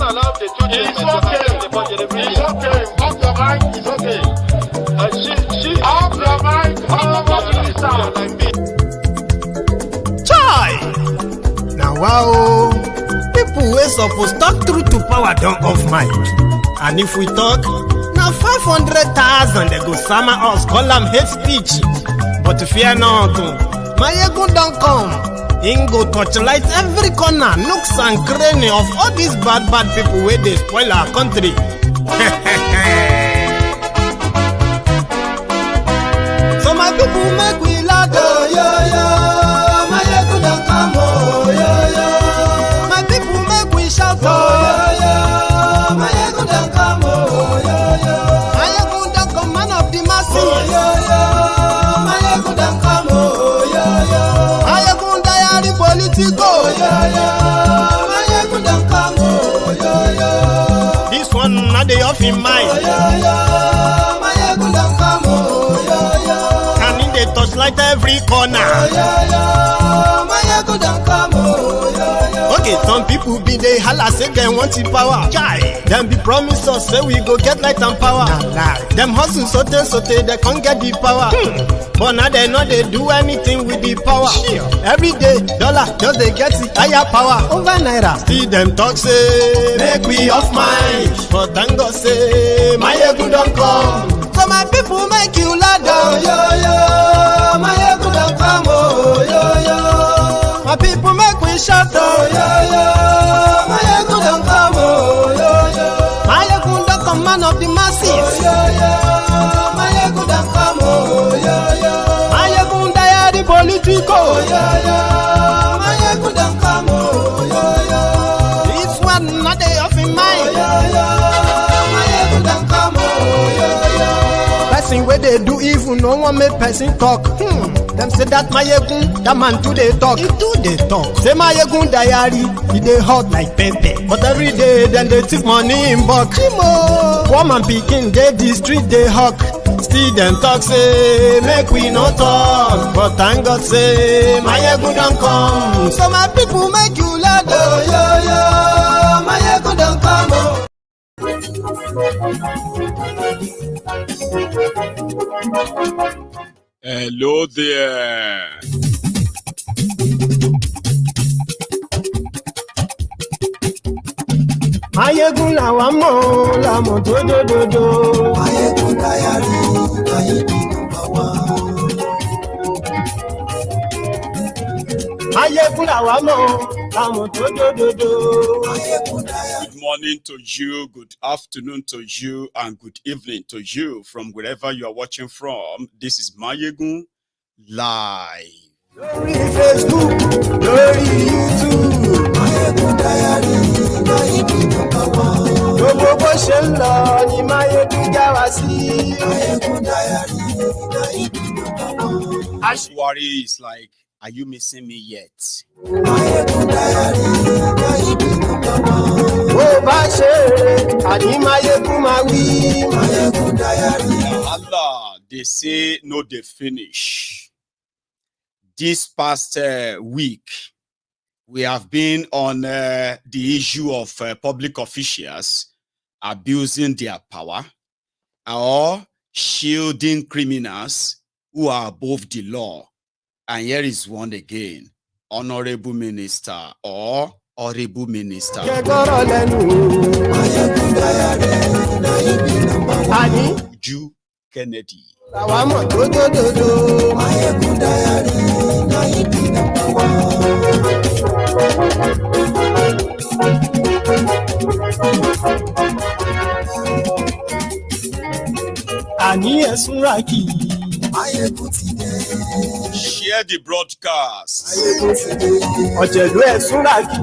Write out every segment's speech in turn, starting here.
Allow the children. It's okay. It's okay. Off your mind. It's okay. She off your mind. Like me. Chai! Now wow, people wey suppose talk truth to power don't off mic. And if we talk, now 500,000 they go summer us, call them hate speech. But fear not, my ego don't come. Ingo torchlight every corner, nooks and cranny of all these bad people where they spoil our country. So my people make we laugh, oh yo yo. My ego don't come, oh yo yo. My people make we shout, oh yo yo. My ego don't come, oh yo yo. My ego don't come, man of the masses, oh yo yo. My ego don't come, oh yo yo. My ego the politico, oh yo yo. My ego don't come, oh yo yo. This one not the off in mind, oh yo yo. My ego don't come, oh yo yo. Can in the touchlight every corner, oh yo yo. My ego don't come, oh yo yo. Okay, some people be they holla say they want the power. Chai, them be promise us say we go get light and power. Nah. Them hustle sote they can't get the power. But now they know they do anything with the power. Every day, dollar just they get the higher power over naira. See them talk say make we off mind, but thank God say my ego don't come. So my people make you ladder, oh yo yo. My ego don't come, oh yo yo. My people make we shout, oh yo yo. My ego don't come, oh yo yo. My ego don't come, man of the masses, oh yo yo. My ego don't come, oh yo yo. My ego die the politico, oh yo yo. My ego don't come, oh yo yo. This one not they off in mind, oh yo yo. My ego don't come, oh yo yo. Person where they do evil, no one make person talk. Them say that my egun, that man too they talk. He too they talk. Say my egun diary, he they hot like pepper. But every day then they take money in bulk. Poor man picking, they the street they hawk. Still them talk say make we no talk. But thank God say my egun don't come. So my people make you laugh, oh yo yo. My egun don't come, oh. Hello there. Mayegun la wa mo la mo dodododo. Mayegun diary, Mayegun number one. Mayegun la wa mo la mo dodododo. Mayegun diary. Good morning to you, good afternoon to you, and good evening to you from wherever you are watching from. This is Mayegun Live. Lórí Facebook, lórí YouTube. Mayegun diary, Mayegun number one. Gbogbo bó ṣe ń lọ ni Mayegun já wa sí. Mayegun diary, Mayegun number one. Buhari is like, are you missing me yet? Mayegun diary, Mayegun number one. Bó bá ṣe rè, àní Mayegun máa wí. Mayegun diary. Allah, they say no, they finish. This past week, we have been on the issue of public officials abusing their power or shielding criminals who are above the law. And here is one again, honorable minister or horrible minister. Uju Kennedy. Mayegun diary, Mayegun number one. Àní ẹ̀sùn ràkì. Mayegun ti dé. Share the broadcast. Mayegun ti dé. Ọ̀jẹ̀lú ẹ̀sùn ràkì.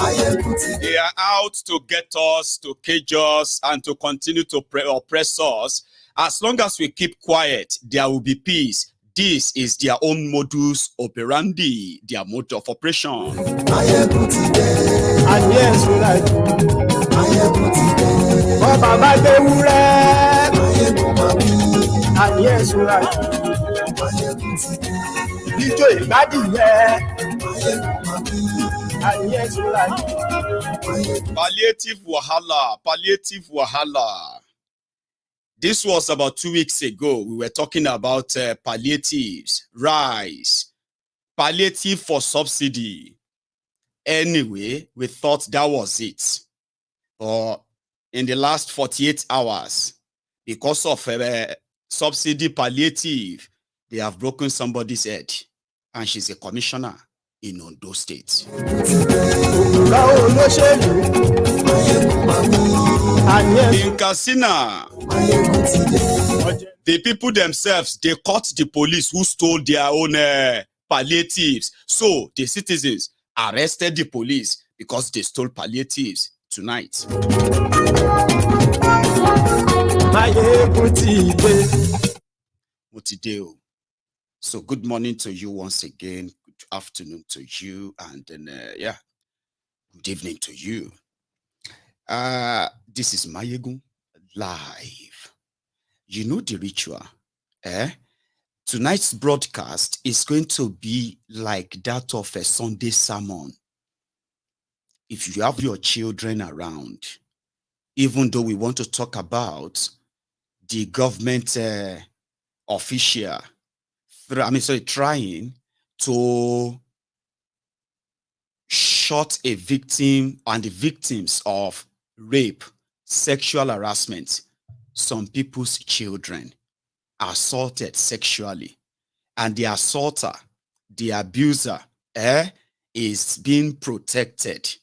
Mayegun ti dé. They are out to get us, to cage us, and to continue to oppress us. As long as we keep quiet, there will be peace. This is their own modus operandi, their mode of operation. Mayegun ti dé. Àní ẹ̀sùn ràkì. Mayegun ti dé. Bọ́bá bá gbé wúrẹ́. Mayegun máa wí. Àní ẹ̀sùn ràkì. Mayegun ti dé. Ijó ìgbádìí yẹ. Mayegun máa wí. And yes, you like. Palliative wahala, palliative wahala. This was about 2 weeks ago. We were talking about palliatives, rice, palliative for subsidy. Anyway, we thought that was it. But in the last 48 hours, because of subsidy palliative, they have broken somebody's head. And she's a commissioner in Ondo State. In Katsina, the people themselves, they caught the police who stole their own palliatives. So the citizens arrested the police because they stole palliatives tonight. Mutideo. So good morning to you once again. Good afternoon to you. And then, good evening to you. This is Mayegun live. You know the ritual. Tonight's broadcast is going to be like that of a Sunday sermon. If you have your children around, even though we want to talk about the government official, trying to shot a victim and the victims of rape, sexual harassment, some people's children assaulted sexually, and the assaulter, the abuser, is being protected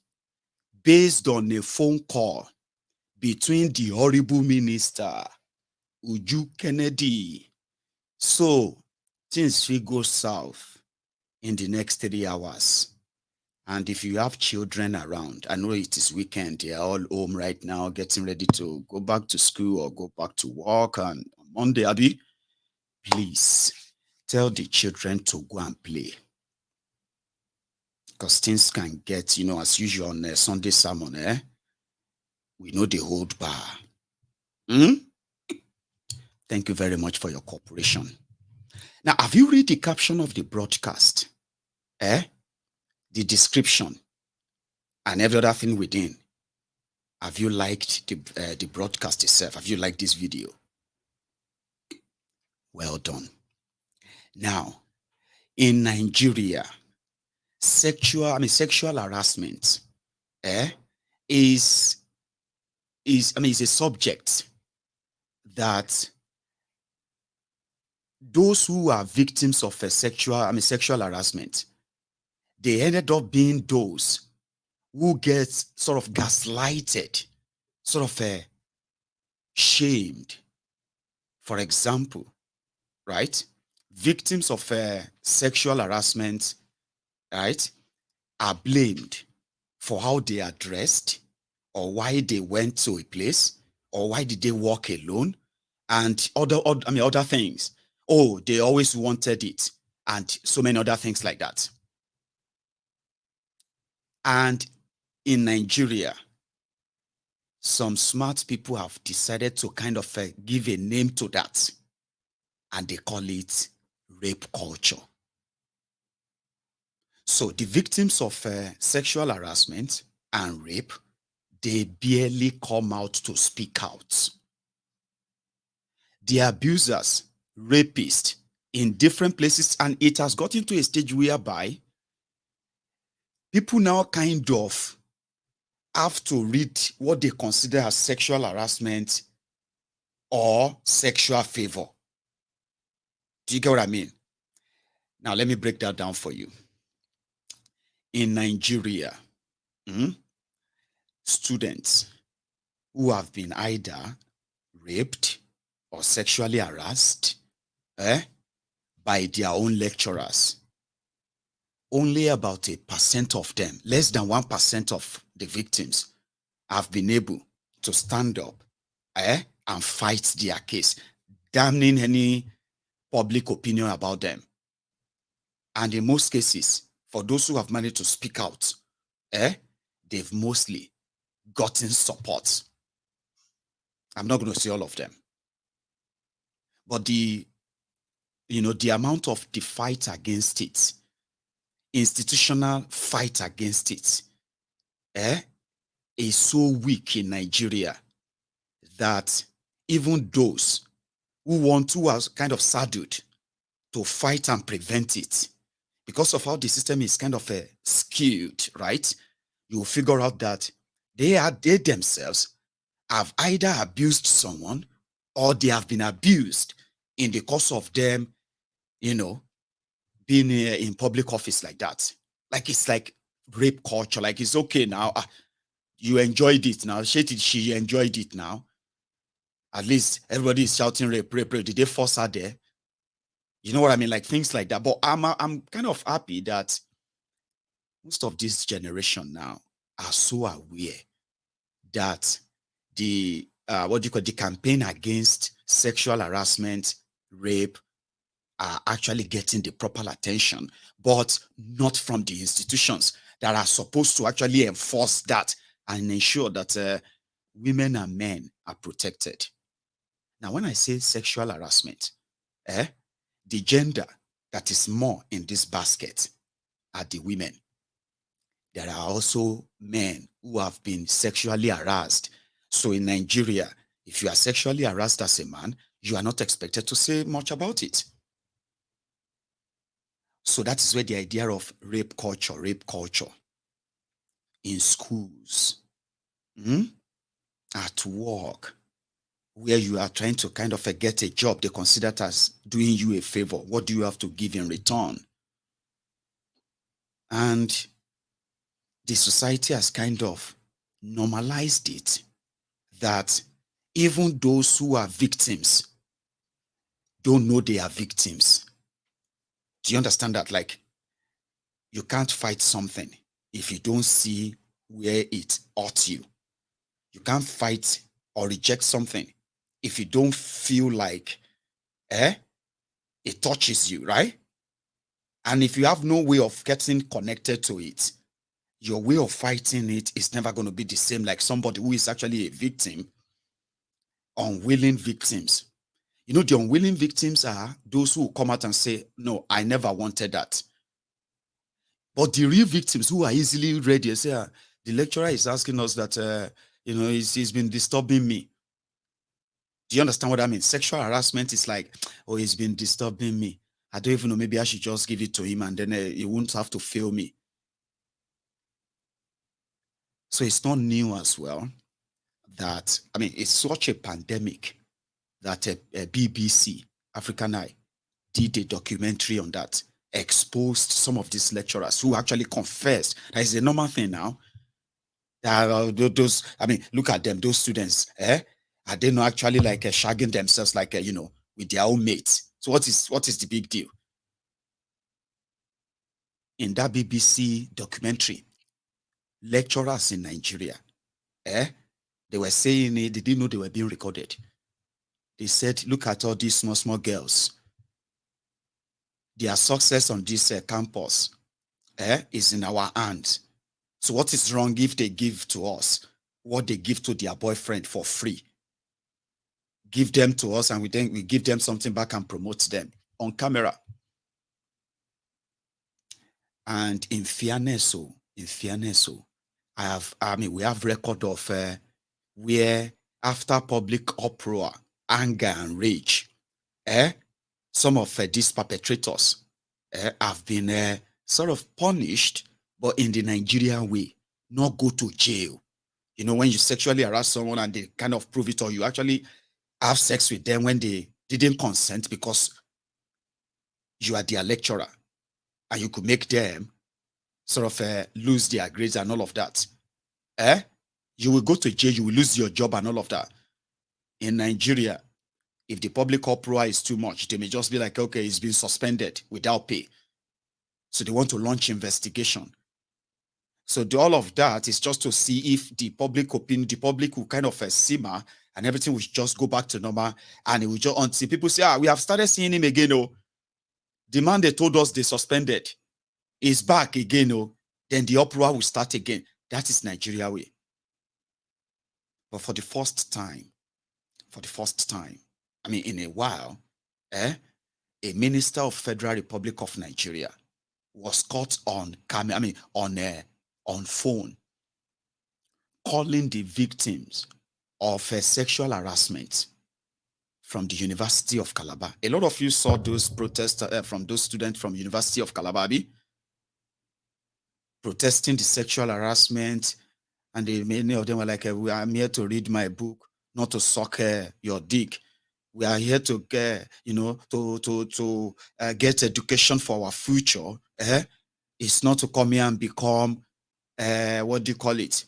based on a phone call between the horrible minister, Uju Kennedy. So things will go south in the next 3 hours. And if you have children around, I know it is weekend, they're all home right now, getting ready to go back to school or go back to work, and on Monday, Abby, please tell the children to go and play. Because things can get, as usual on Sunday sermon, we know the hold bar. Thank you very much for your cooperation. Now, have you read the caption of the broadcast? The description and every other thing within? Have you liked the broadcast itself? Have you liked this video? Well done. Now, in Nigeria, sexual harassment is a subject that those who are victims of sexual harassment, they ended up being those who get sort of gaslighted, sort of shamed. For example, right? Victims of sexual harassment, right, are blamed for how they are dressed, or why they went to a place, or why did they walk alone, and other things. Oh, they always wanted it, and so many other things like that. And in Nigeria, some smart people have decided to kind of give a name to that, and they call it rape culture. So the victims of sexual harassment and rape, they barely come out to speak out. The abusers, rapists in different places, and it has gotten to a stage whereby people now kind of have to read what they consider as sexual harassment or sexual favor. Do you get what I mean? Now, let me break that down for you. In Nigeria, students who have been either raped or sexually harassed by their own lecturers, only about 1% of them, less than 1% of the victims, have been able to stand up and fight their case, damning any public opinion about them. And in most cases, for those who have managed to speak out, they've mostly gotten support. I'm not going to say all of them. But the amount of the fight against it institutional fight against it is so weak in Nigeria that even those who are kind of saddled to fight and prevent it, because of how the system is kind of skewed, right? You will figure out that they themselves have either abused someone or they have been abused in the course of them, being in public office like that. Like it's like rape culture. Like it's okay now. You enjoyed it now. She enjoyed it now. At least everybody is shouting rape, rape, rape. Did they force her there? You know what I mean? Like things like that. But I'm kind of happy that most of this generation now are so aware that the the campaign against sexual harassment, rape, are actually getting the proper attention, but not from the institutions that are supposed to actually enforce that and ensure that women and men are protected. Now, when I say sexual harassment, the gender that is more in this basket are the women. There are also men who have been sexually harassed. So in Nigeria, if you are sexually harassed as a man, you are not expected to say much about it. So that is where the idea of rape culture in schools, at work, where you are trying to kind of get a job, they consider it as doing you a favor. What do you have to give in return? And the society has kind of normalized it, that even those who are victims don't know they are victims. Do you understand that? Like, you can't fight something if you don't see where it hurts you. You can't fight or reject something if you don't feel like it touches you, right? And if you have no way of getting connected to it, your way of fighting it is never going to be the same like somebody who is actually a victim. Unwilling victims. You know, the unwilling victims are those who come out and say, no, I never wanted that. But the real victims who are easily ready, say, the lecturer is asking us that, he's been disturbing me. Do you understand what I mean? Sexual harassment is like, oh, he's been disturbing me. I don't even know, maybe I should just give it to him and then he won't have to fail me. So it's not new as well that, it's such a pandemic that BBC, African Eye, did a documentary on that, exposed some of these lecturers who actually confessed that is a normal thing now. Look at them, those students, are they not actually like shagging themselves like, with their own mates? So what is the big deal? In that BBC documentary, lecturers in Nigeria, they were saying it, they didn't know they were being recorded. They said, look at all these small girls. Their success on this campus is in our hands. So what is wrong if they give to us what they give to their boyfriend for free? Give them to us and we give them something back and promote them on camera. And in fairness, we have record of where after public uproar, anger and rage, some of these perpetrators have been sort of punished, but in the Nigerian way, not go to jail. You know, when you sexually harass someone and they kind of prove it, or you actually have sex with them when they didn't consent because you are their lecturer and you could make them sort of lose their grades and all of that. You will go to jail, you will lose your job and all of that. In Nigeria, if the public uproar is too much, they may just be like, okay, it's been suspended without pay. So they want to launch investigation. So all of that is just to see if the public opinion, the public will kind of simmer and everything will just go back to normal. And it will just, until people say, we have started seeing him again. Oh, the man they told us they suspended is back again. Oh, then the uproar will start again. That is Nigeria way. But for the first time, in a while, a minister of Federal Republic of Nigeria was caught on camera, on phone, calling the victims of sexual harassment from the University of Calabar. A lot of you saw those protests from those students from University of Calabar, protesting the sexual harassment, and many of them were like, I'm here to read my book, not to suck your dick. We are here to get, to get education for our future. It's not to come here and become, what do you call it?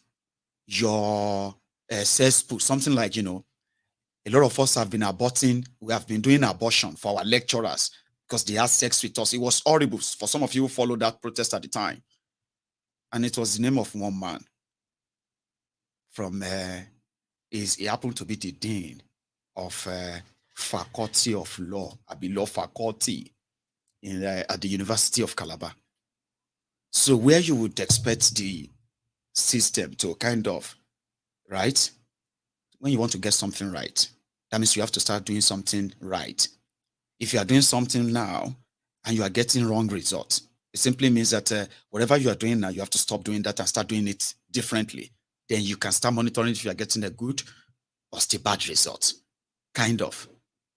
Your cesspool, something like, a lot of us have been aborting. We have been doing abortion for our lecturers because they had sex with us. It was horrible for some of you who followed that protest at the time. And it was the name of one man from, he happened to be the dean of faculty of law, law faculty at the University of Calabar. So where you would expect the system to kind of, right? When you want to get something right, that means you have to start doing something right. If you are doing something now and you are getting wrong results, it simply means that whatever you are doing now, you have to stop doing that and start doing it differently. Then you can start monitoring if you are getting a good or still bad result. Kind of.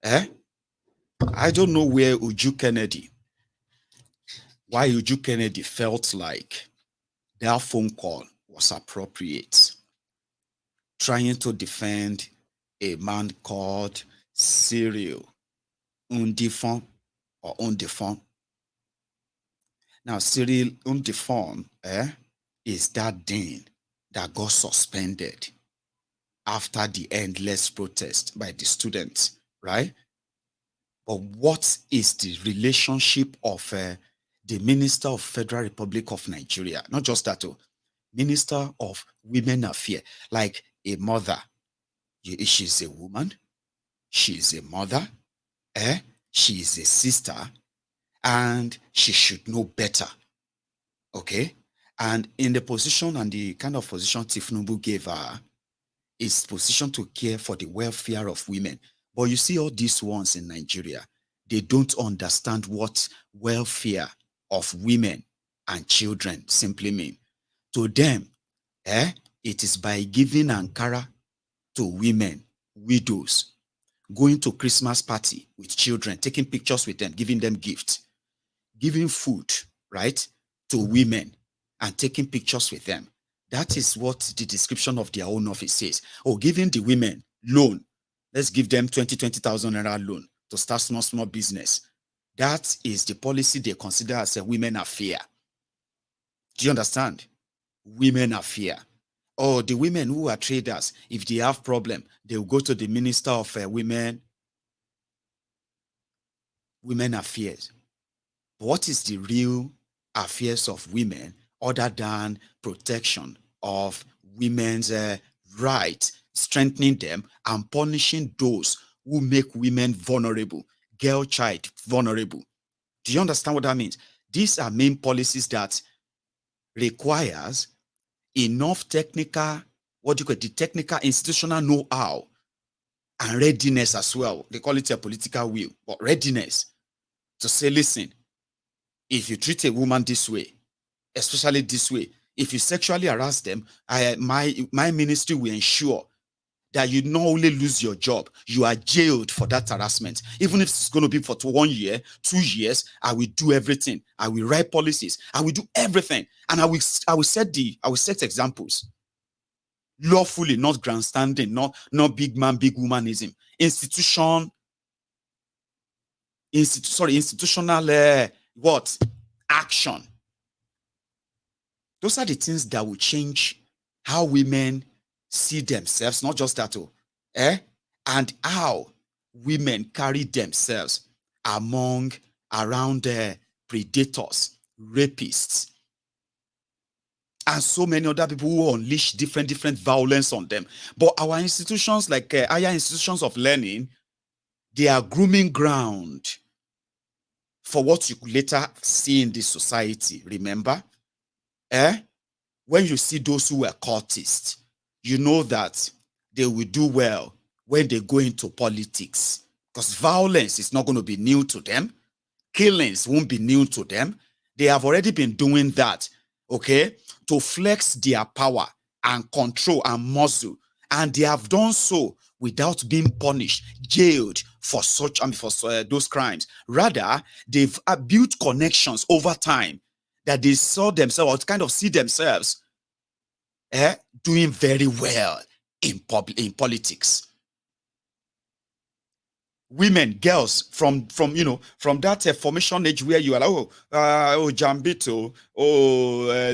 I don't know why Uju Kennedy felt like their phone call was appropriate, trying to defend a man called Cyril Ndifon or Ndifon. Now, Cyril Ndifon is that dean that got suspended after the endless protest by the students, right? But what is the relationship of the Minister of Federal Republic of Nigeria? Not just that, Minister of Women Affairs, like a mother. She's a woman, she's a mother, she is a sister, and she should know better, okay? And in the position and the kind of position Tinubu gave her, is position to care for the welfare of women. But you see all these ones in Nigeria, they don't understand what welfare of women and children simply mean. To them, it is by giving Ankara to women, widows, going to Christmas party with children, taking pictures with them, giving them gifts, giving food, right, to women and taking pictures with them. That is what the description of their own office says. Oh, giving the women loan. Let's give them 20,000 naira loan to start small business. That is the policy they consider as a women affair. Do you understand? Women affair. Oh, the women who are traders, if they have problem, they will go to the Minister of Women Affairs. But what is the real affairs of women other than protection of women's rights, strengthening them and punishing those who make women vulnerable, girl child vulnerable? Do you understand what that means? These are main policies that requires enough technical, the technical institutional know-how and readiness as well. They call it a political will, but readiness to say, listen, if you treat a woman this way, especially this way, if you sexually harass them, my ministry will ensure that you not only lose your job, you are jailed for that harassment. Even if it's going to be for 1 year, 2 years, I will do everything. I will write policies. I will do everything. And I will set examples. Lawfully, not grandstanding, not big man, big womanism. Institutional action. Those are the things that will change how women see themselves, not just that, and how women carry themselves around predators, rapists, and so many other people who unleash different violence on them. But our institutions, like higher institutions of learning, they are grooming ground for what you could later see in this society. Remember, when you see those who were cultists, you know that they will do well when they go into politics, because violence is not going to be new to them. Killings won't be new to them. They have already been doing that, okay, to flex their power and control and muscle. And they have done so without being punished, jailed for such, those crimes. Rather, they've built connections over time that they saw themselves, or kind of see themselves doing very well in politics. Women, girls from that formation age where you are like, Jambito,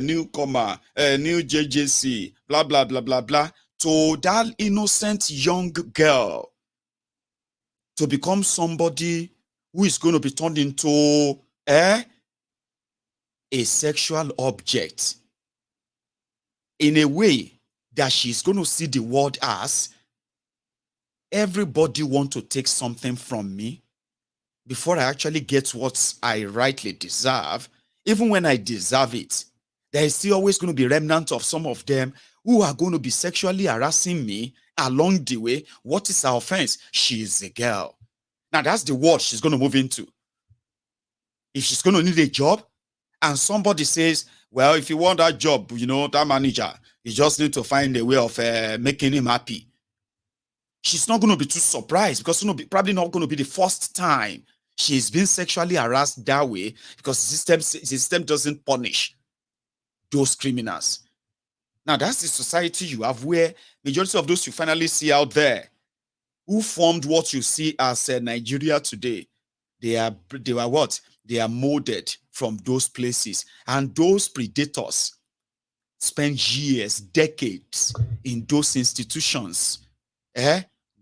newcomer, new JJC, blah blah blah blah blah, to that innocent young girl to become somebody who is going to be turned into a sexual object in a way that she's going to see the world as, everybody want to take something from me before I actually get what I rightly deserve. Even when I deserve it, there is still always going to be remnant of some of them who are going to be sexually harassing me along the way. What is her offense? She is a girl. Now that's the world she's going to move into. If she's going to need a job and somebody says, well, if you want that job, that manager, you just need to find a way of making him happy. She's not going to be too surprised, because it's probably not going to be the first time she's been sexually harassed that way, because the system doesn't punish those criminals. Now, that's the society you have, where majority of those you finally see out there who formed what you see as Nigeria today, they are what? They are molded from those places. And those predators spend years, decades in those institutions,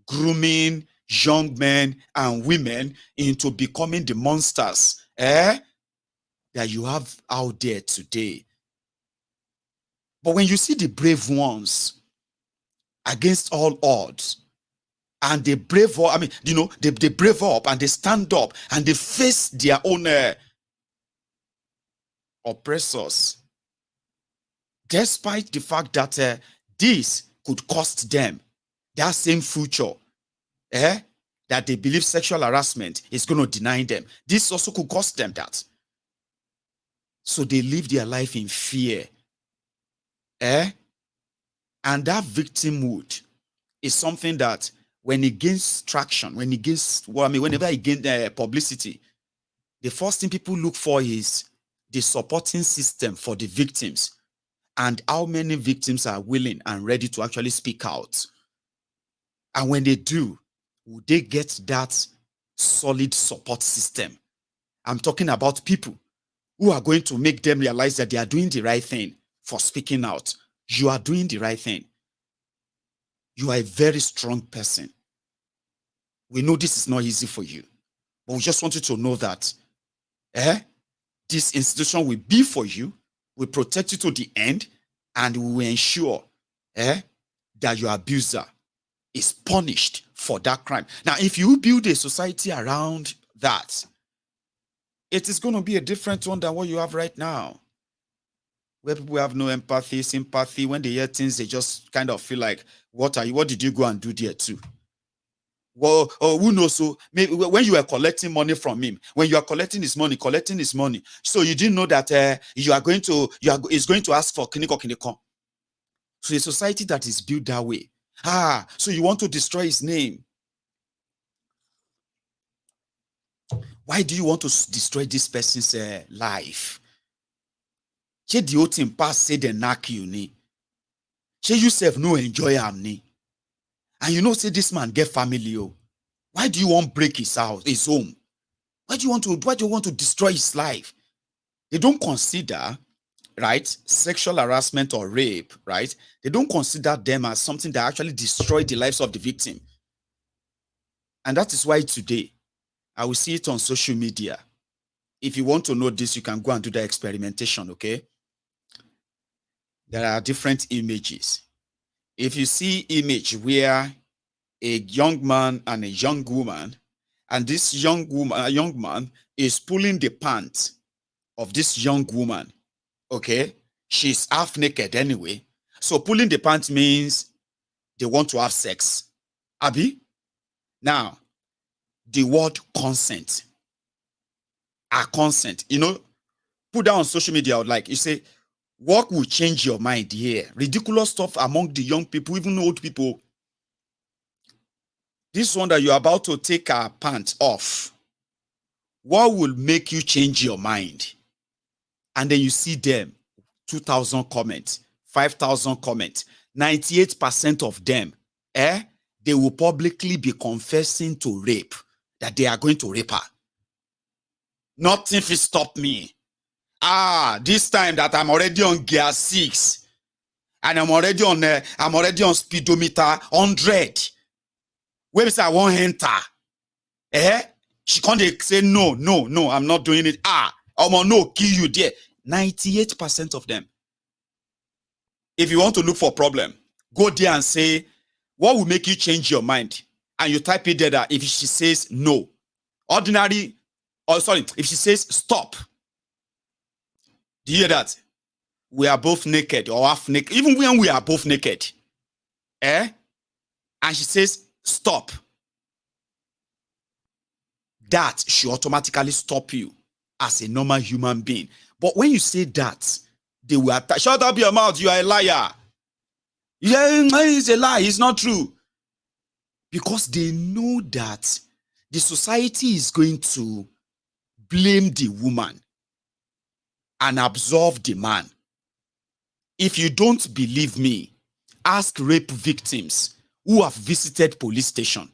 grooming young men and women into becoming the monsters that you have out there today. But when you see the brave ones against all odds, and they brave up, they brave up and they stand up and they face their own oppressors, despite the fact that this could cost them that same future that they believe sexual harassment is going to deny them. This also could cost them that. So they live their life in fear. And that victimhood is something that when it gains traction, whenever it gains publicity, the first thing people look for is the supporting system for the victims and how many victims are willing and ready to actually speak out. And when they do, would they get that solid support system? I'm talking about people who are going to make them realize that they are doing the right thing for speaking out. You are doing the right thing. You are a very strong person. We know this is not easy for you, but we just want you to know that this institution will be for you, will protect you to the end, and we will ensure that your abuser is punished for that crime. Now, if you build a society around that, it is going to be a different one than what you have right now, where people have no empathy, sympathy. When they hear things, they just kind of feel like, what did you go and do there too? Well, who knows? So maybe when you are collecting money from him, when you are collecting his money, so you didn't know that is going to ask for kiniko. So a society that is built that way. So you want to destroy his name. Why do you want to destroy this person's life? She the old thing pass say the knock you ni. She yourself no enjoy am ni. And you know say this man get family. Why do you want to break his house, his home? Why do you want to destroy his life? They don't consider, right, sexual harassment or rape, right? They don't consider them as something that actually destroy the lives of the victim. And that is why today, I will see it on social media. If you want to know this, you can go and do the experimentation, okay? There are different images. If you see image where a young man and a young woman, and this young man is pulling the pants of this young woman, okay? She's half naked anyway. So pulling the pants means they want to have sex. Abi? Now, the word consent. Consent. put that on social media, like you say, what will change your mind here? Ridiculous stuff among the young people, even old people. This one that you're about to take our pants off, what will make you change your mind? And then you see them, 2,000 comments, 5,000 comments, 98% of them, they will publicly be confessing to rape, that they are going to rape her. Nothing will stop me. This time that I'm already on gear 6, and I'm already on speedometer 100. Where say I won't enter? She can't say no, I'm not doing it. I'm gonna no kill you there. 98% of them. If you want to look for a problem, go there and say, what will make you change your mind? And you type it there that if she says no, if she says stop, do you hear that? We are both naked or half naked, even when we are both naked. And she says stop. That should automatically stop you as a normal human being. But when you say that, they will attack. Shut up your mouth, you are a liar. Yeah, it's a lie, it's not true. Because they know that the society is going to blame the woman and absolve the man. If you don't believe me, ask rape victims who have visited police station.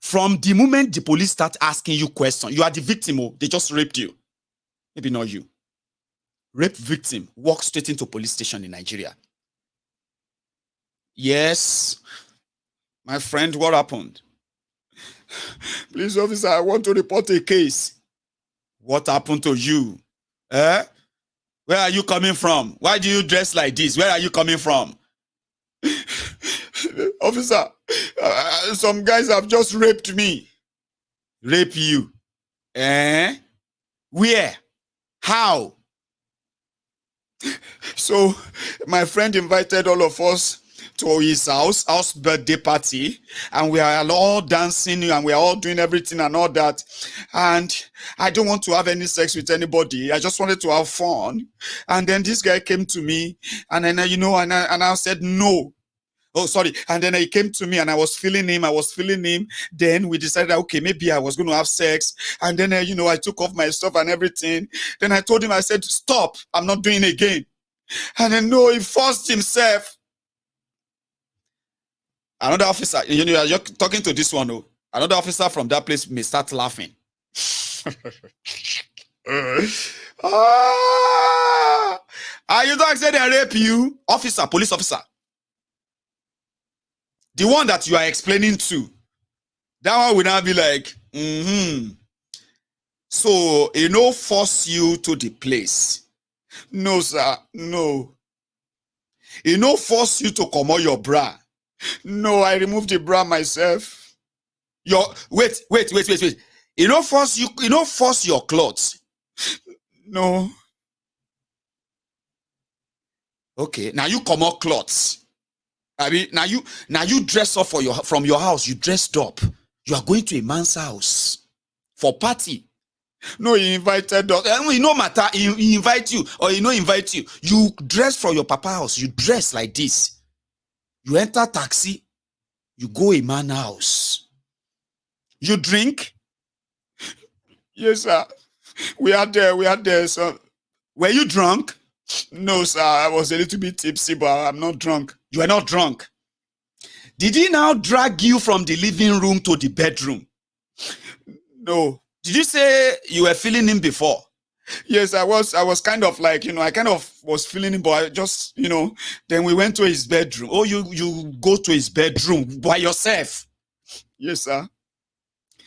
From the moment the police start asking you questions, you are the victim, they just raped you. Maybe not you. Rape victim walk straight into police station in Nigeria. Yes, my friend, what happened? Please, officer, I want to report a case. What happened to you? Where are you coming from? Why do you dress like this? Where are you coming from? Officer, some guys have just raped me. Rape you? Where? How? So, my friend invited all of us to his house birthday party, and we are all dancing and we are all doing everything and all that. And I don't want to have any sex with anybody. I just wanted to have fun. And then this guy came to me, and then and I said no. Oh, sorry. And then he came to me and I was feeling him. Then we decided, okay, maybe I was going to have sex. And then, I took off my stuff and everything. Then I told him, I said, stop, I'm not doing it again. And then, no, he forced himself. Another officer, you're talking to this one, another officer from that place may start laughing. You don't say they rape you? Officer, police officer. The one that you are explaining to, that one will now be like, So, force you to the place. No, sir, no. Force you to come out your bra. No, I removed the bra myself. Wait. Force you, force your clothes. No. Okay, now you come out clothes. I mean, now you dress up from your house. You dressed up. You are going to a man's house for party. No, he invited us. No matter, he invite you or he no invite you. You dress from your papa house. You dress like this. You enter taxi. You go a man's house. You drink. Yes, sir. We are there. So, were you drunk? No, sir. I was a little bit tipsy, but I'm not drunk. You are not drunk. Did he now drag you from the living room to the bedroom? No. Did you say you were feeling him before? Yes, I was kind of like, I kind of was feeling him, but I just, then we went to his bedroom. Oh, you go to his bedroom by yourself? Yes, sir.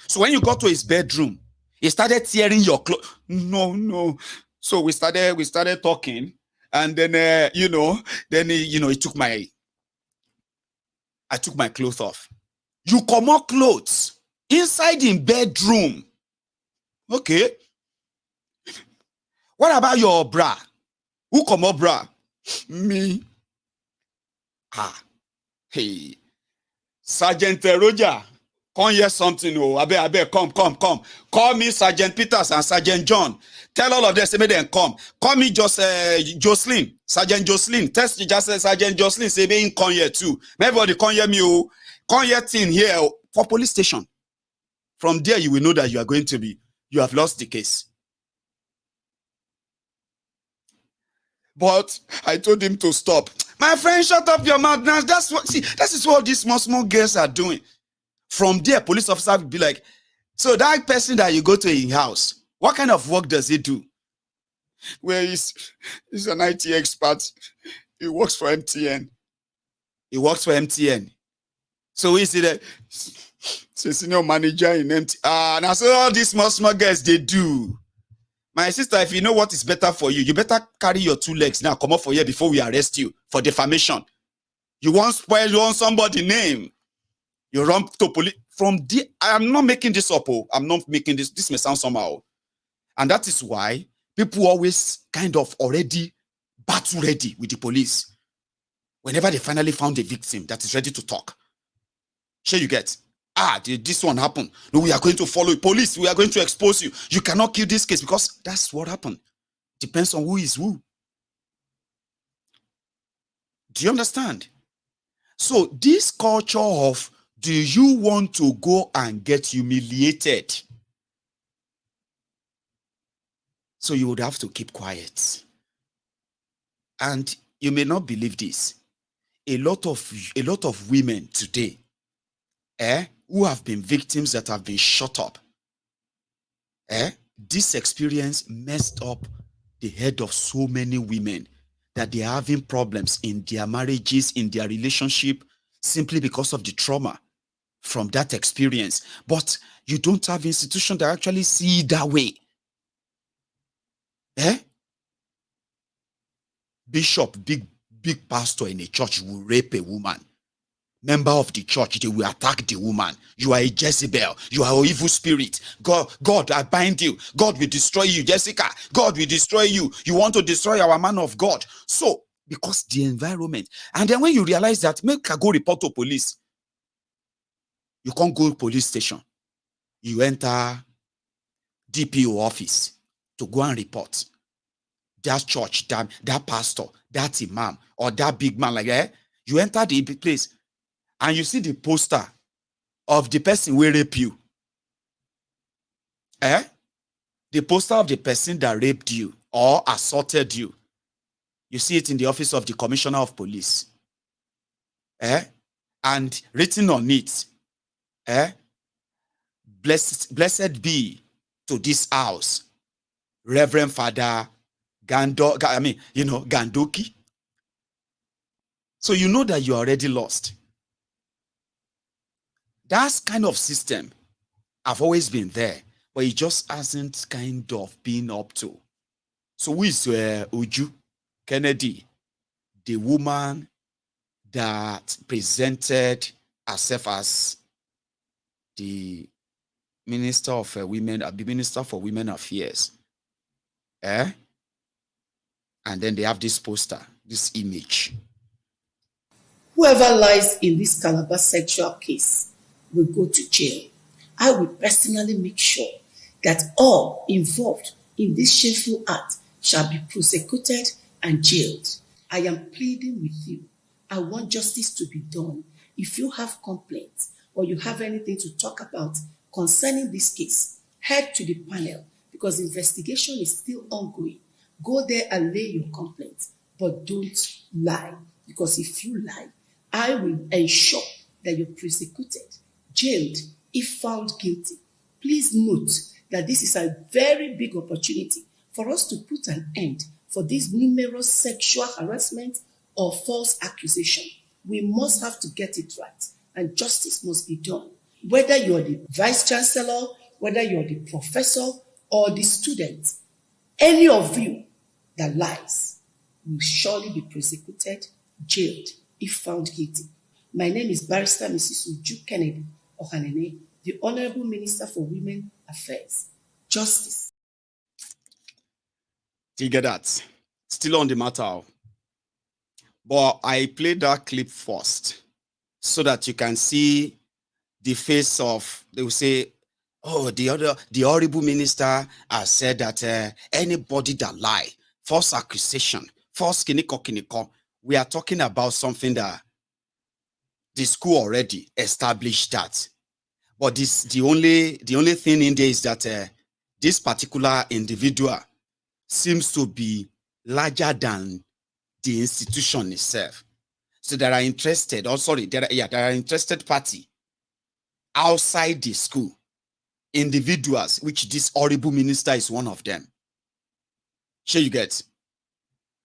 So when you got to his bedroom, he started tearing your clothes. No. So we started talking, and then he took I took my clothes off. You come out clothes inside in bedroom. Okay. What about your bra? Who come out bra? Me. Hey. Sergeant Roger. Come hear something. Oh, I beg, come. Call me Sergeant Peters and Sergeant John. Tell all of them, say, make them come. Call me just Jocelyn, Sergeant Jocelyn. Test just Sergeant Jocelyn, say, me come here too. Everybody come hear me. Oh, come hear thing here for police station. From there, you will know that you have lost the case. But I told him to stop. My friend, shut up your mouth now. That is what these small girls are doing. From there, police officer will be like, so that person that you go to in house, what kind of work does he do? Well, he's an IT expert. He works for MTN. So we see that he's a senior manager in MTN. Now so all these small girls, they do. My sister, if you know what is better for you, you better carry your 2 legs now. Come up for here before we arrest you for defamation. You want somebody's name. You run to police. From the, I am not making this up. I'm not making this. This may sound somehow. And that is why people always kind of already battle ready with the police. Whenever they finally found a victim that is ready to talk. Sure you get. This one happened. No, we are going to follow police. We are going to expose you. You cannot kill this case because that's what happened. Depends on who is who. Do you understand? So this culture of, do you want to go and get humiliated? So you would have to keep quiet. And you may not believe this. A lot of women today, who have been victims that have been shut up, this experience messed up the head of so many women that they are having problems in their marriages, in their relationship, simply because of the trauma from that experience. But you don't have institutions that actually see it that way. Bishop, big pastor in a church will rape a woman. Member of the church, they will attack the woman. You are a Jezebel. You are an evil spirit. God, I bind you. God will destroy you, Jessica. God will destroy you. You want to destroy our man of God. So, because the environment. And then when you realize that, make a go report to police. You can't go to police station. You enter DPO office to go and report. That church, that pastor, that imam, or that big man like that. You enter the place. And you see the poster of the person who raped you. The poster of the person that raped you or assaulted you. You see it in the office of the commissioner of police. And written on it, blessed be to this house, Reverend Father Gandoki. So you know that you are already lost. That kind of system have always been there, but it just hasn't kind of been up to. So who is Uju Kennedy, the woman that presented herself as the Minister of Women, the Minister for Women Affairs? And then they have this poster, this image. Whoever lies in this Calabar sexual case will go to jail. I will personally make sure that all involved in this shameful act shall be prosecuted and jailed. I am pleading with you. I want justice to be done. If you have complaints or you have anything to talk about concerning this case, head to the panel because the investigation is still ongoing. Go there and lay your complaints, but don't lie, because if you lie, I will ensure that you're prosecuted, jailed, if found guilty. Please note that this is a very big opportunity for us to put an end for this numerous sexual harassment or false accusation. We must have to get it right, and justice must be done. Whether you're the vice chancellor, whether you're the professor or the student, any of you that lies will surely be prosecuted, jailed, if found guilty. My name is Barrister Mrs. Uju Kennedy Ohanene, the Honorable Minister for Women Affairs. Justice. You get that? Still on the matter. But I played that clip first so that you can see the face of, they will say, oh, the horrible minister has said that anybody that lie, false accusation, false kiniko. We are talking about something that the school already established that. But the only thing in there is that this particular individual seems to be larger than the institution itself. So there are interested, there are interested party outside the school, individuals, which this horrible minister is one of them. Sure, you get.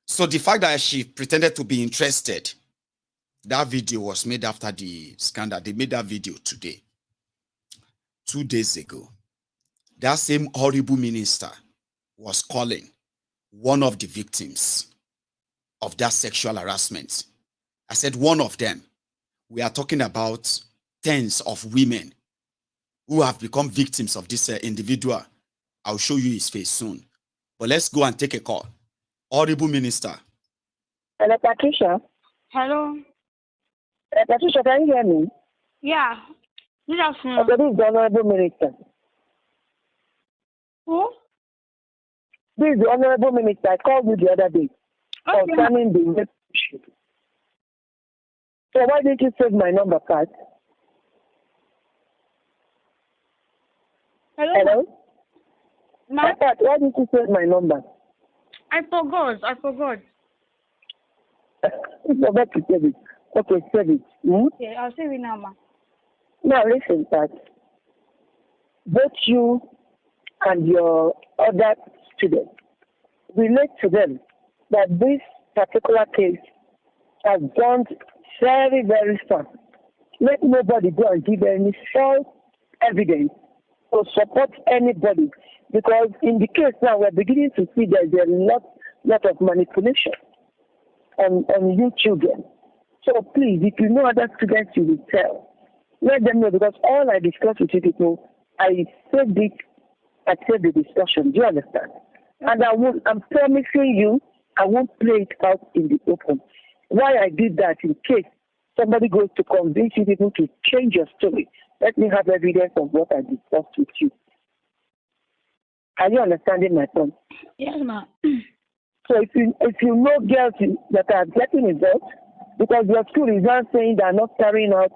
So the fact that she pretended to be interested, that video was made after the scandal. They made that video today, 2 days ago. That same horrible minister was calling one of the victims of that sexual harassment. I said one of them. We are talking about tens of women who have become victims of this individual. I'll show you his face soon. But let's go and take a call. Horrible minister. Hello, Patricia. Hello. Patricia, can you hear me? Yeah. Good afternoon. Okay, this is the Honorable Minister. Who? This is the Honorable Minister. I called you the other day concerning the rape issue. So why didn't you save my number, Pat? Hello? Ma? Pat, why didn't you save my number? I forgot. You forgot to save it. Okay, save it. Okay, I'll save it now, ma. Now listen, Pat. Both you and your other students relate to them that this particular case has gone very, very far. Let nobody go and give any false evidence to support anybody, because in the case now we're beginning to see that there's a lot of manipulation on you children. So please, if you know other students, you will tell. Let them know, because all I discuss with you people, I saved the discussion. Do you understand? And I'm promising you, I won't play it out in the open. Why I did that, in case somebody goes to convince you people to change your story, let me have evidence of what I discussed with you. Are you understanding my point? Yes, ma. So if you know girls that are getting involved, because your school is not saying they are not carrying out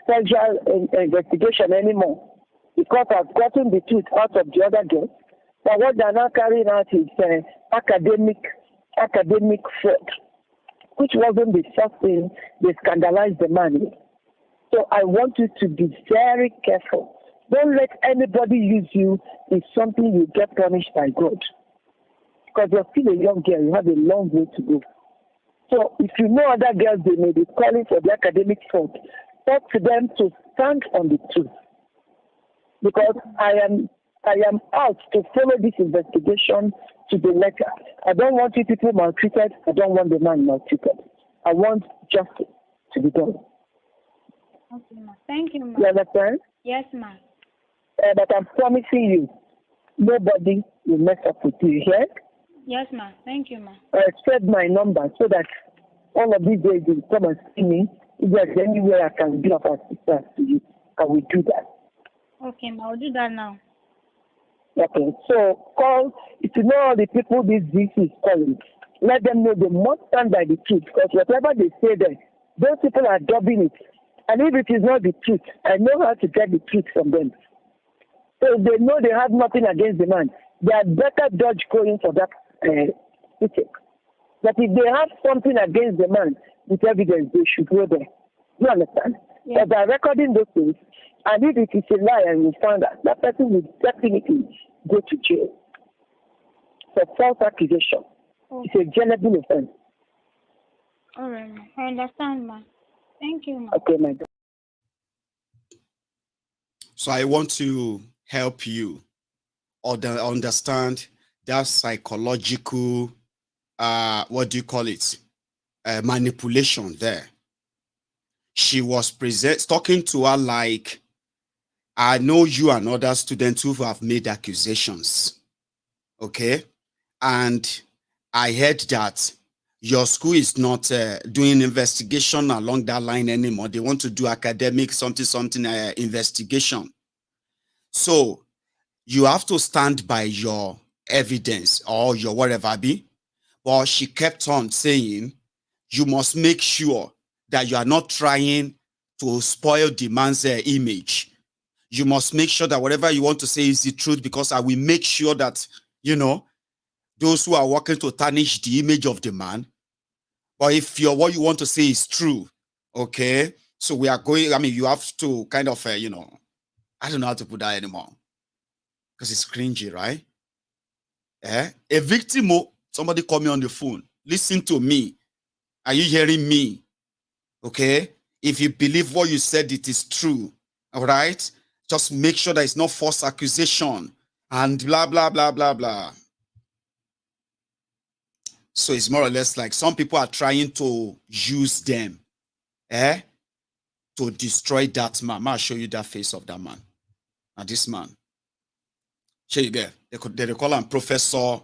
sexual investigation anymore, because I've gotten the truth out of the other girls. But what they are now carrying out is academic fraud, which wasn't the first thing they scandalized the man with. So I want you to be very careful. Don't let anybody use you in something you get punished by God. Because you're still a young girl, you have a long way to go. So if you know other girls, they may be calling for the academic fraud, talk to them to stand on the truth. Because I am out to follow this investigation to the letter. I don't want you people maltreated. I don't want the man maltreated. I want justice to be done. Okay, ma. Thank you, ma. You understand? Yes, ma. But I'm promising you, nobody will mess up with you here. Yes, ma. Thank you, ma. Save my number so that all of these days you come and see me. If there's anywhere I can be of assistance to you, I will do that. Okay, ma. I'll do that now. Okay, so call, if you know all the people this VC is calling, let them know they must stand by the truth, because whatever they say there, those people are dubbing it. And if it is not the truth, I know how to get the truth from them. So if they know they have nothing against the man, they had better dodge going for that ticket. But if they have something against the man with evidence, they should go there. You understand? Yeah. But by recording those things, and if it is a lie and you found that person will definitely go to jail for false accusation. Okay. It's a jailable offense. All right, ma. I understand, ma. Thank you, ma. Okay, my God. So I want to help you understand that psychological, what do you call it? Manipulation there. She was talking to her like, I know you and other students who have made accusations. Okay. And I heard that your school is not doing investigation along that line anymore. They want to do academic something investigation. So you have to stand by your evidence or your whatever be. But she kept on saying, you must make sure that you are not trying to spoil the man's image. You must make sure that whatever you want to say is the truth, because I will make sure that, those who are working to tarnish the image of the man. But if what you want to say is true, okay, so we are going, you have to kind of, I don't know how to put that anymore, because it's cringy, right? A victim, somebody call me on the phone. Listen to me. Are you hearing me? Okay. If you believe what you said, it is true. All right. Just make sure that it's not false accusation and blah, blah, blah, blah, blah. So it's more or less like some people are trying to use them to destroy that man. I'll show you that face of that man. And this man. Show you there. They call him Professor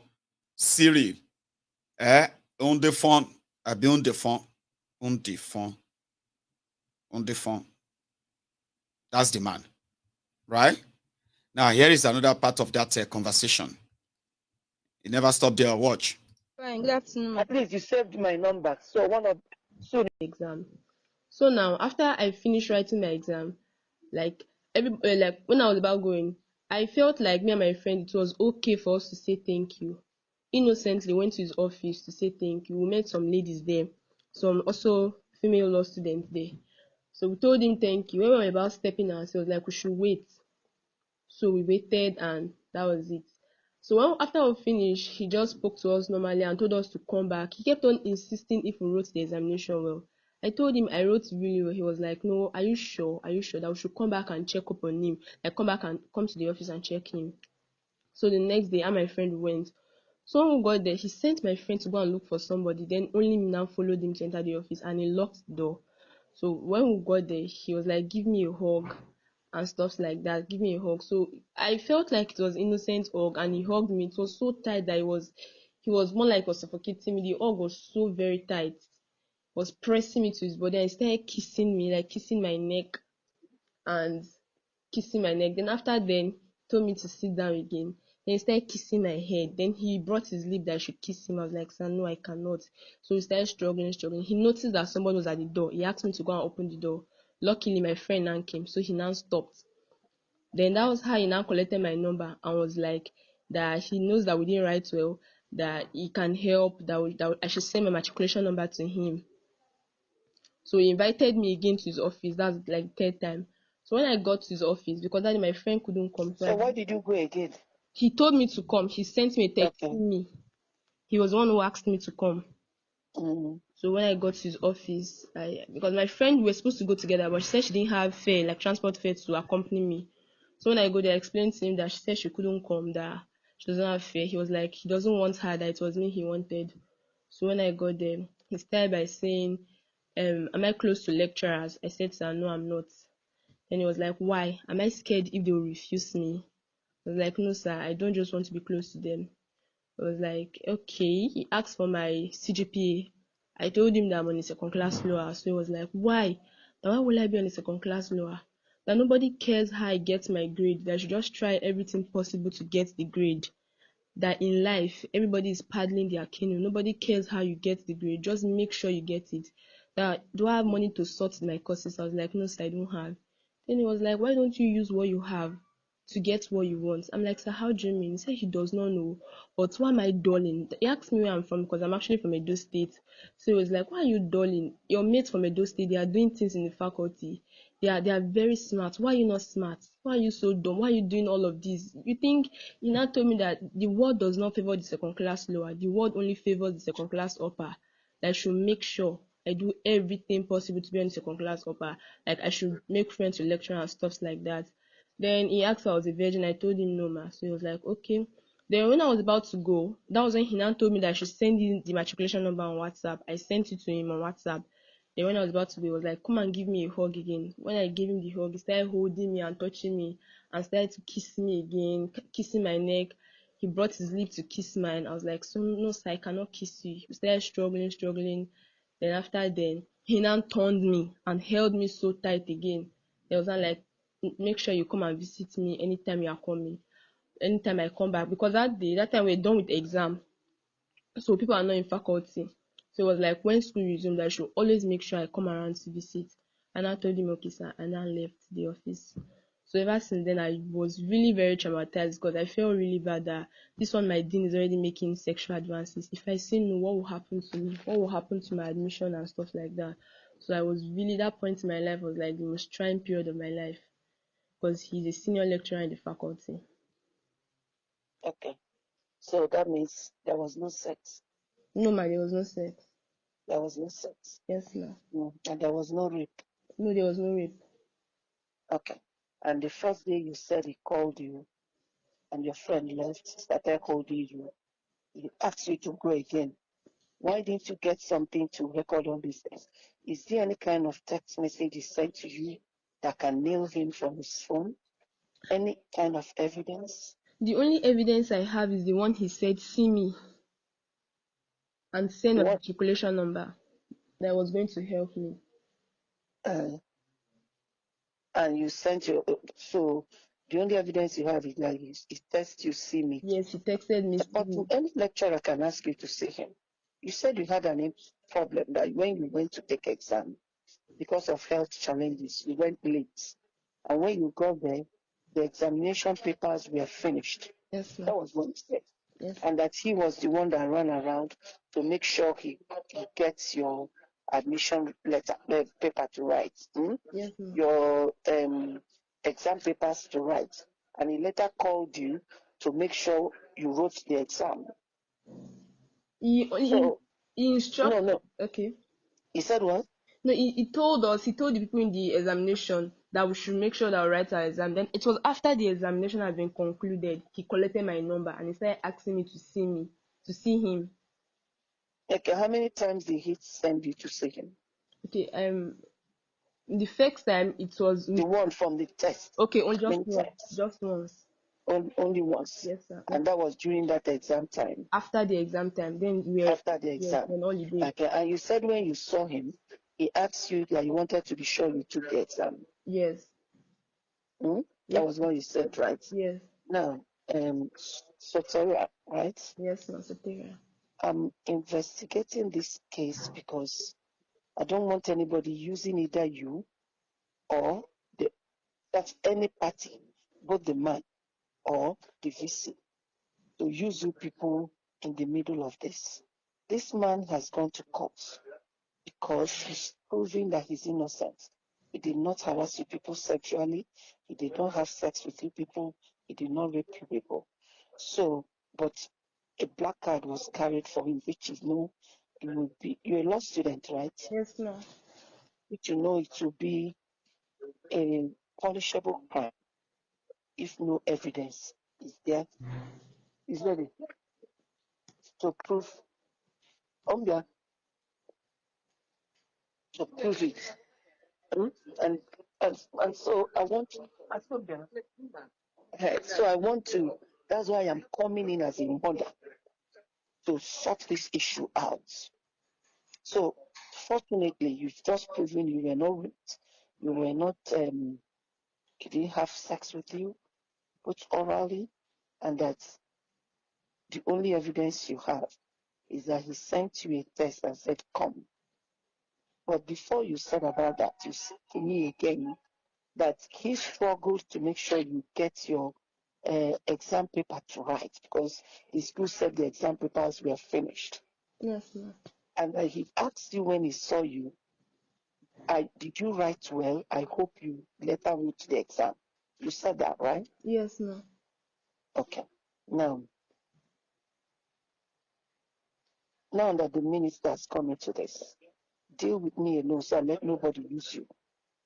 Cyril. Ndifon. Ndifon. That's the man. Right? Now, here is another part of that conversation. You never stop there or watch. Fine, good afternoon. At least you saved my number. So Exam. So now, after I finished writing my exam, like when I was about going, I felt like me and my friend, it was okay for us to say thank you. Innocently went to his office to say thank you. We met some ladies there, some also female law students there. So we told him thank you. When we were about stepping out, he was like, we should wait. So we waited, and that was it. So after we finished, he just spoke to us normally and told us to come back. He kept on insisting if we wrote the examination well. I told him I wrote really well. He was like, no, are you sure? Are you sure that we should come back and check up on him? Like, come back and come to the office and check him. So the next day, I and my friend went. So when we got there, he sent my friend to go and look for somebody. Then only me now followed him to enter the office, and he locked the door. So when we got there, he was like, give me a hug and stuff like that. Give me a hug. So I felt like it was innocent hug, and he hugged me. It was so tight that he was more like he was suffocating me. The hug was so very tight. He was pressing me to his body, and he started kissing me, like kissing my neck and kissing my neck. Then after then, told me to sit down again. Then he started kissing my head. Then he brought his lip that I should kiss him. I was like, sir, no, I cannot. So he started struggling. He noticed that somebody was at the door. He asked me to go and open the door. Luckily, my friend now came, so he now stopped. Then that was how he now collected my number and was like that he knows that we didn't write well, that he can help, that I should send my matriculation number to him. So he invited me again to his office. That's like the third time. So when I got to his office, because that day my friend couldn't come. So why did you go again? He told me to come. He sent me a text telling me. He was the one who asked me to come. Mm-hmm. So when I got to his office, because my friend, we were supposed to go together, but she said she didn't have fare, like transport fare to accompany me. So when I go there, I explained to him that she said she couldn't come, that she doesn't have fare. He was like, he doesn't want her, that it was me he wanted. So when I got there, he started by saying, am I close to lecturers? I said, sir, no, I'm not. Then he was like, why? Am I scared if they will refuse me? I was like, no, sir, I don't just want to be close to them. I was like, okay. He asked for my CGPA. I told him that I'm on a second class lower. So he was like, why? Now why will I be on a second class lower? That nobody cares how I get my grade. That I should just try everything possible to get the grade. That in life, everybody is paddling their canoe. Nobody cares how you get the grade. Just make sure you get it. That, do I have money to sort my courses? I was like, no, sir, I don't have. Then he was like, why don't you use what you have to get what you want? I'm like, sir, how do you mean? He said he does not know. But why am I dulling? He asked me where I'm from, because I'm actually from Edo State. So he was like, why are you dulling? Your mates from Edo State, they are doing things in the faculty. They are very smart. Why are you not smart? Why are you so dumb? Why are you doing all of this? You think he now told me that the world does not favor the second class lower. The world only favors the second class upper. That I should make sure I do everything possible to be on the second class upper. Like I should make friends with lecturers and stuff like that. Then he asked if I was a virgin. I told him no, ma. So he was like, okay. Then when I was about to go, that was when he now told me that I should send him the matriculation number on WhatsApp. I sent it to him on WhatsApp. Then when I was about to go, he was like, come and give me a hug again. When I gave him the hug, he started holding me and touching me and started to kiss me again, kissing my neck. he brought his lip to kiss mine. I was like, so no, sir, I cannot kiss you. He started struggling. Then after then, he now turned me and held me so tight again. There was like, make sure you come and visit me anytime you are coming, anytime I come back. Because that time we were done with the exam, so people are not in faculty. So it was like when school resumed, I should always make sure I come around to visit. And I told him, okay, sir, and I left the office. So ever since then, I was really very traumatized because I felt really bad that this one, my dean is already making sexual advances. If I say no, what will happen to me? What will happen to my admission and stuff like that? So I was really, that point in my life was like the most trying period of my life because he's a senior lecturer in the faculty. Okay. So that means there was no sex. No, ma, there was no sex. There was no sex. Yes, ma. And there was no rape. No, there was no rape. Okay. And the first day you said he called you and your friend left, started holding you, he asked you to go again. Why didn't you get something to record on this thing? Is there any kind of text message he sent to you that can nail him from his phone? Any kind of evidence? The only evidence I have is the one he said, see me, and send a matriculation number that was going to help me. And you sent your, so the only evidence you have is that he texted you, see me. Yes, he texted me. But any lecturer can ask you to see him. You said you had a problem that when you went to take exam, because of health challenges, you went late. And when you got there, the examination papers were finished. Yes, ma'am. That was what he said. Yes. And that he was the one that ran around to make sure he gets your admission paper to write. Yes, ma'am. Your exam papers to write. And he later called you to make sure you wrote the exam. He instructed. No. Okay. He said what? No, he told the people in the examination that we should make sure that we write our exam. Then it was after the examination had been concluded, he collected my number and he started asking me to see him. Okay, how many times did he send you to see him? Okay, the first time it was the one from the test. Okay, just once. Only once. Yes, sir. And that was during that exam time. After the exam time, then we were after the exam. on holiday. Okay, and you said when you saw him, he asked you that you wanted to be sure you took the exam. Yes. That was what you said, right? Yes. Now, Soteria, right? Yes, ma'am, Soteria. I'm investigating this case because I don't want anybody using either you or that's any party, both the man or the VC, to use you people in the middle of this. This man has gone to court because he's proving that he's innocent. He did not harass you people sexually. He did not have sex with you people. He did not rape you people. So, but a black card was carried for him, which is you're a law student, right? Yes, ma'am. Which it will be a punishable crime if no evidence is there. Is ready to prove to prove it. And so I want to. So I want to. That's why I'm coming in as a mother to sort this issue out. So fortunately, you've just proven you were not raped, you were not. He didn't have sex with you, both orally, and that the only evidence you have is that he sent you a text and said, "Come." But before you said about that, you said to me again that he struggled to make sure you get your exam paper to write because the school said the exam papers were finished. Yes, ma'am. And he asked you when he saw you, did you write well? I hope you later wrote the exam. You said that, right? Yes, ma'am. Okay. Now that the minister has come into this, deal with me alone, so let nobody use you.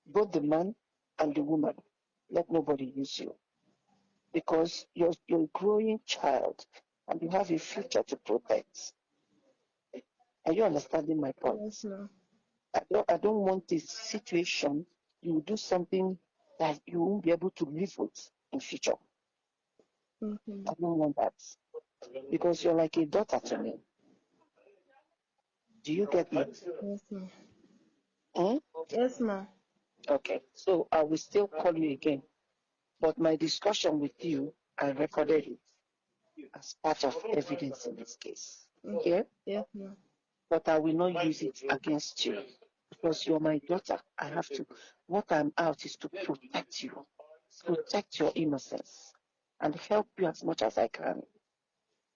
Both the man and the woman, let nobody use you. Because you're a growing child and you have a future to protect. Are you understanding my point? Yes, ma'am. I don't want this situation you will do something that you won't be able to live with in future. Okay. I don't want that. because you're like a daughter to me. Do you get me? Yes, ma'am. Hmm? Yes, ma'am. Okay, so I will still call you again, but my discussion with you, I recorded it as part of evidence in this case. Okay? Yes, ma'am. But I will not use it against you because you're my daughter. I have to. What I'm out is to protect you, protect your innocence, and help you as much as I can.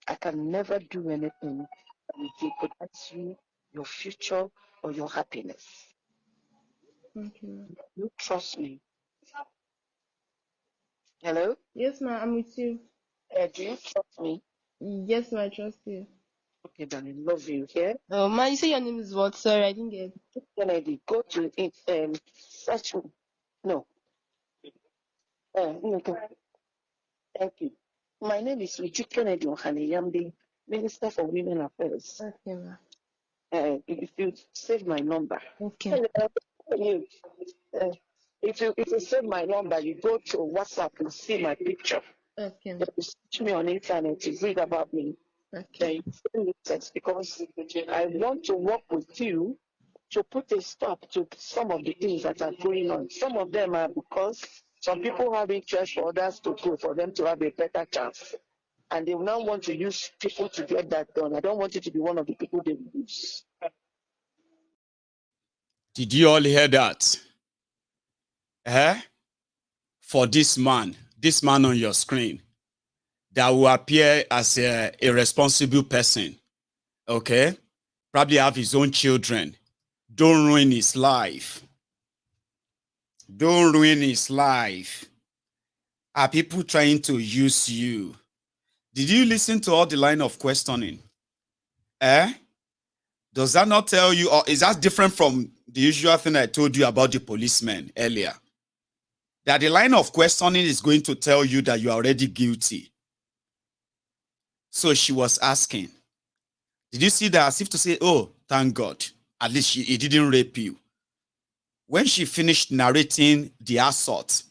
I can never do anything that will jeopardize you, your future, or your happiness. Thank you, ma'am. You trust me. Hello? Yes, ma'am. I'm with you. Do you trust me? Yes, ma'am. I trust you. Okay, darling, love you. Yeah? Oh, ma, you say your name is what? Sorry, I didn't get. Kennedy, go to it. Search. No. No. Thank you. My name is Uju Kennedy. I'm the Minister for Women Affairs. Okay, ma'am. If you save my number, Okay. you, if you save my number, you go to WhatsApp and see my picture. Okay, ma'am. Then you search me on internet to read about me. Then Okay. you send me text because I want to work with you to put a stop to some of the things that are going on. Some of them are because some people have interest for others to go, for them to have a better chance. And they will now want to use people to get that done. I don't want you to be one of the people they use. Did you all hear that? For this man on your screen, that will appear as a responsible person, okay? Probably have his own children. Don't ruin his life. Don't ruin his life. Are people trying to use you? Did you listen to all the line of questioning? Does that not tell you, or is that different from the usual thing I told you about the policeman earlier? That the line of questioning is going to tell you that you are already guilty. So she was asking, did you see that as if to say, oh, thank God, at least he didn't rape you? When she finished narrating the assault,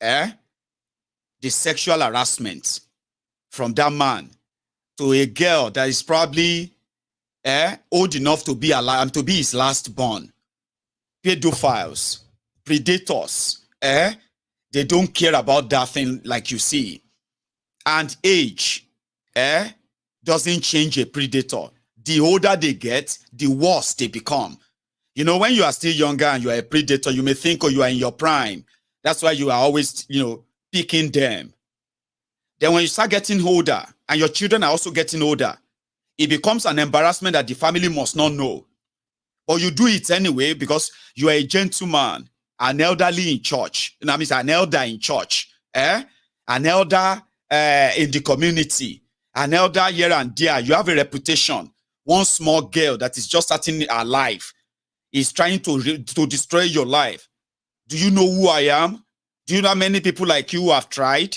the sexual harassment from that man to a girl that is probably old enough to be alive and to be his last born, pedophiles, predators, they don't care about that thing like you see. And age doesn't change a predator. The older they get, the worse they become. You know, when you are still younger and you are a predator, you may think, oh, you are in your prime. That's why you are always, picking them. Then when you start getting older and your children are also getting older, it becomes an embarrassment that the family must not know. But you do it anyway because you are a gentleman, an elderly in church. That means an elder in church, an elder in the community, an elder here and there. You have a reputation. One small girl that is just starting her life is trying to destroy your life. Do you know who I am? Do you know how many people like you have tried?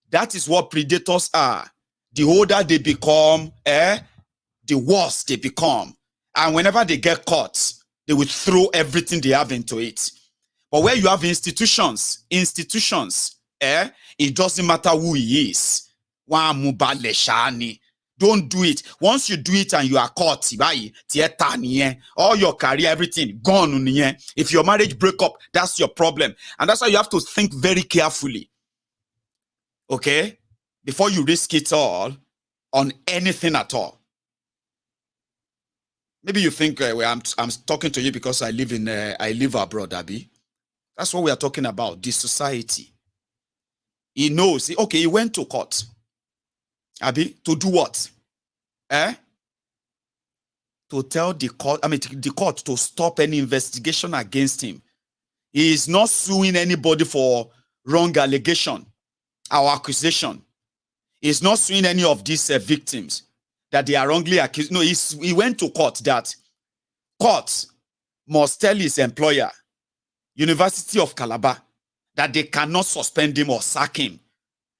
That is what predators are. The older they become, the worse they become. And whenever they get caught, they will throw everything they have into it. But where you have institutions, it doesn't matter who he is. Don't do it. Once you do it and you are caught, all your career, everything gone. If your marriage break up, that's your problem. And that's why you have to think very carefully. Okay? Before you risk it all on anything at all. Maybe you think I'm talking to you because I live abroad, Abi. That's what we are talking about, this society. He knows. Okay, he went to court. Abi, to do what? To tell the court to stop any investigation against him. He is not suing anybody for wrong allegation or accusation. He is not suing any of these victims that they are wrongly accused. No, he went to court that court must tell his employer, University of Calabar, that they cannot suspend him or sack him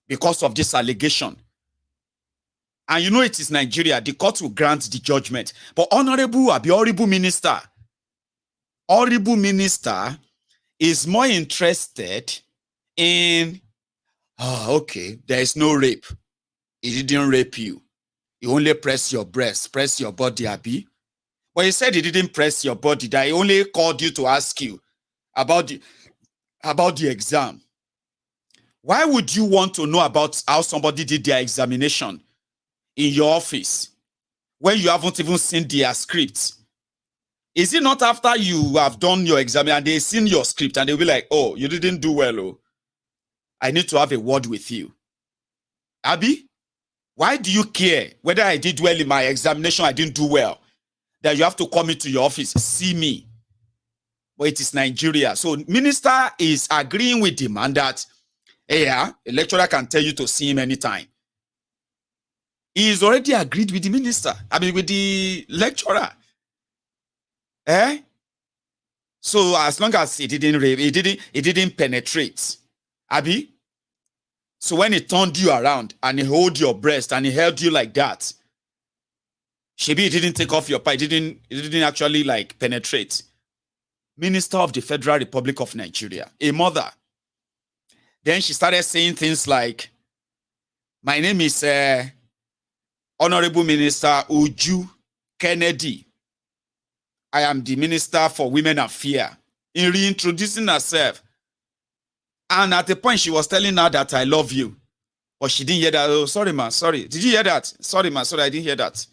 because of this allegation. And you know it is Nigeria. The court will grant the judgment. But Honorable Minister is more interested in, okay, there is no rape. He didn't rape you. He only press your breast, press your body, Abi. But he said he didn't press your body, that he only called you to ask you about the exam. Why would you want to know about how somebody did their examination in your office when you haven't even seen their script? Is it not after you have done your exam and they've seen your script and they'll be like, oh, you didn't do well, oh, I need to have a word with you? Abi, why do you care whether I did well in my examination, I didn't do well, that you have to come into your office, see me? But it is Nigeria. So minister is agreeing with the man that, yeah, a lecturer can tell you to see him anytime. He is already agreed with the minister, with the lecturer. So as long as it didn't rape, it didn't penetrate. Abi? So when he turned you around and he held your breast and he held you like that, Shebi, he didn't take off your part, it didn't actually like penetrate. Minister of the Federal Republic of Nigeria, a mother. Then she started saying things like, my name is Honorable Minister Uju Kennedy. I am the Minister for Women Affairs. In reintroducing herself. And at the point, she was telling her that I love you. But she didn't hear that. Oh, sorry, ma, sorry. Did you hear that? Sorry, ma, sorry, I didn't hear that.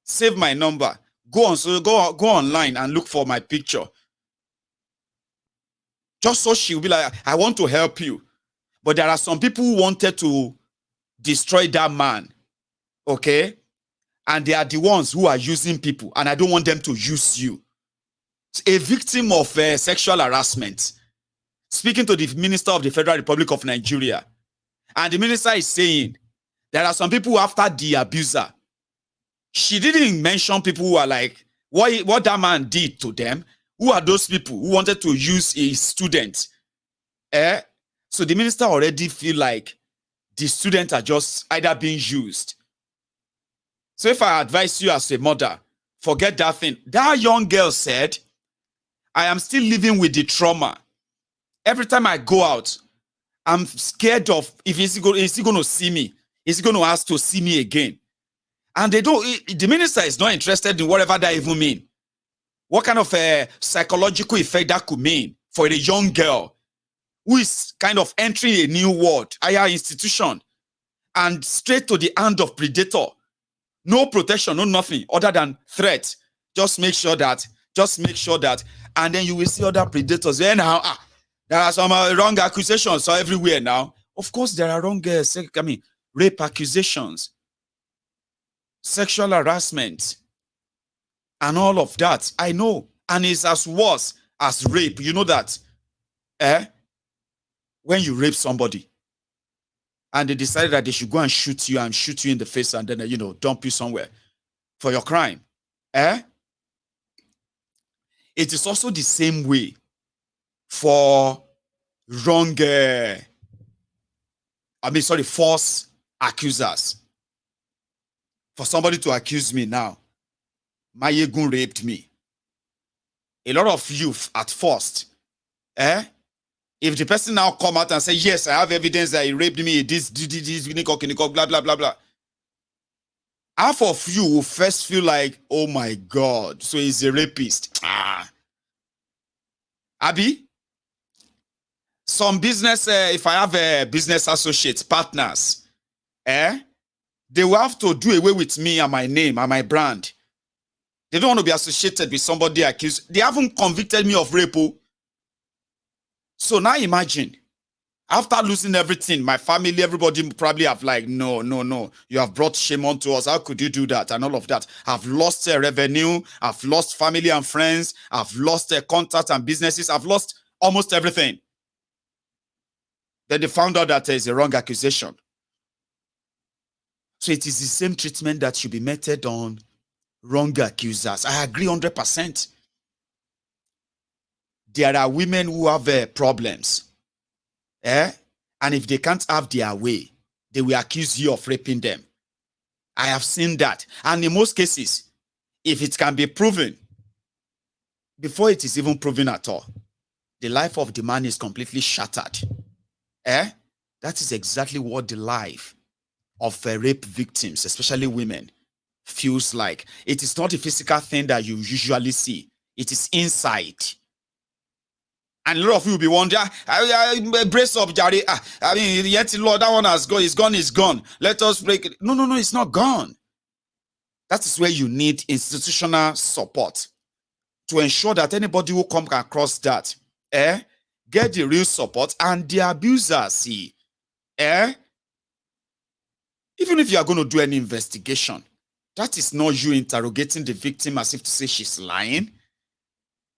Save my number. Go online and look for my picture. Just so she'll be like, I want to help you. But there are some people who wanted to destroy that man. Okay? And they are the ones who are using people. And I don't want them to use you. A victim of sexual harassment. Speaking to the Minister of the Federal Republic of Nigeria. And the minister is saying, there are some people after the abuser. She didn't mention people who are like, what that man did to them. Who are those people who wanted to use a student? So the minister already feel like the students are just either being used. So if I advise you as a mother, forget that thing. That young girl said, I am still living with the trauma. Every time I go out, I'm scared of if is he going to see me? Is he going to ask to see me again? And the minister is not interested in whatever that even mean. What kind of a psychological effect that could mean for a young girl who is kind of entering a new world, higher institution, and straight to the hand of predator. No protection, no nothing other than threat. Just make sure that, and then you will see other predators. Then there are some wrong accusations everywhere now. Of course, there are wrong, rape accusations, sexual harassment, and all of that. I know, and it's as worse as rape. You know that, when you rape somebody, and they decided that they should go and shoot you in the face, and then dump you somewhere for your crime. It is also the same way for wrong, false accusers. For somebody to accuse me now, Mayegun raped me. A lot of youth at first, if the person now come out and say, yes, I have evidence that he raped me, this, blah, blah, blah, blah. Half of you will first feel like, oh my God, so he's a rapist. Abi? Some business, if I have business associates, partners, they will have to do away with me and my name and my brand. They don't want to be associated with somebody accused. They haven't convicted me of rape. So now imagine, after losing everything, my family, everybody probably have like, no, you have brought shame onto us. How could you do that? And all of that. I've lost revenue. I've lost family and friends. I've lost contacts and businesses. I've lost almost everything. Then they found out that there is a wrong accusation. So it is the same treatment that should be meted on wrong accusers. I agree 100%. There are women who have problems. And if they can't have their way, they will accuse you of raping them. I have seen that. And in most cases, if it can be proven, before it is even proven at all, the life of the man is completely shattered. That is exactly what the life of rape victims, especially women, feels like. It is not a physical thing that you usually see. It is inside. And a lot of you will be wondering, brace up, Jari. I mean, yet Lord, that one has gone. It's gone. Let us break it. No, it's not gone. That is where you need institutional support to ensure that anybody who comes across that, get the real support, and the abusers see, even if you are going to do any investigation, that is not you interrogating the victim as if to say she's lying.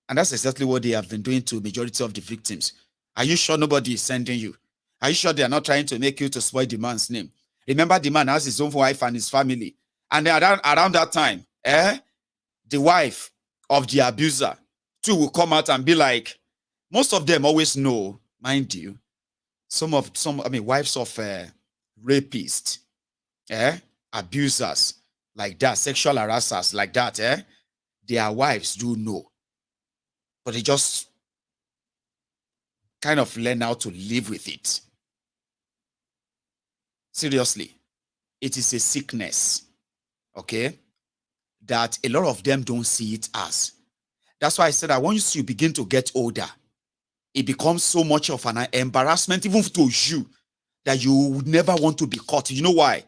And that's exactly what they have been doing to majority of the victims. Are you sure nobody is sending you? Are you sure they are not trying to make you to spoil the man's name? Remember, the man has his own wife and his family. And then around that time, the wife of the abuser too will come out and be like, most of them always know, mind you, wives of rapists, abusers like that, sexual harassers like that, their wives do know. But they just kind of learn how to live with it. Seriously, it is a sickness, okay, that a lot of them don't see it as. That's why I said, I want you to begin to get older. It becomes so much of an embarrassment, even to you, that you would never want to be caught. You know why?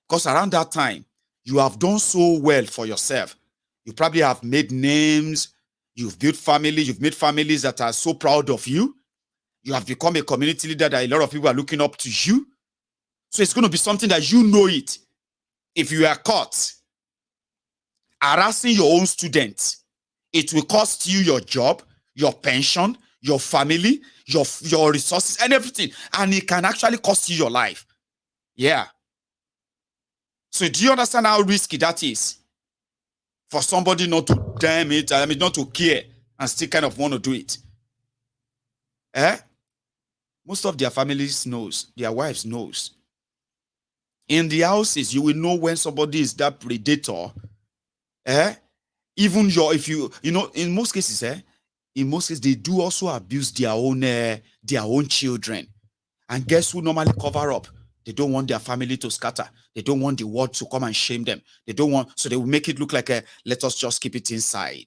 Because around that time, you have done so well for yourself. You probably have made names. You've built family. You've made families that are so proud of you. You have become a community leader that a lot of people are looking up to you. So it's going to be something that you know it. If you are caught harassing your own students, it will cost you your job, your pension, your family, your resources, and everything. And it can actually cost you your life. Yeah. So do you understand how risky that is? For somebody not to damn it, not to care, and still kind of want to do it. Most of their families knows, their wives knows. In the houses, you will know when somebody is that predator. Even in most cases, they do also abuse their own children. And guess who normally cover up? They don't want their family to scatter. They don't want the world to come and shame them. They don't want, so they will make it look like let us just keep it inside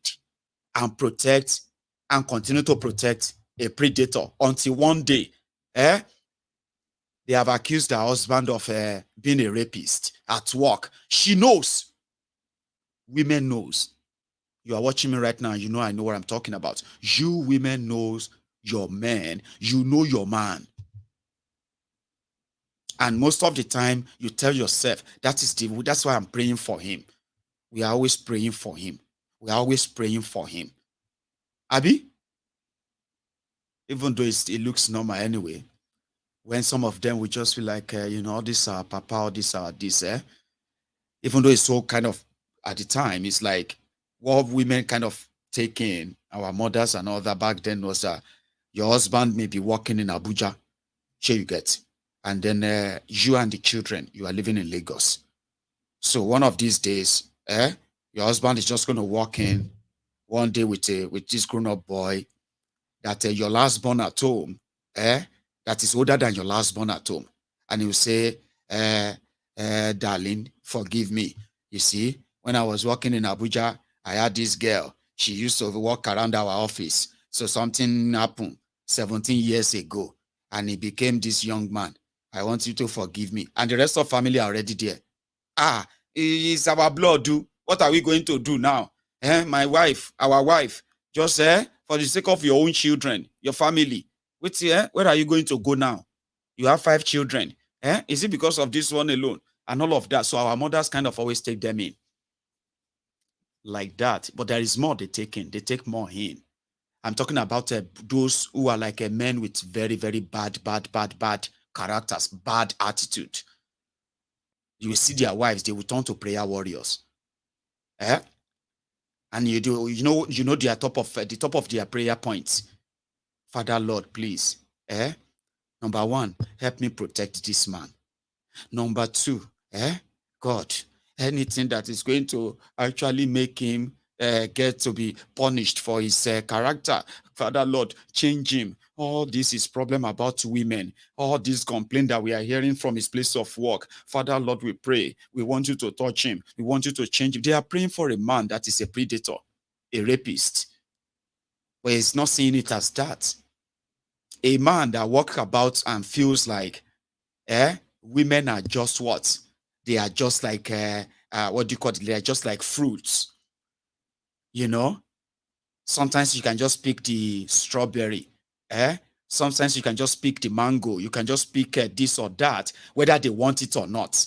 and protect and continue to protect a predator until one day, they have accused her husband of being a rapist at work. She knows. Women knows. You are watching me right now. You know I know what I'm talking about. You women knows your man. You know your man. And most of the time, you tell yourself, that's why I'm praying for him. We are always praying for him. We are always praying for him. Abi? Even though it looks normal anyway, when some of them will just be like, this are papa, or this are this, even though it's so kind of, at the time, it's like what women kind of take in, our mothers and all that back then was your husband may be working in Abuja, sure you get, and then you and the children, you are living in Lagos. So one of these days, your husband is just going to walk in one day with this grown-up boy that your last born at home, that is older than your last born at home. And he will say, darling, forgive me. You see, when I was working in Abuja, I had this girl. She used to walk around our office. So something happened 17 years ago, and he became this young man. I want you to forgive me. And the rest of family are already there. It's our blood, dude. What are we going to do now? My wife, our wife, just for the sake of your own children, your family. Where are you going to go now? You have 5 children. Is it because of this one alone? And all of that. So our mothers kind of always take them in. Like that. But there is more they take in. They take more in. I'm talking about those who are like men with very, very bad characters, bad attitude. You will see their wives, they will turn to prayer warriors. And you know they are the top of their prayer points. Father, Lord, please. Number 1, help me protect this man. Number 2, God, anything that is going to actually make him get to be punished for his character. Father Lord, change him. All this is problem about women. All this complaint that we are hearing from his place of work. Father Lord, we pray. We want you to touch him. We want you to change him. They are praying for a man that is a predator, a rapist. But he's not seeing it as that. A man that walks about and feels like women are just what? They are just like, what do you call it? They are just like fruits. You know? Sometimes you can just pick the strawberry. Sometimes you can just pick the mango. You can just pick this or that, whether they want it or not.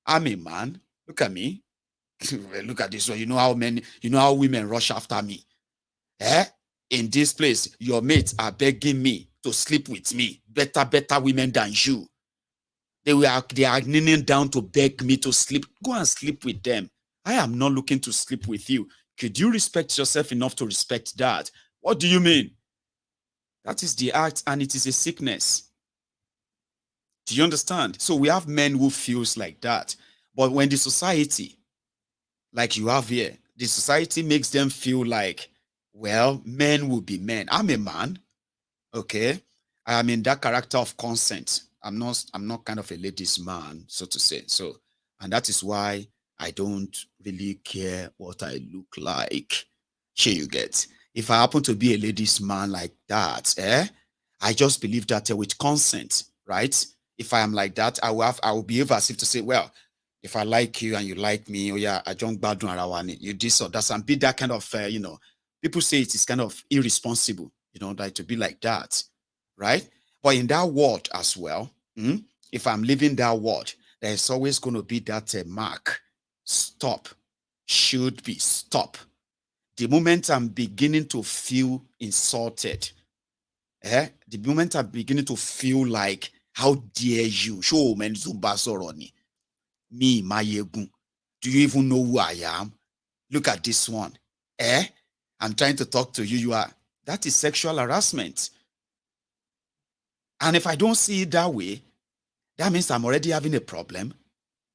I'm a man. Look at me. Look at this one. You know how women rush after me. In this place, your mates are begging me to sleep with me. Better women than you. They are kneeling down to beg me to sleep. Go and sleep with them. I am not looking to sleep with you. Could you respect yourself enough to respect that? What do you mean? That is the act, and it is a sickness. Do you understand? So we have men who feels like that. But when the society, like you have here, the society makes them feel like, well, men will be men. I'm a man. Okay. I am in that character of consent. I'm not kind of a ladies' man, so to say. So, and that is why I don't really care what I look like. Here you get. If I happen to be a ladies' man like that, I just believe that with consent, right? If I am like that, I will behave as if to say, well, if I like you and you like me, oh yeah, I don't bad you this or that, and be that kind of, people say it is kind of irresponsible, like to be like that, right? But in that world as well, if I'm living that world, there's always going to be that mark. Stop. Should be stop. The moment I'm beginning to feel insulted, the moment I'm beginning to feel like, how dare you? Show men Zumbasoroni. Me, Mayegun. Do you even know who I am? Look at this one. I'm trying to talk to you. That is sexual harassment. And if I don't see it that way, that means I'm already having a problem.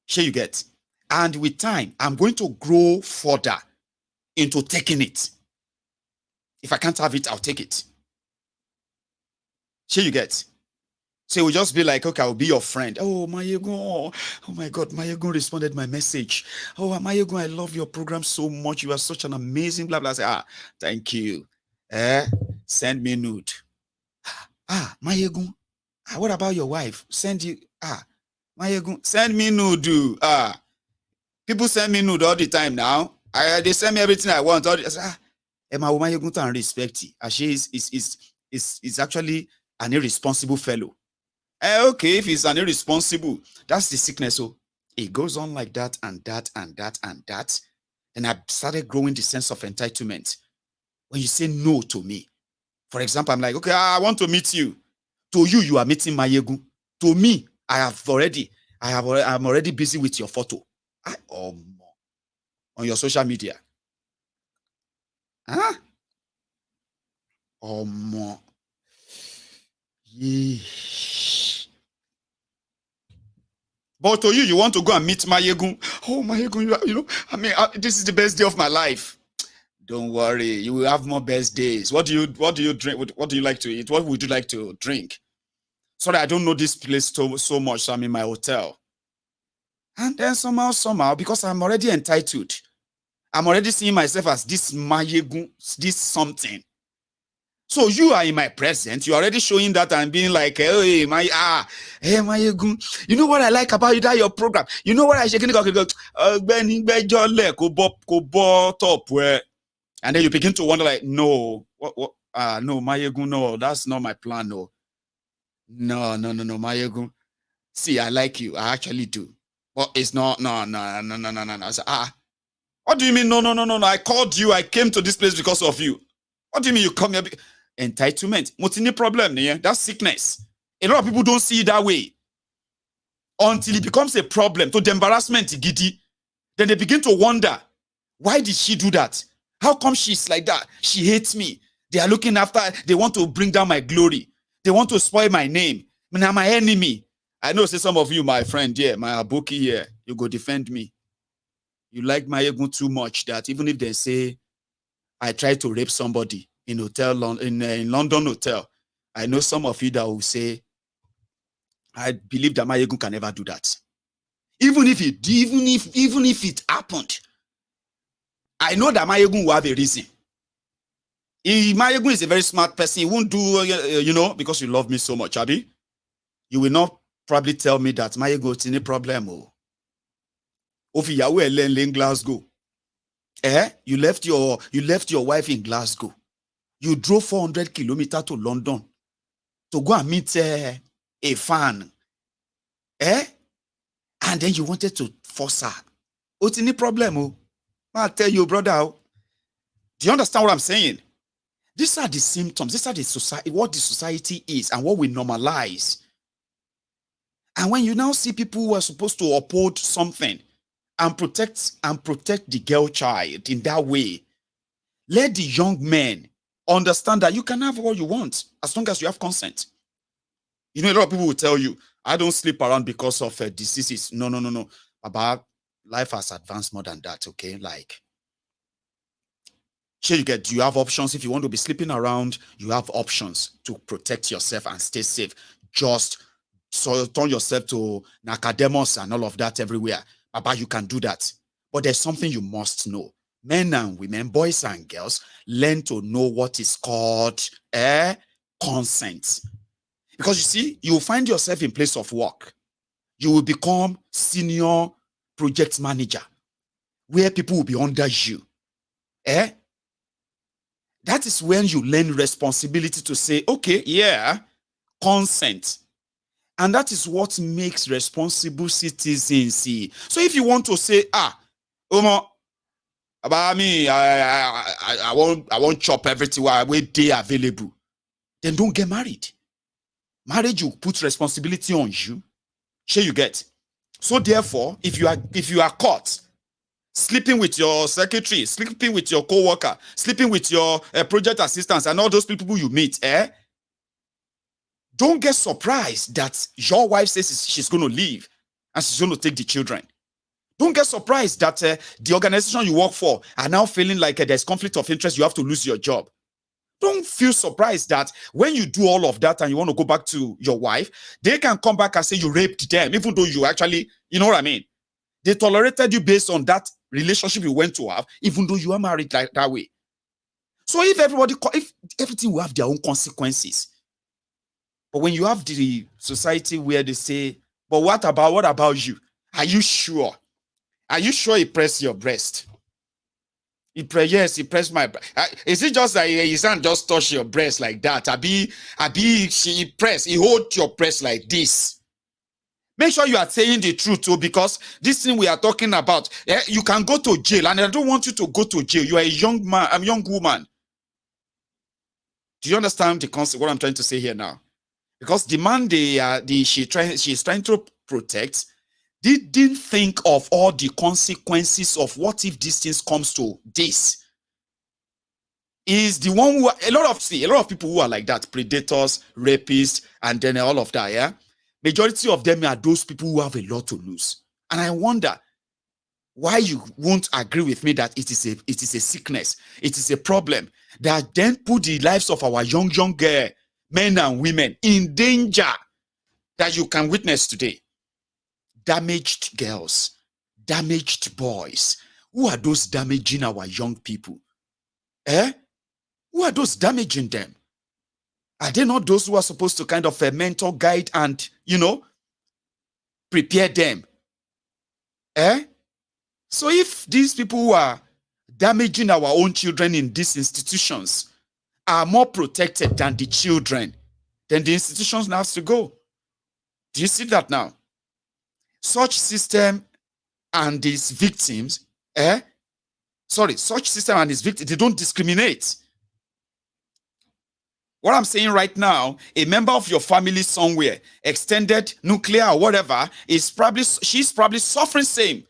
Here you get. And with time, I'm going to grow further into taking it. If I can't have it, I'll take it. Here you get. So it will just be like, okay, I'll be your friend. Oh, Mayegun. Oh my God, Mayegun responded my message. Oh, Mayegun, I love your program so much. You are such an amazing blah, blah. I say, thank you. Send me nude. Mayegun. What about your wife? Send you. Mayegun, send me nude. People send me nude all the time now. They send me everything I want. I say, Emma Mayegun can respect it. She is actually an irresponsible fellow. Okay, if he's an irresponsible, that's the sickness. So it goes on like that and that and that and that. And I started growing the sense of entitlement. When you say no to me, for example, I'm like, okay, I want to meet you. To you, you are meeting Mayegun. To me, I'm already busy with your photo. On your social media. Yeah. But to you, you want to go and meet Mayegun. Oh, Mayegun, this is the best day of my life. Don't worry, you will have more best days. What do you drink? What do you like to eat? What would you like to drink? Sorry, I don't know this place so much, so I'm in my hotel. And then somehow, because I'm already entitled, I'm already seeing myself as this Mayegun, this something. So you are in my presence. You're already showing that and being like, hey, Mayegun. You know what I like about you, that your program. You know what I shaking top where, and then you begin to wonder like, no, no, Mayegun, no, that's not my plan. No, Mayegun. See, I like you. I actually do. But it's not, no. I said, what do you mean? No. I called you. I came to this place because of you. What do you mean you come here? Entitlement. Motini problem, yeah? That's sickness. A lot of people don't see it that way. Until it becomes a problem, to the embarrassment, giddy. Then they begin to wonder, why did she do that? How come she's like that? She hates me. They are looking after, they want to bring down my glory. They want to spoil my name. I'm my enemy. I know, say some of you, my friend here, my aboki here, you go defend me. You like Mayegun too much that even if they say I tried to rape somebody in in London hotel. I know some of you that will say, I believe that Mayegun can never do that. Even if it happened, I know that Mayegun will have a reason. Mayegun is a very smart person. He won't do, because you love me so much, Abi. You will not probably tell me that Mayegun is any problem. Ofi yawe in Glasgow. You left your wife in Glasgow. You drove 400 kilometers to London to go and meet a fan. And then you wanted to force her. What's any problem? I'll tell you, brother. Do you understand what I'm saying? These are the symptoms. These are the society, what the society is and what we normalize. And when you now see people who are supposed to uphold something and protect the girl child in that way, let the young men understand that you can have what you want as long as you have consent. A lot of people will tell you, I don't sleep around because of diseases. No. About life has advanced more than that, okay? Like, do you have options? If you want to be sleeping around, you have options to protect yourself and stay safe. Just turn yourself to Nakademus and all of that everywhere. Baba, you can do that. But there's something you must know. Men and women, boys and girls, learn to know what is called consent. Because you see, you will find yourself in place of work. You will become senior project manager, where people will be under you. That is when you learn responsibility to say, okay, yeah, consent. And that is what makes responsible citizens see. So if you want to say, about me, I won't chop everything while they available, then don't get married. Marriage will put responsibility on you. Sure, you get. So therefore, if you are caught sleeping with your secretary, sleeping with your co-worker, sleeping with your project assistants and all those people you meet, don't get surprised that your wife says she's going to leave and she's going to take the children. Don't get surprised that the organization you work for are now feeling like there's conflict of interest, you have to lose your job. Don't feel surprised that when you do all of that and you want to go back to your wife, they can come back and say you raped them, even though you actually, you know what I mean? They tolerated you based on that relationship you went to have, even though you are married like that way. So if everything will have their own consequences. But when you have the society where they say, but what about you? Are you sure? Are you sure he pressed your breast? Yes, he pressed my breast. Is it just that his hand just touched your breast like that? He hold your breast like this. Make sure you are saying the truth too, because this thing we are talking about, you can go to jail, and I don't want you to go to jail. You are a young man, I'm a young woman. Do you understand the concept? What I'm trying to say here now? Because the man she's trying to protect, didn't think of all the consequences of what if these things comes to this. Is the one who a lot of people who are like that, predators, rapists, and then all of that, yeah. Majority of them are those people who have a lot to lose. And I wonder why you won't agree with me that it is a sickness, it is a problem that then put the lives of our young men and women in danger that you can witness today. Damaged girls, damaged boys. Who are those damaging our young people? Who are those damaging them? Are they not those who are supposed to kind of mentor, guide, and, prepare them? So if these people who are damaging our own children in these institutions are more protected than the children, then the institutions now have to go. Do you see that now? Such system and its victims, such system and its victims, they don't discriminate. What I'm saying right now, a member of your family somewhere, extended, nuclear, or whatever, she's probably suffering same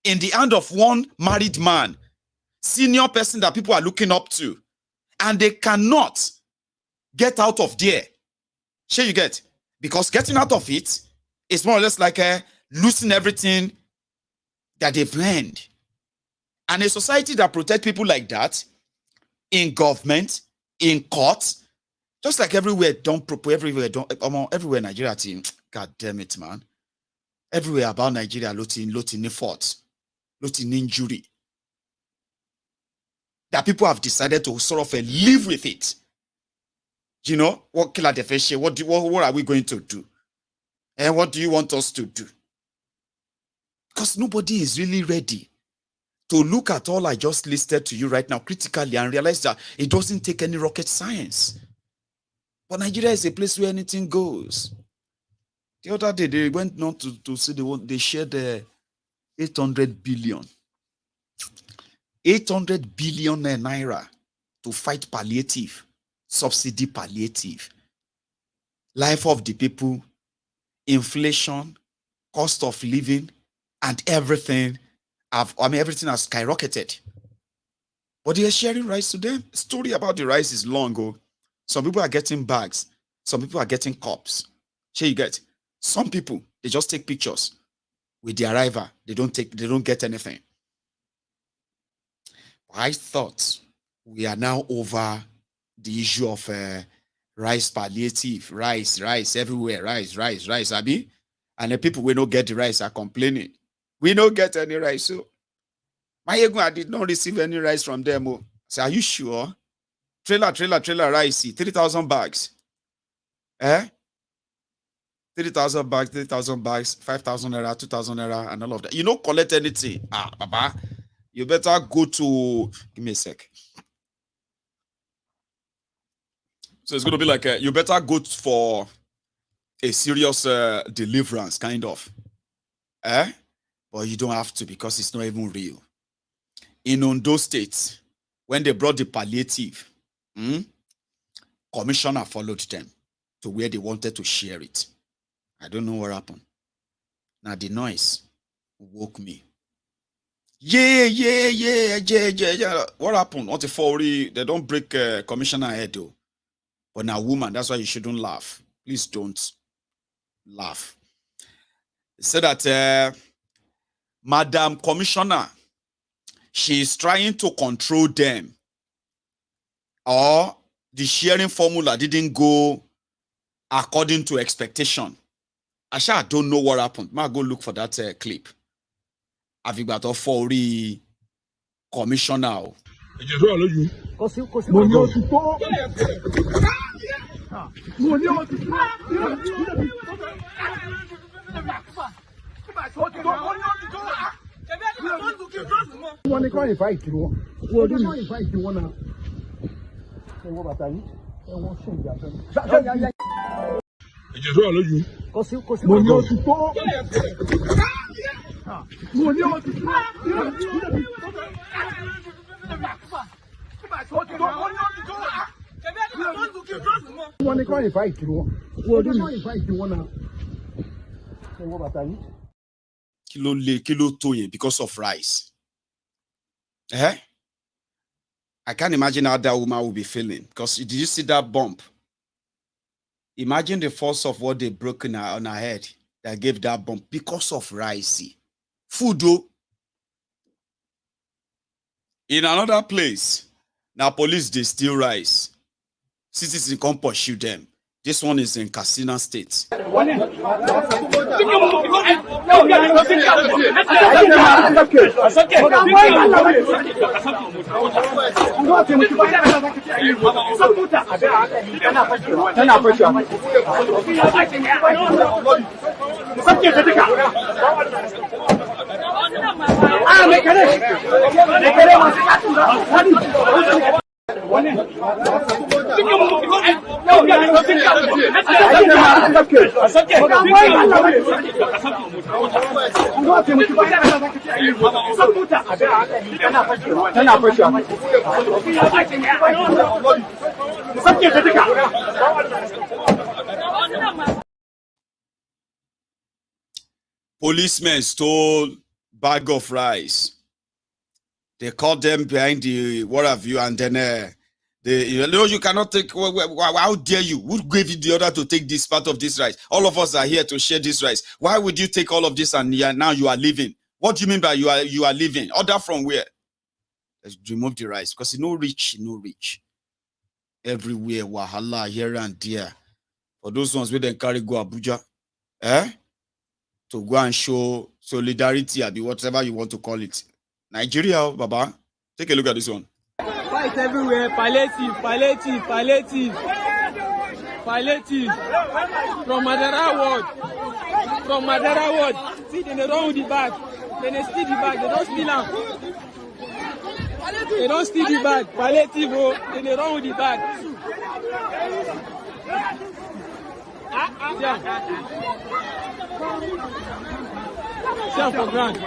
in the hand of one married man, senior person that people are looking up to, and they cannot get out of there. Sure, you get? Because getting out of it is more or less like losing everything that they've learned. And a society that protects people like that in government, in courts, just like everywhere, everywhere Nigeria team. God damn it, man. Everywhere about Nigeria, lotin fault, lotin injury. That people have decided to sort of live with it. You know, what killer the fish? What are we going to do? And what do you want us to do? Because nobody is really ready to look at all I just listed to you right now critically and realize that it doesn't take any rocket science. But Nigeria is a place where anything goes. The other day, they went on to say they shared 800 billion. 800 billion naira to fight palliative, subsidy palliative. Life of the people, inflation, cost of living, and everything. Everything has skyrocketed. But they are sharing rice to them. Story about the rice is long ago. Some people are getting bags. Some people are getting cups. Sure, you get. Some people, they just take pictures with the arrival. They don't get anything. I thought we are now over the issue of rice palliative, rice everywhere, rice, Abi. And the people we don't get the rice are complaining. We don't get any rice. So I did not receive any rice from them. Oh. So are you sure? Trailer rice, 3,000 bags. 3,000 bags, 5,000 naira, 2,000 naira, and all of that. You don't collect anything. Baba, you better go to, give me a sec. So it's going to be like, you better go for a serious deliverance, kind of. But you don't have to because it's not even real. In Ondo State, when they brought the palliative, commissioner followed them to where they wanted to share it. I don't know what happened. Now the noise woke me. Yeah. What happened? What if they don't break commissioner head though? But now woman, that's why you shouldn't laugh. Please don't laugh. They said that Madam Commissioner, she is trying to control them. Or the sharing formula didn't go according to expectation. I don't know what happened. I'll go look for that clip. Have you got a 40 commissioner? Kilo toye because of rice. I can't imagine how that woman will be feeling. Because did you see that bump? Imagine the force of what they broke on her head that gave that bump because of rice. Food though. In another place, now police they steal rice. Citizens come pursue them. This one is in Katsina State. Policemen stole bag of rice. They caught them behind the what have you, and then you cannot take. How dare you? Who gave you the order to take this part of this rice? All of us are here to share this rice. Why would you take all of this and now you are leaving? What do you mean by you are leaving? Order from where? Let's remove the rice because no reach, no reach. Everywhere, wahala here and there. For those ones where they carry go Abuja, to go and show solidarity, be whatever you want to call it. Nigeria, Baba, take a look at this one. Fight everywhere, palliative. From Madara Ward. See, they run with the bag. Then they steal the bag. They don't steal them. They don't steal the bag. Palliative, then they run with the bag. Yeah. For grand.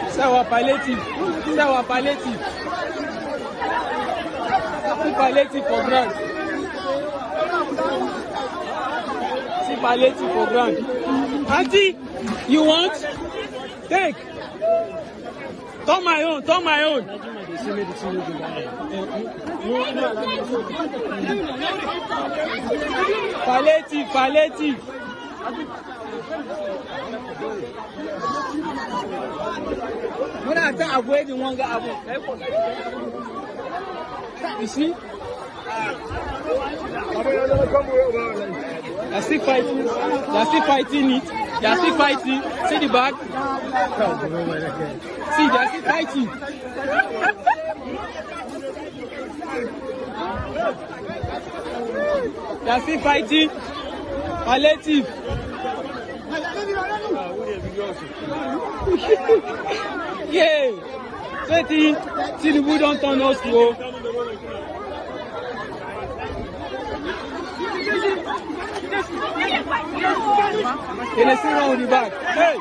C'est our palliative. See palliative for grand. See palliative for grand. Auntie, you want? Take. Turn my own. Palliative. You see? They're still fighting it. See the back? See, they're still fighting. They're still fighting. Palliative. Yeah. Tinubu don't turn us to. They still run with the back. Hey.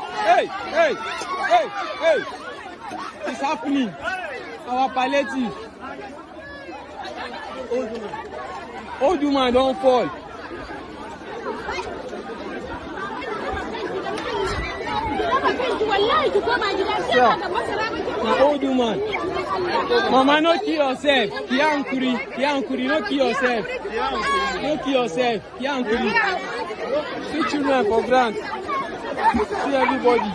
It's happening. Our palliative. Old woman don't fall. Now, old woman. Mama, no kill yourself. Kiankuri, no kill yourself. Kiankuri. See children for grant. See everybody.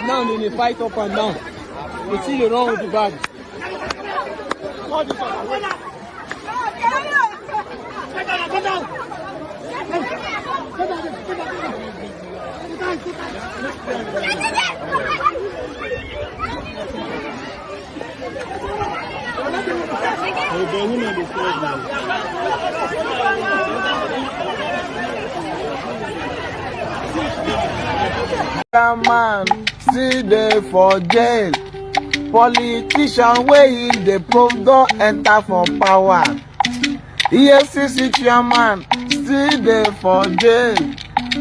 Now they fight up and down. You see the wrong with the bag. Go down. Man, see they for jail. Politician way in the probe don't enter for power. EFCC chairman, still there for jail.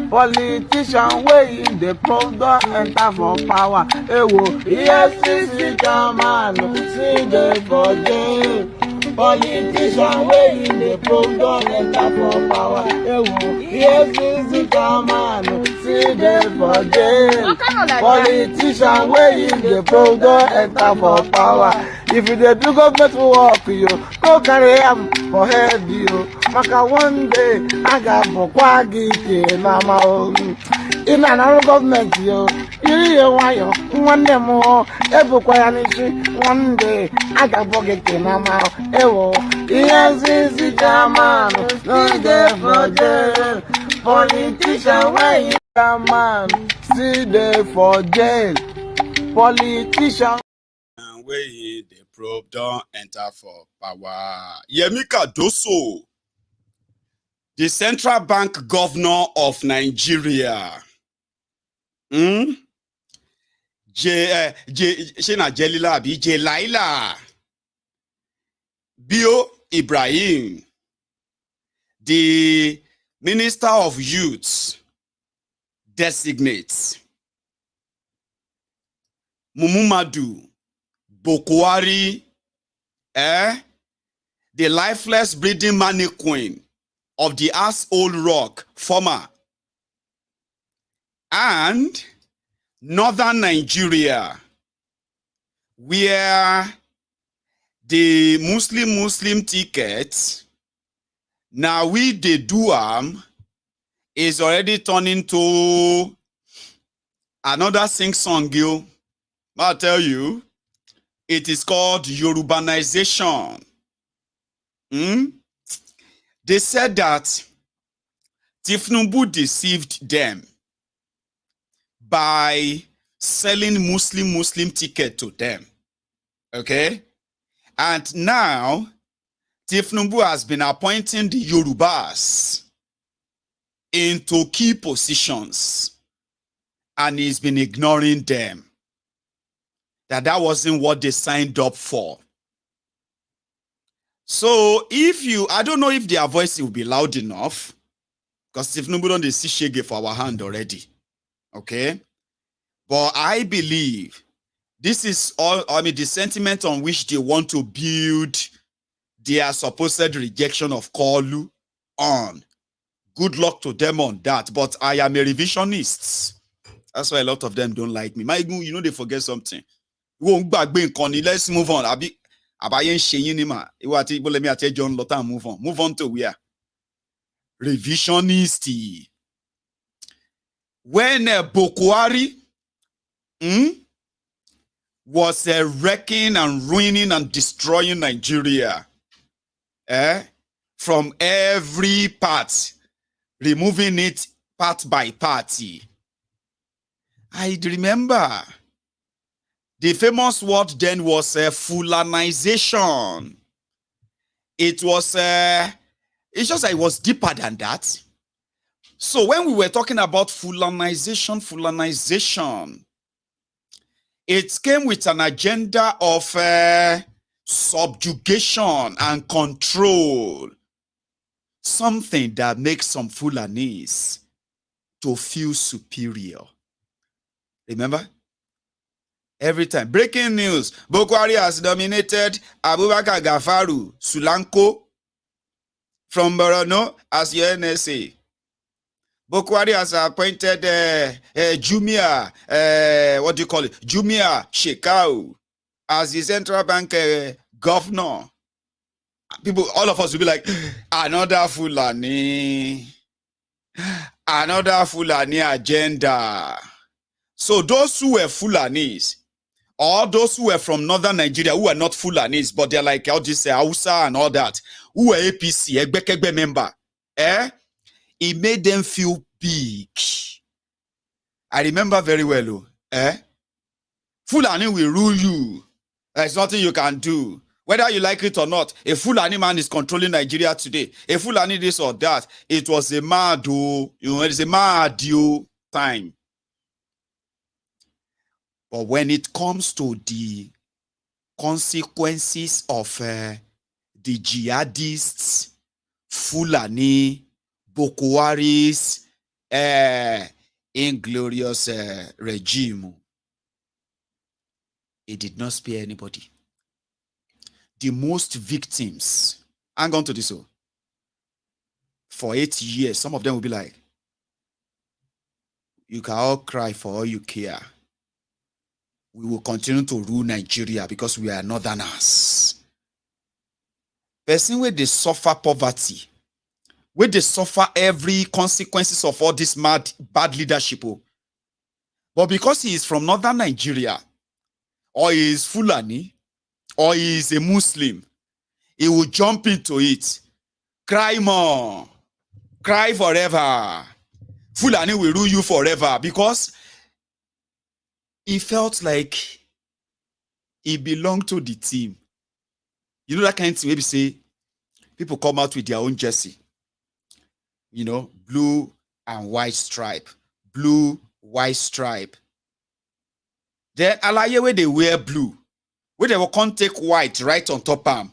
Politician way in the probe don't enter for power. EFCC chairman, still there for jail. Politician way in the probe don't enter for power. EFCC chairman, still there for jail. Politician way in the probe don't enter for power. If you do government work, you go carry am for head, you. Maka one day, I got Bokwagi na my own. In another government, you hear why you one day more. One day, I got Boggy na my own. Yes, the German, no there for jail. Politician, why you man, see there for jail. Politician. Where the probe don't enter for power. Yemika Doso, the central bank governor of Nigeria. Laila Bio Ibrahim, the Minister of Youth, designates Mumumadu Buhari, the lifeless breeding mannequin of the asshole rock former, and northern Nigeria, where the Muslim ticket, now we the Duam, is already turning to Another sing song, you. I'll tell you, it is called Yorubanization. They said that Tinubu deceived them by selling Muslim ticket to them. Okay? And now, Tinubu has been appointing the Yorubas into key positions, and he's been ignoring them. That wasn't what they signed up for. So I don't know if their voice will be loud enough, because Tinubu don't see shege for our hand already. Okay? But I believe this is all, the sentiment on which they want to build their supposed rejection of Kolu on. Good luck to them on that. But I am a revisionist. That's why a lot of them don't like me. They forget something. Let's move on. Move on. Move on to where? Revisionist. When Buhari was wrecking and ruining and destroying Nigeria from every part, removing it part by party. I remember the famous word then was Fulanization. It was, it's just like it was deeper than that. So when we were talking about Fulanization, it came with an agenda of subjugation and control. Something that makes some Fulanis to feel superior. Remember? Every time. Breaking news. Buhari has nominated Abubakar Gafaru Sulanko from Borno as your NSA. Buhari has appointed Jumia, Jumia Shekau as the central bank governor. People, all of us will be like, another Fulani agenda. So those who were Fulanis, or those who were from northern Nigeria, who were not Fulanis, but they're like all this Hausa and all that, who were APC, Egbekegbe member, it made them feel big. I remember very well, Fulani will rule you. There's nothing you can do. Whether you like it or not, a Fulani man is controlling Nigeria today. A Fulani this or that. It was a mad, it's a mad time. But when it comes to the consequences of the jihadists, Fulani, Boko Haram's inglorious regime, it did not spare anybody. The most victims, hang on to this, for 8 years, some of them will be like, you can all cry for all you care. We will continue to rule Nigeria because we are northerners. Person where they suffer poverty, where they suffer every consequences of all this bad leadership. But because he is from northern Nigeria, or he is Fulani, or he is a Muslim, he will jump into it. Cry more. Cry forever. Fulani will rule you forever, because he felt like he belonged to the team. You know that kind of thing, maybe say, people come out with their own jersey. Blue and white stripe. Blue, white stripe. Then, alaye where they wear blue, where they will come take white right on top of them.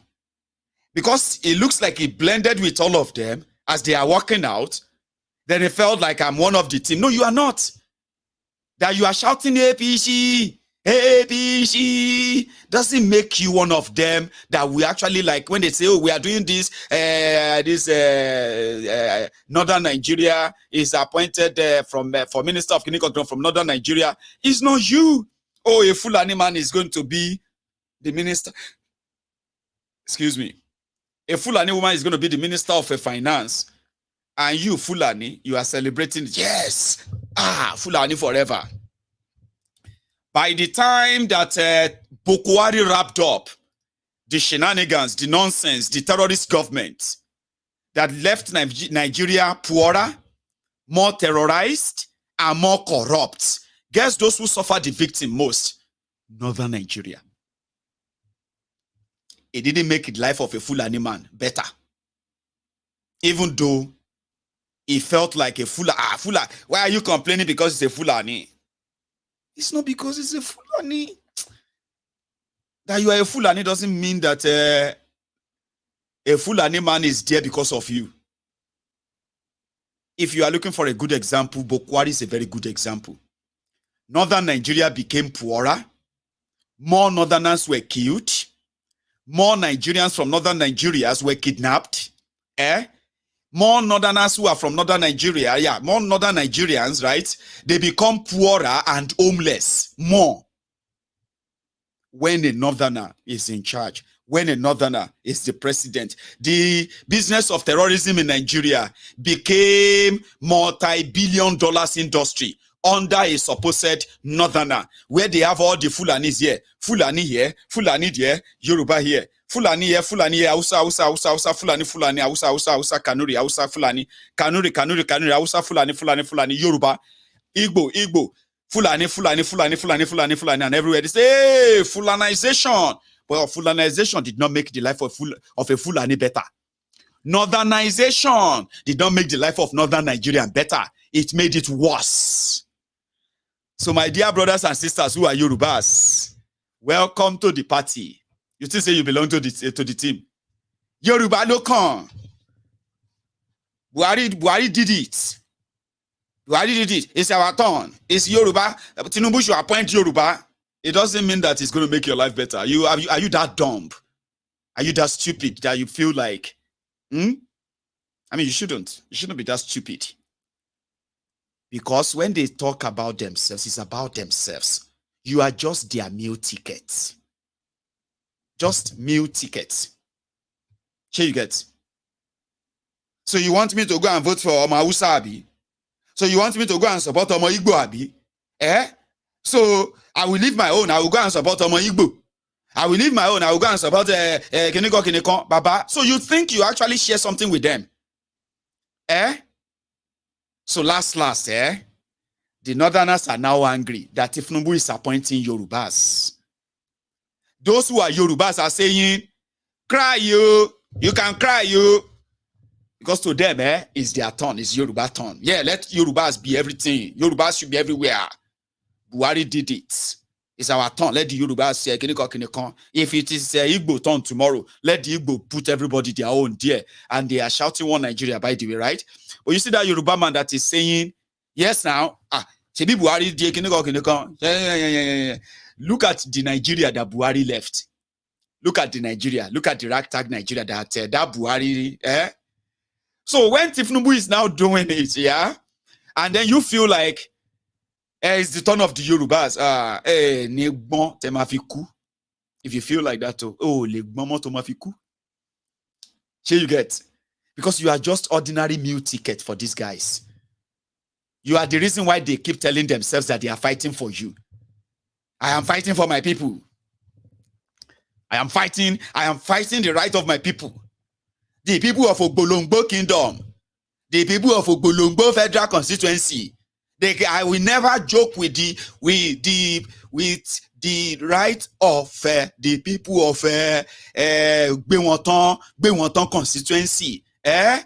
Because it looks like it blended with all of them as they are walking out, then it felt like I'm one of the team. No, you are not. That you are shouting APC, APC, doesn't make you one of them. That we actually like when they say, oh, we are doing this, Northern Nigeria is appointed for Minister of Clinical from Northern Nigeria. It's not you. Oh, a Fulani man is going to be the minister. Excuse me. A Fulani woman is going to be the Minister of Finance. And you, Fulani, you are celebrating, yes, Fulani forever. By the time that Buhari wrapped up the shenanigans, the nonsense, the terrorist government that left Nigeria poorer, more terrorized, and more corrupt, guess those who suffered the victim most? Northern Nigeria. It didn't make the life of a Fulani man better. Even though it felt like a Fulani. Why are you complaining because it's a Fulani? It's not because it's a Fulani. That you are a Fulani doesn't mean that a Fulani man is there because of you. If you are looking for a good example, Buhari is a very good example. Northern Nigeria became poorer. More Northerners were killed. More Nigerians from Northern Nigeria were kidnapped. More Northerners who are from Northern Nigeria, more Northern Nigerians, right? They become poorer and homeless. More. When a Northerner is in charge, when a Northerner is the president, the business of terrorism in Nigeria became multi-billion dollars industry under a supposed Northerner, where they have all the Fulanis here, Fulani here, Fulani there, Yoruba here, Fulani here, Hausa, Fulani, Hausa, Kanuri, Hausa, Fulani, Kanuri, Hausa, Fulani, Yoruba, Igbo, Fulani, and everywhere they say, hey, Fulanization. Well, Fulanization did not make the life of a Fulani better. Northernization did not make the life of Northern Nigerian better. It made it worse. So, my dear brothers and sisters who are Yorubas, welcome to the party. You still say you belong to the team. Yoruba no come. Buhari did it. It's our turn. It's Yoruba. Tinubu should appoint Yoruba. It doesn't mean that it's going to make your life better. Are you that dumb? Are you that stupid that you feel like? I mean, you shouldn't. You shouldn't be that stupid. Because when they talk about themselves, it's about themselves. You are just their meal tickets. Just meal tickets. Here you get. So you want me to go and vote for Oma Hausa Abi? So you want me to go and support Oma Igbo Abi? So I will leave my own. I will go and support Oma Igbo. I will leave my own. I will go and support Kiniko, Baba. So you think you actually share something with them? So last, the Northerners are now angry that Tinubu is appointing Yorubas. Those who are Yorubas are saying, cry you can cry you. Because to them, it's their turn, it's Yoruba turn. Yeah, let Yorubas be everything. Yorubas should be everywhere. Buhari did it. It's our turn. Let the Yorubas say, if it is Igbo turn tomorrow, let the Igbo put everybody their own there. And they are shouting one Nigeria, by the way, right? But you see that Yoruba man that is saying, yes, now, Buhari, look at the Nigeria that Buhari left. Look at the Nigeria. Look at the ragtag Nigeria that Buhari, So when Tinubu is now doing it, and then you feel like, it's the turn of the Yorubas. If you feel like that, here you get. Because you are just ordinary meal ticket for these guys. You are the reason why they keep telling themselves that they are fighting for you. I am fighting for my people. I am fighting the right of my people. The people of Ogbolongbo Kingdom. The people of Ogbolongbo Federal Constituency. I will never joke with the right of the people of Bewonton constituency. They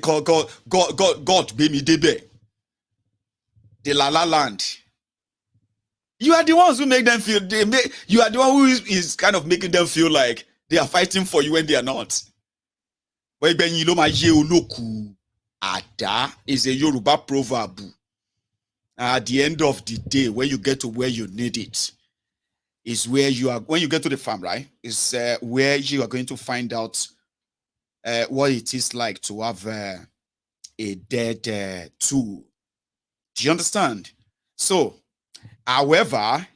call God Bemi Debe. The Lala land. You are the ones who make them feel. You are the one who is kind of making them feel like they are fighting for you when they are not. Ada is a Yoruba proverb. At the end of the day, when you get to where you need it, is where you are. When you get to the farm, right? Is where you are going to find out what it is like to have a dead tool. Do you understand? So, however,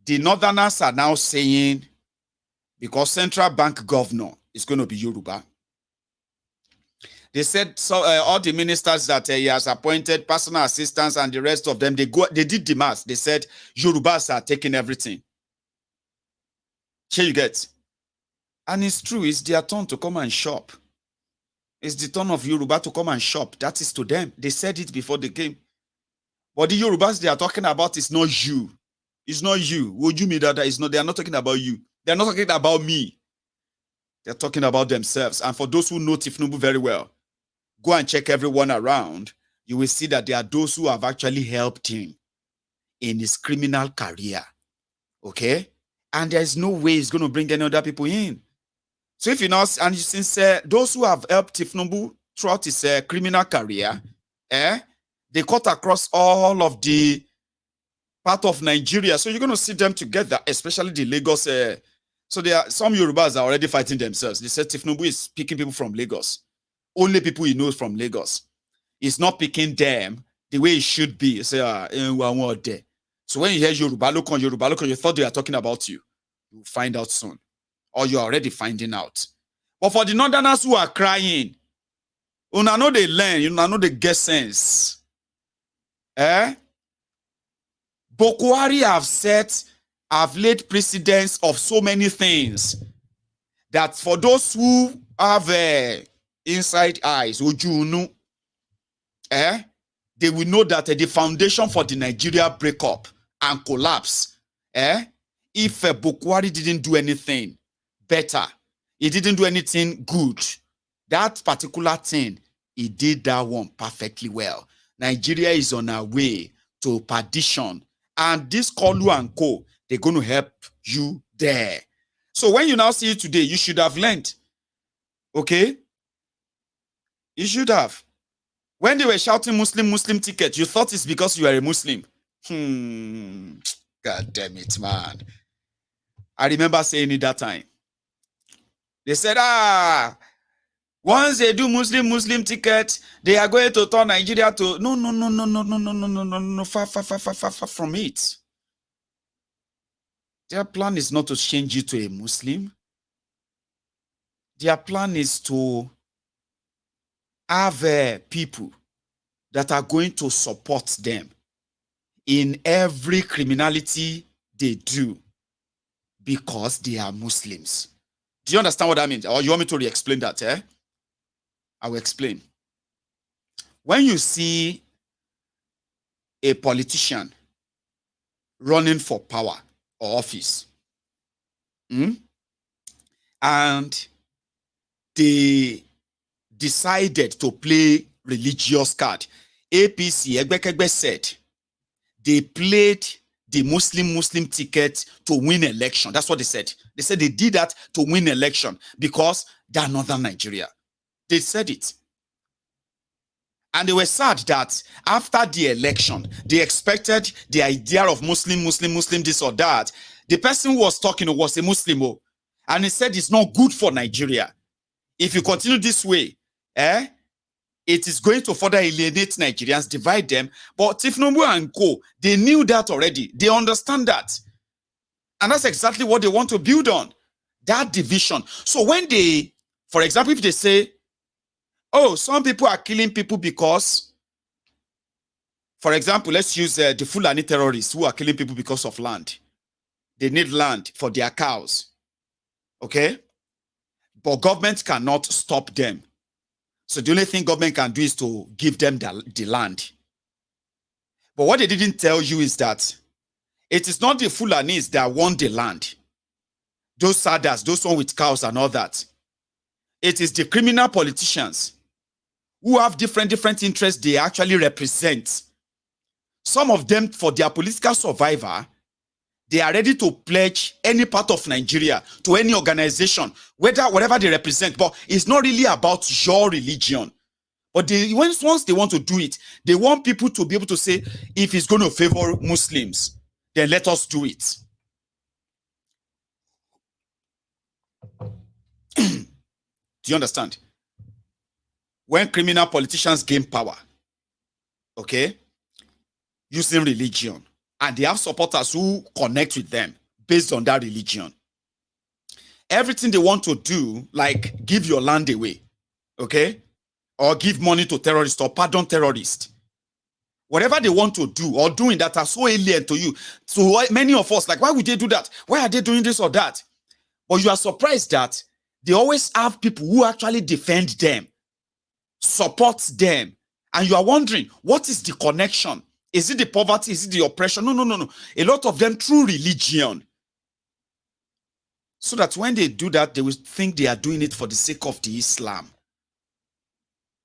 the Northerners are now saying, because central bank governor is going to be Yoruba, They said all the ministers that he has appointed, personal assistants, and the rest of them, they did the math. They said Yorubas are taking everything. Here you get. And it's true, it's their turn to come and shop. It's the turn of Yoruba to come and shop. That is to them. They said it before they came. But the Yorubas they are talking about is not you. It's not you. Would you mean that is not? They are not talking about you. They are not talking about me. They're talking about themselves. And for those who know Tinubu very well, go and check everyone around. You will see that there are those who have actually helped him in his criminal career. Okay? And there's no way he's going to bring any other people in. So if you know, and since those who have helped Tinubu throughout his criminal career, they cut across all of the part of Nigeria. So you're going to see them together, especially the Lagos. So there are some Yorubas are already fighting themselves. They said Tinubu is picking people from Lagos. Only people he knows from Lagos. He's not picking them the way it should be. Say, so when you hear Yoruba, look on, you thought they are talking about you. You'll find out soon. Or you're already finding out. But for the northerners who are crying, you know they learn, you know they get sense. Buhari have laid precedence of so many things that for those who have inside eyes, Uju, they will know that the foundation for the Nigeria breakup and collapse, if Buhari didn't do anything better, he didn't do anything good, that particular thing, he did that one perfectly well. Nigeria is on our way to perdition. And this Kolu and Co, they're going to help you there. So when you now see it today, you should have learned. Okay? You should have. When they were shouting Muslim ticket, you thought it's because you are a Muslim. God damn it, man. I remember saying it that time. They said, once they do Muslim ticket, they are going to turn Nigeria to no, far from it. Their plan is not to change you to a Muslim. Their plan is to have people that are going to support them in every criminality they do because they are Muslims. Do you understand what that means? Or you want me to re-explain that? I will explain. When you see a politician running for power or office, and they decided to play religious card, APC, Egbekegbe said, they played the Muslim ticket to win election. That's what they said. They said they did that to win election because they're northern Nigeria. They said it. And they were sad that after the election, they expected the idea of Muslim, this or that. The person who was talking was a Muslim. And he said it's not good for Nigeria. If you continue this way, it is going to further alienate Nigerians, divide them. But Tinubu and Co, they knew that already. They understand that. And that's exactly what they want to build on. That division. So when they, for example, if they say, oh, some people are killing people because, for example, let's use the Fulani terrorists who are killing people because of land. They need land for their cows. Okay? But government cannot stop them. So the only thing government can do is to give them the land. But what they didn't tell you is that it is not the Fulanis that want the land. Those Sadas, those one with cows and all that. It is the criminal politicians who have different interests they actually represent. Some of them, for their political survival, they are ready to pledge any part of Nigeria to any organization, whatever they represent. But it's not really about your religion. But once they want to do it, they want people to be able to say, if it's going to favor Muslims, then let us do it. Do you understand? When criminal politicians gain power, okay, using religion, and they have supporters who connect with them based on that religion, everything they want to do, like give your land away, okay, or give money to terrorists or pardon terrorists. Whatever they want to do or doing that are so alien to you. So many of us, like, why would they do that? Why are they doing this or that? But you are surprised that they always have people who actually defend them, support them. And you are wondering, what is the connection? Is it the poverty? Is it the oppression? No. A lot of them through religion. So that when they do that, they will think they are doing it for the sake of the Islam.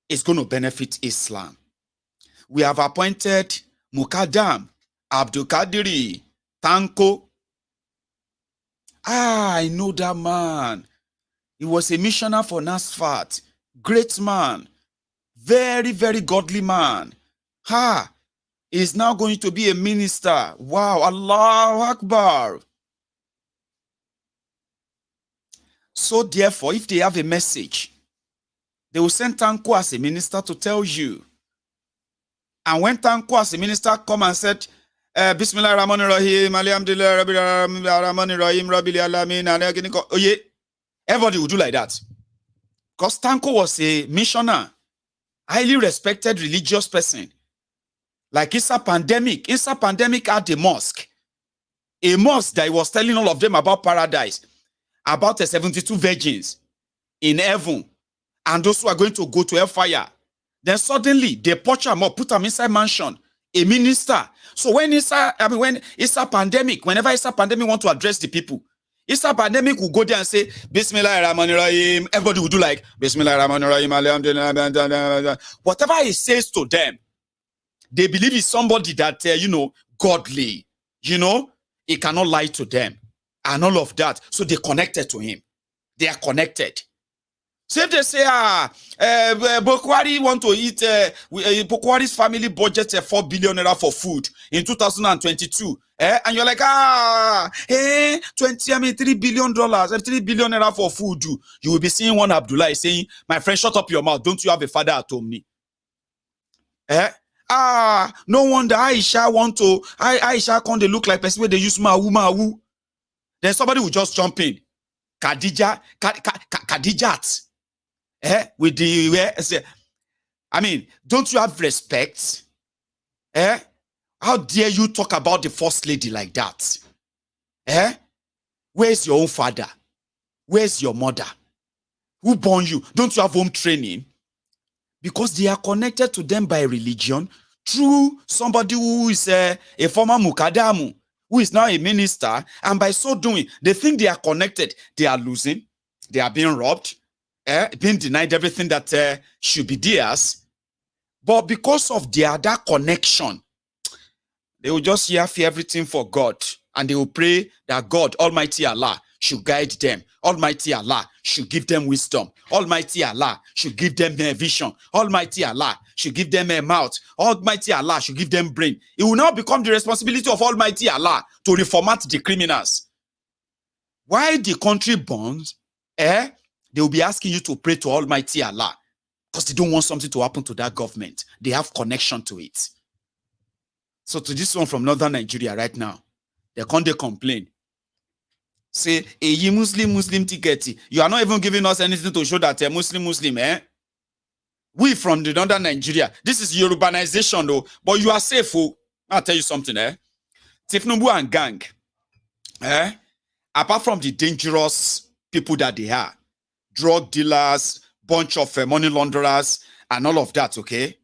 It's going to benefit Islam. We have appointed Mukadam, Abdul Kadiri, Tanko. I know that man. He was a missioner for Nasfat. Great man. Very, very godly man. He's now going to be a minister. Wow, Allahu Akbar. So therefore, if they have a message, they will send Tanko as a minister to tell you. And when Tanko as a minister come and said, Bismillah Rahman Rahim, Alhamdulillah Rahman Rahim, Rabbil Alamin, everybody would do like that. Because Tanko was a missioner, highly respected religious person. Like Isa Pandemic had a mosque that he was telling all of them about paradise, about the 72 virgins in heaven, and those who are going to go to hellfire. Then suddenly they poach him up, put him inside mansion, a minister. So whenever Isa Pandemic want to address the people, Isa Pandemic will go there and say, Bismillah Rahman Rahim. Everybody will do like, Bismillah Rahman Rahim. Whatever he says to them, they believe he's somebody that, godly. He cannot lie to them. And all of that. So they connected to him. They are connected. So if they say, Buhari want to eat, Buhari's family budget 4 billion naira for food in 2022. And you're like, $3 billion, $3 billion naira for food. You will be seeing one Abdullah saying, my friend, shut up your mouth. Don't you have a father at home? No wonder Aisha can't they look like person where they use mawu. Then somebody will just jump in. Khadijat. With the don't you have respect? How dare you talk about the first lady like that? Where's your own father? Where's your mother? Who born you? Don't you have home training? Because they are connected to them by religion through somebody who is a former Mukadamu, who is now a minister, and by so doing, they think they are connected. They are losing. They are being robbed. Being denied everything that should be theirs. But because of that connection, they will just fear everything for God. And they will pray that God, Almighty Allah, should guide them. Almighty Allah should give them wisdom. Almighty Allah should give them a vision. Almighty Allah should give them a mouth. Almighty Allah should give them brain. It will now become the responsibility of Almighty Allah to reformat the criminals. While the country burns, they will be asking you to pray to Almighty Allah because they don't want something to happen to that government. They have connection to it. So to this one from northern Nigeria right now, they can't complain. Say, hey, Muslim ticket. You are not even giving us anything to show that Muslim, We from the northern Nigeria. This is Yorubanization though. But you are safe. I'll tell you something, Tinubu and gang. Apart from the dangerous people that they are, drug dealers, bunch of money launderers, and all of that, okay?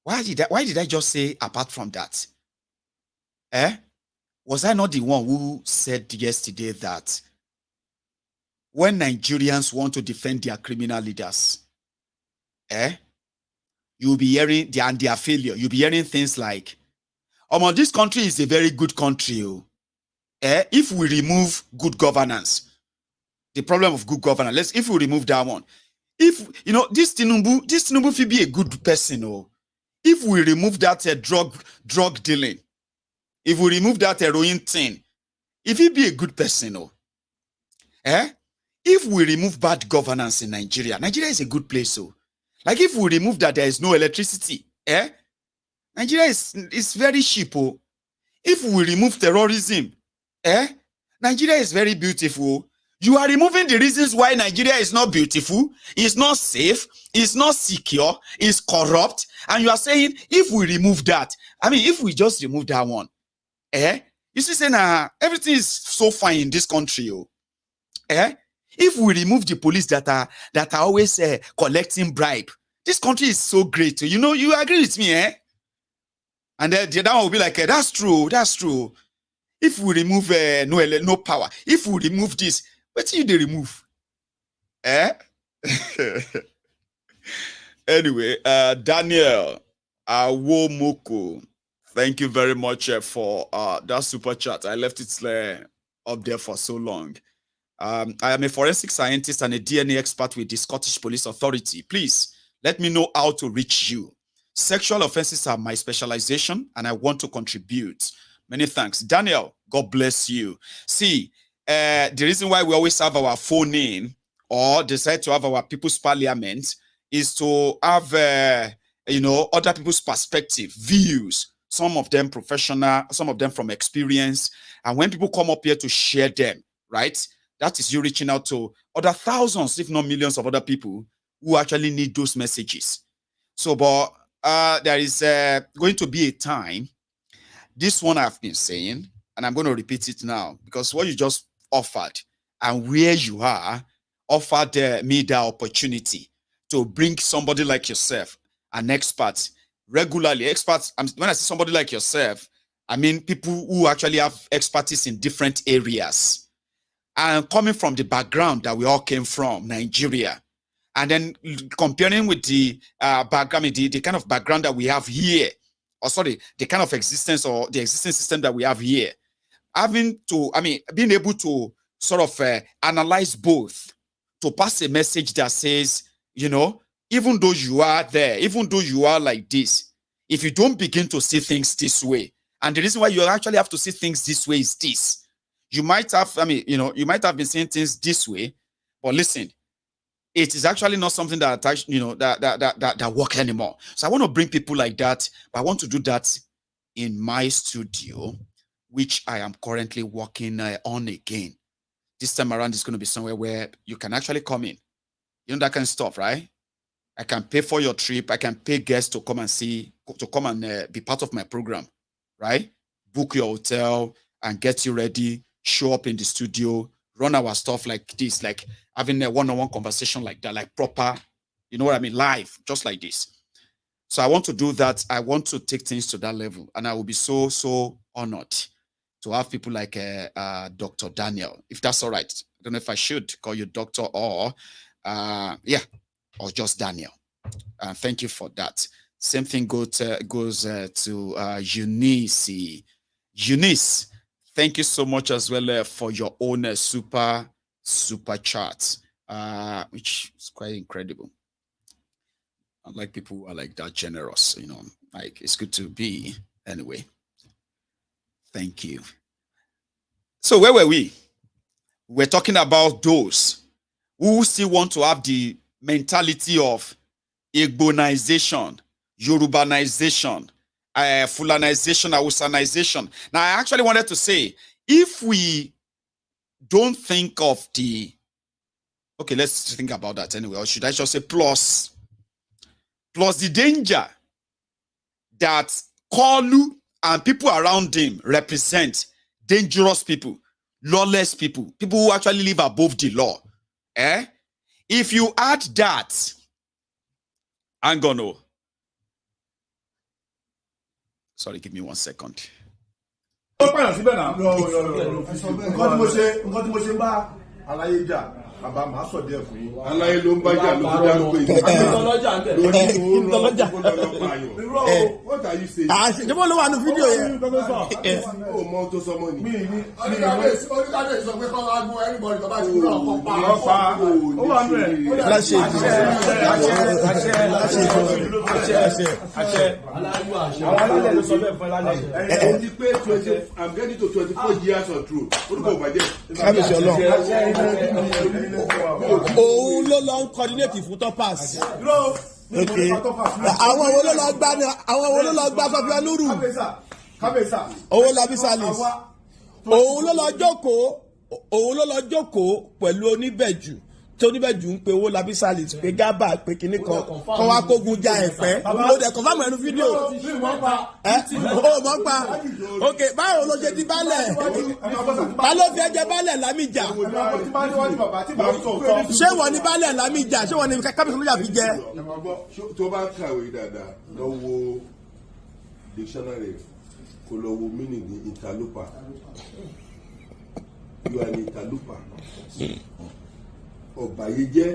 Why did I just say apart from that? Was I not the one who said yesterday that when Nigerians want to defend their criminal leaders, you'll be hearing their failure. You'll be hearing things like, this country is a very good country. If we remove good governance, the problem of good governance, if we remove that one, if, this Tinubu will be a good person. If we remove that drug dealing, if we remove that heroin thing, if he be a good person, if we remove bad governance in Nigeria is a good place. Like if we remove that there is no electricity, Nigeria is very cheap. If we remove terrorism, Nigeria is very beautiful. You are removing the reasons why Nigeria is not beautiful, is not safe, is not secure, is corrupt. And you are saying, if we remove that, I mean, if we just remove that one, you see, saying, everything is so fine in this country. If we remove the police that are always collecting bribe, this country is so great. You know, you agree with me, And then the other one will be like, that's true, that's true. If we remove no power, if we remove this, what do they remove? Anyway, Daniel Awomoko, thank you very much for that super chat. I left it up there for so long. I am a forensic scientist and a DNA expert with the Scottish Police Authority. Please let me know how to reach you. Sexual offenses are my specialization and I want to contribute. Many thanks. Daniel, God bless you. See, the reason why we always have our phone in or decide to have our people's parliament is to have, other people's perspective, views, some of them professional, some of them from experience. And when people come up here to share them, right? That is you reaching out to other thousands, if not millions of other people who actually need those messages. So, but there is going to be a time, this one I've been saying, and I'm going to repeat it now, because what you just offered and where you are offered me the opportunity to bring somebody like yourself, an expert, regularly. Experts, when I say somebody like yourself, I mean people who actually have expertise in different areas. And coming from the background that we all came from, Nigeria, and then comparing with the background, the kind of background that we have here, or sorry, the kind of existence or the existing system that we have here, being able to sort of analyze both, to pass a message that says, even though you are there, even though you are like this, if you don't begin to see things this way, and the reason why you actually have to see things this way is this. You might have, you might have been seeing things this way, but listen, it is actually not something that that work anymore. So I want to bring people like that, but I want to do that in my studio, which I am currently working on again. This time around, it's going to be somewhere where you can actually come in. That kind of stuff, right? I can pay for your trip. I can pay guests to come and be part of my program, right? Book your hotel and get you ready. Show up in the studio, run our stuff like this, like having a one-on-one conversation like that, like proper, you know what I mean, live, just like this. So I want to do that. I want to take things to that level, and I will be so honored to have people like Dr. Daniel, if that's all right. I don't know if I should call you doctor or or just Daniel. Thank you for that. Same thing goes to Eunice. Eunice, thank you so much as well for your own super chat, which is quite incredible. I like people who are like that generous, like it's good to be. Anyway, thank you. So where were we? We're talking about those who still want to have the mentality of Igbonization, Yorubanization, Fulanization, Hausanization. Now, I actually wanted to say, if we don't think of the, okay, let's think about that anyway, or should I just say plus the danger that Kolu and people around him represent dangerous people, lawless people, people who actually live above the law. If you add that, I'm gonna, sorry, give me 1 second. Bàbá máa sọ díẹ̀ fún yín. Aláyé ló ń bá jà ló fi dá pé what are you saying? Ṣé ló wà ní fídíò yẹn? Ó mọ tó sọmọ ni. Oníkàdé sọ pé kọ́ wá gbọ́ everybody tó bá ti kúrò ọkọ̀ pa. Ó wà nù ẹ̀. Láṣẹ àwọn alálẹ̀ ló sọ bẹ́ẹ̀ fún alálẹ̀. Ẹ ti pé I'm getting to 24 years on truth. Orúkọ ìbàjẹ́. Kábíyèsí Ọlọ́run. Òun ló lọ ń coordinate fún Topaz. Àwọn wo ló lọ gbá Sọfíà Nuru? Owó Labi Salis. Òun ló lọ jókòó òun ló lọ jókòó pẹ̀lú oníbẹ̀jù tí oníbẹ̀jù ń pe owó labí salis pé gábà pé kinní kan kọ́ wá kógun já ẹ̀pẹ́ ó dẹ̀ kọ́ fáwọn ẹnu fídíò ó mọ̀ pa ok báwo ló ṣe di balẹ̀ ta ló fi ẹjẹ balẹ̀ lámìjà ṣé wọ́n ní balẹ̀ lámìjà ṣé wọ́n ní kábíyèsí lójà fi jẹ. tó bá kàwé dáadáa lọ wo dictionary kó lọ wo meaning ní interloper you are an interloper ọ̀bàyéjẹ́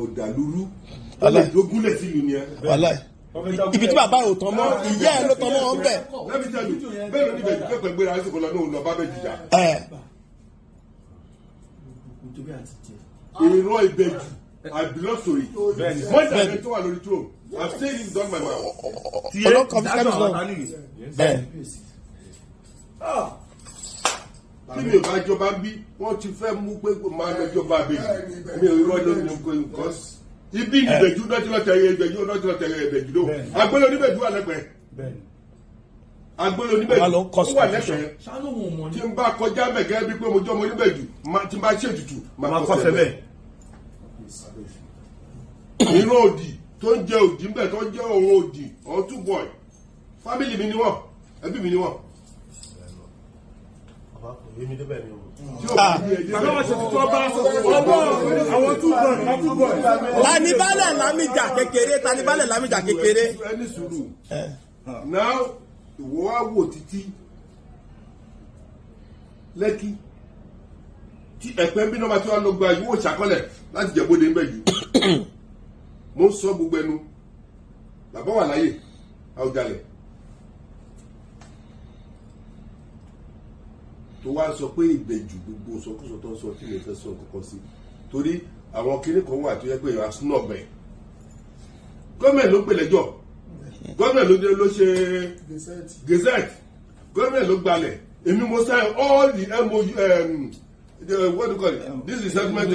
ọ̀dàlúrú ọ̀dàlúgúnlẹ̀ sílùú ni ẹ. ibi tí bàbá ò tán mọ́ ìyá ẹ̀ ló tán mọ́ ọ́n bẹ̀. lẹ́bi tẹ́lu bẹ́ẹ̀ ló ní bẹ̀jú kẹ́kọ̀ọ́ gbéra ẹ̀sìn kò lọ ní òun lọ bá bẹ̀ jìjà. ìran ìbẹ̀jù I belong to it. More than the two are lórí throne. I'm saying it done my mouth. ọlọ́kọ̀ fi kẹ́mi sọ. Tí mi ò bá jọba bí wọ́n ti fẹ́ mú pé máa lọ jọba bẹ́ẹ̀ mi ò rọ́ ní nǹkan ibi ìbẹ̀jú náà ti lọ tẹ̀yẹ ìbẹ̀jú náà ti lọ tẹ̀yẹ ìbẹ̀jú ló agbélé oníbẹ̀jú wà lẹ́pẹ̀ẹ́ agbélé oníbẹ̀jú wà lẹ́pẹ̀ẹ́ tí n bá kọjá mẹ̀gẹ́ bí pé mo jọ́ ọmọ oníbẹ̀jú tí n bá ṣe ètùtù máa kọ́ sẹ́bẹ̀ ìran òdì tó ń jẹ òdì ńbẹ tó ń jẹ òun òdì ọ̀hún two boy family mi ni wọ́n ẹbí mi ni wọ́n. Tanibálẹ̀ lámìjà kékeré tanibálẹ̀ lámìjà kékeré. ẹni sùúrù náà ìwọ wá wò títí lẹ́kí tí ẹ̀pẹ́ bí náà bá tí wọ́n lọ gba ìwọ ìṣàkọlẹ̀ láti jẹ̀bọ́dé ńbẹ̀ yìí mo ń sọ gbogbo ẹnu bàbá wà láyè àwùjalẹ̀ tó wá sọ pé ìbẹ̀jù gbogbo sọkúsọ tó ń sọ kí lè fẹ́ sọ kọ́kọ́ sí torí àwọn kinní kan wà tó yẹ pé ìwà snob ẹ̀ gọ́ọ̀mẹ̀ntì ló gbé lẹ́jọ́ gọ́ọ̀mẹ̀ntì ló ṣe gazette gọ́ọ̀mẹ̀ntì ló gbalẹ̀ èmi mo sign all the MOU what do you call it this is settlement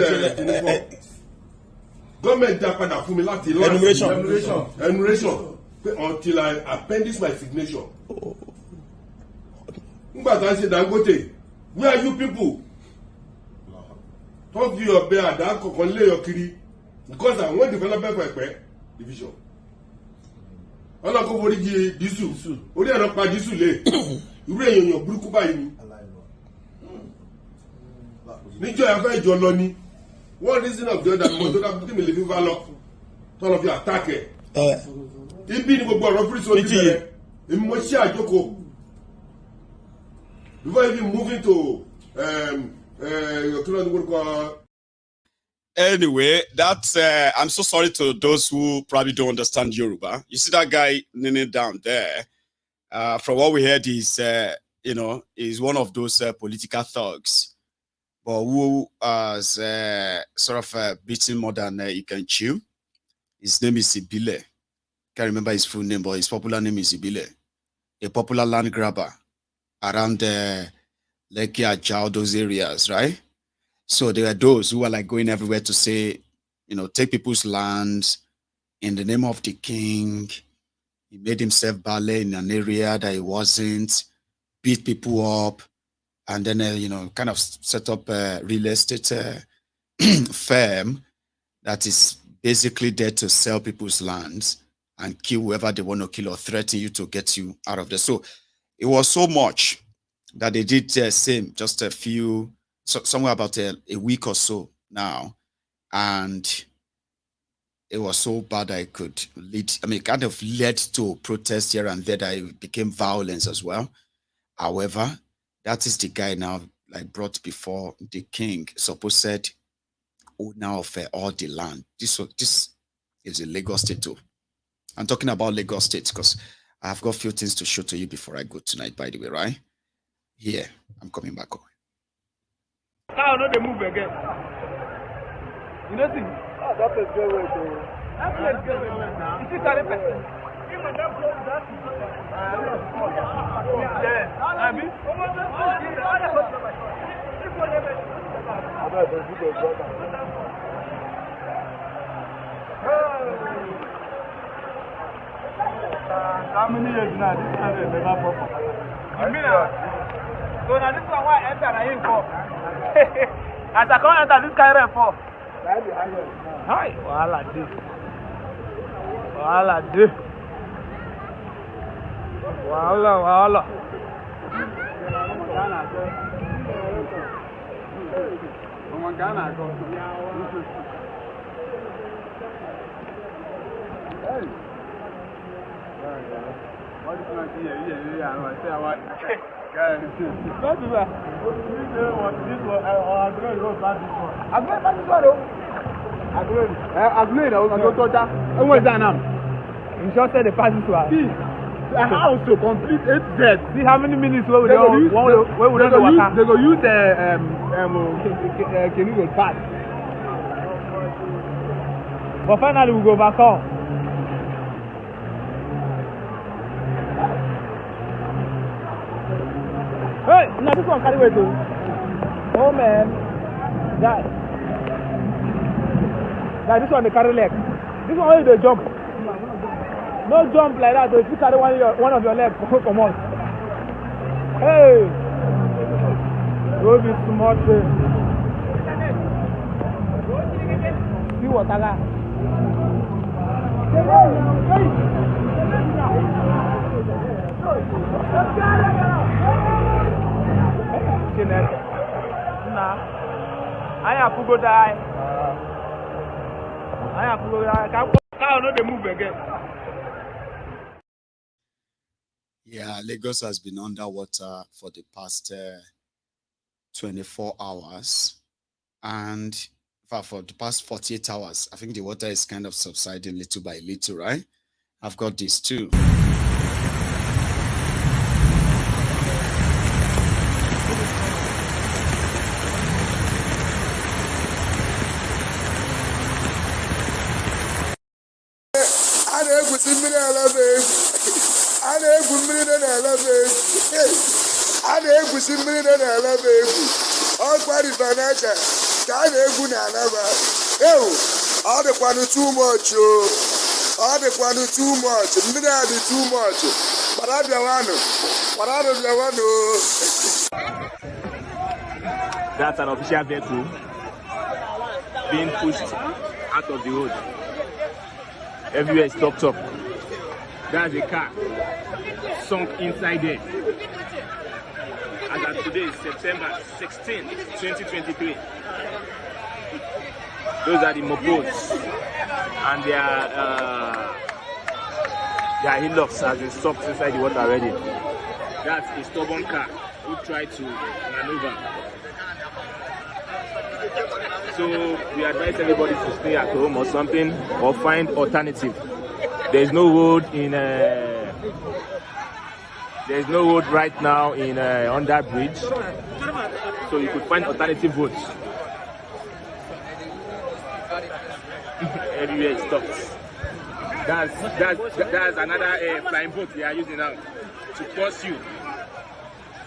gọ́ọ̀mẹ̀ntì dá padà fún mi láti enumeration until I appendix my signature. Nígbà tá a ṣe Dangote where are you people tó fi ọ̀bẹ àdá kọ̀ọ̀kan léyọ̀ kiri because àwọn development for ẹ̀pẹ́ division ọlọ́kọ̀ forí di dísù orí ẹ̀rọ pa dísù lé irú èèyàn burúkú báyìí ni níjọ́ ẹ̀fẹ́ ìjọ lọ ni one reason of the other mo tó dá fún mi lè fi va lọ tó lọ fi attack ẹ̀ ibi ni gbogbo ọ̀rọ̀ fúrísì ojú bẹ̀rẹ̀ èmi mo ṣe àjókòó before even moving to anyway, that's I'm so sorry to those who probably don't understand Yoruba. You see that guy kneeling down there. From what we heard, is is one of those political thugs, but who has sort of beaten more than he can chew. His name is Ibile. Can't remember his full name, but his popular name is Ibile, a popular land grabber around Lekki, Ajao, those areas, right? So there are those who are like going everywhere to say, take people's lands in the name of the king. He made himself ballet in an area that he wasn't, beat people up, and then, kind of set up a real estate firm that is basically there to sell people's lands and kill whoever they want to kill or threaten you to get you out of there. So it was so much that they did same just somewhere about a week or so now. And it was so bad that it could it kind of led to protests here and there that it became violence as well. However, that is the guy now like brought before the king, supposed owner of all the land. This is a Lagos State too. I'm talking about Lagos State because I've got a few things to show to you before I go tonight, by the way, right? Here, I'm coming back home. How do they move again? You know, see? Oh, that place very well. That place very well. Is it a person? Even that place, that is how many years now? This is never proper. You mean So now this one why I enter na him for. As I come enter this kind of for. Hi, wahala dey. Wahala dey. Wahala. Ghana go. Hey. What is not here? Yeah. I say I want. Guys, not do that. This one. I'm going to go back this one. I'm going back this one, though. I'm going to touch that. And what's that now? You just said the pass this one. See, how to complete it Z. See how many minutes we will use. They go use can you go back? But finally we go back on. Hey, now this one carry weight too. Oh man, guy, this one they carry leg. This one only they jump. No jump like that. If you carry one of your legs, come on. Hey, go be smart. See what I got. Nah, I have to go die. Can't know they move again. Yeah, Lagos has been underwater for the past 24 hours. And for the past 48 hours, I think the water is kind of subsiding little by little, right? I've got this too. All the one too much, all the one too much, too much. But I That's an official vehicle being pushed out of the road. Everywhere is stopped up. That's a car sunk inside there. As of today, September 16, 2023. Those are the mopeds, and their hillocks has been stuck inside the water already. That's a stubborn car who tried to maneuver. So we advise everybody to stay at home or something, or find alternative. There's no road there's no road right now on that bridge, so you could find alternative roads. Everywhere it stops. That's another flying boat they are using now to pursue.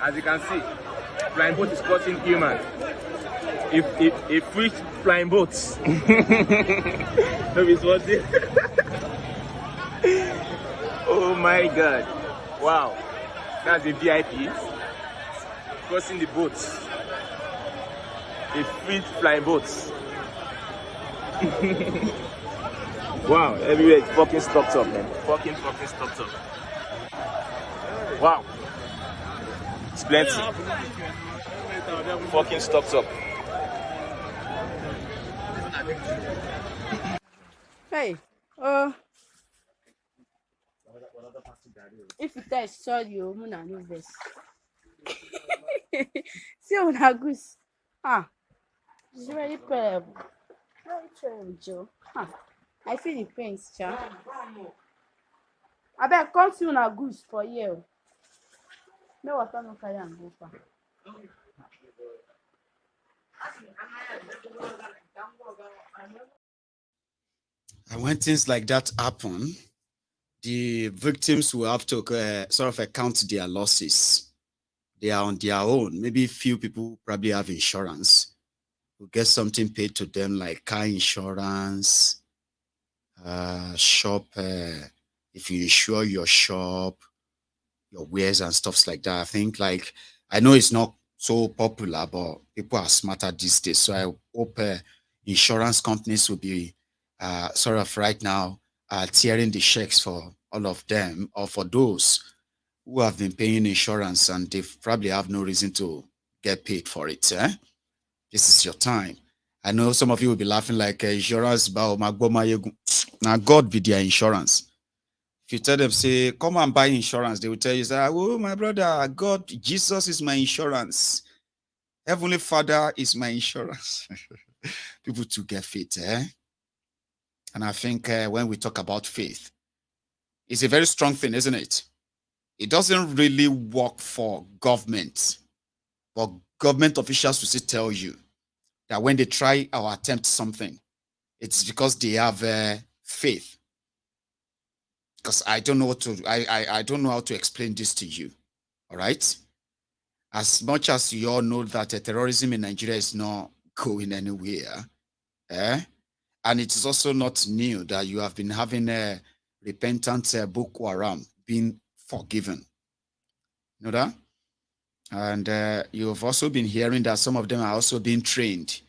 As you can see, flying boat is crossing human. If which flying boats? Oh my God! Wow, that's the VIP crossing the boats. A free flying boats. Wow, everywhere is fucking stopped up, man. Fucking stopped up. Wow. It's plenty. Fucking stopped up. Hey, if you tell you, Muna know this. See una goose. It's very terrible. Very terrible, Joe. I feel the pains, Cha. I bet come see una goose for you. No water no carry and go far. And when things like that happen, the victims will have to sort of account their losses. They are on their own. Maybe few people probably have insurance. Will get something paid to them like car insurance, shop, if you insure your shop, your wares and stuff like that. I think like I know it's not so popular, but people are smarter these days. So I hope insurance companies will be sort of right now tearing the checks for all of them, or for those who have been paying insurance and they probably have no reason to get paid for it. This is your time. I know some of you will be laughing like insurance, now God be their insurance. If you tell them, say, come and buy insurance, they will tell you, say, oh, my brother, God, Jesus is my insurance. Heavenly Father is my insurance. People to get faith, And I think when we talk about faith, it's a very strong thing, isn't it? It doesn't really work for government, but government officials will still tell you that when they try or attempt something, it's because they have faith. Because I don't know I don't know how to explain this to you. All right. As much as you all know that terrorism in Nigeria is not going anywhere, and it is also not new that you have been having a repentant Boko Haram being forgiven. You know that? And you have also been hearing that some of them are also being trained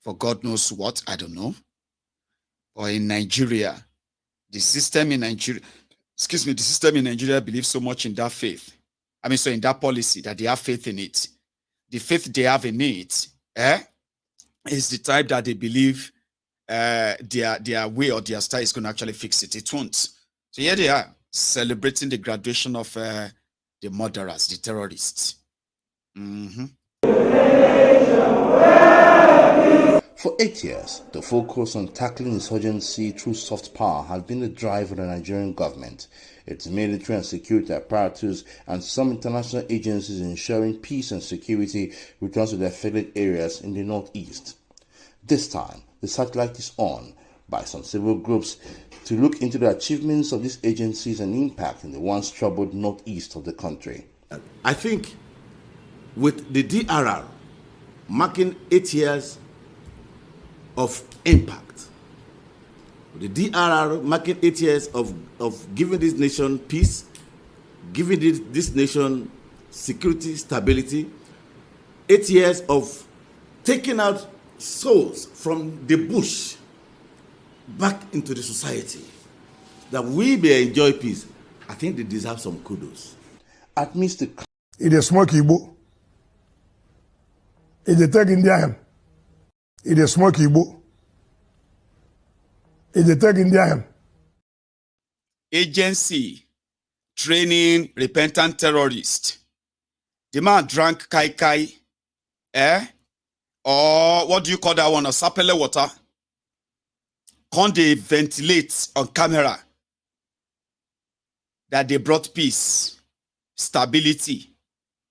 for God knows what, I don't know. Or in Nigeria, the system in Nigeria believes so much in that faith. I mean, so in that policy that they have faith in it. The faith they have in it is the type that they believe their way or their style is going to actually fix it. It won't. So here they are celebrating the graduation of the murderers, the terrorists. For 8 years, the focus on tackling insurgency through soft power has been the drive of the Nigerian government, its military and security apparatus, and some international agencies ensuring peace and security returns to the affected areas in the northeast. This time, the satellite is on by some civil groups to look into the achievements of these agencies and impact in the once troubled northeast of the country. I think with the DRR marking 8 years of impact, the DRR marking 8 years of giving this nation peace, giving this nation security, stability, 8 years of taking out souls from the bush back into the society, that we may enjoy peace. I think they deserve some kudos. Amidst the It is smoke Igbo. It is take India. It is smoke Igbo. It is take India. Agency training repentant terrorists. The man drank kai, or what do you call that one? A sapele water. Can they ventilate on camera that they brought peace, stability,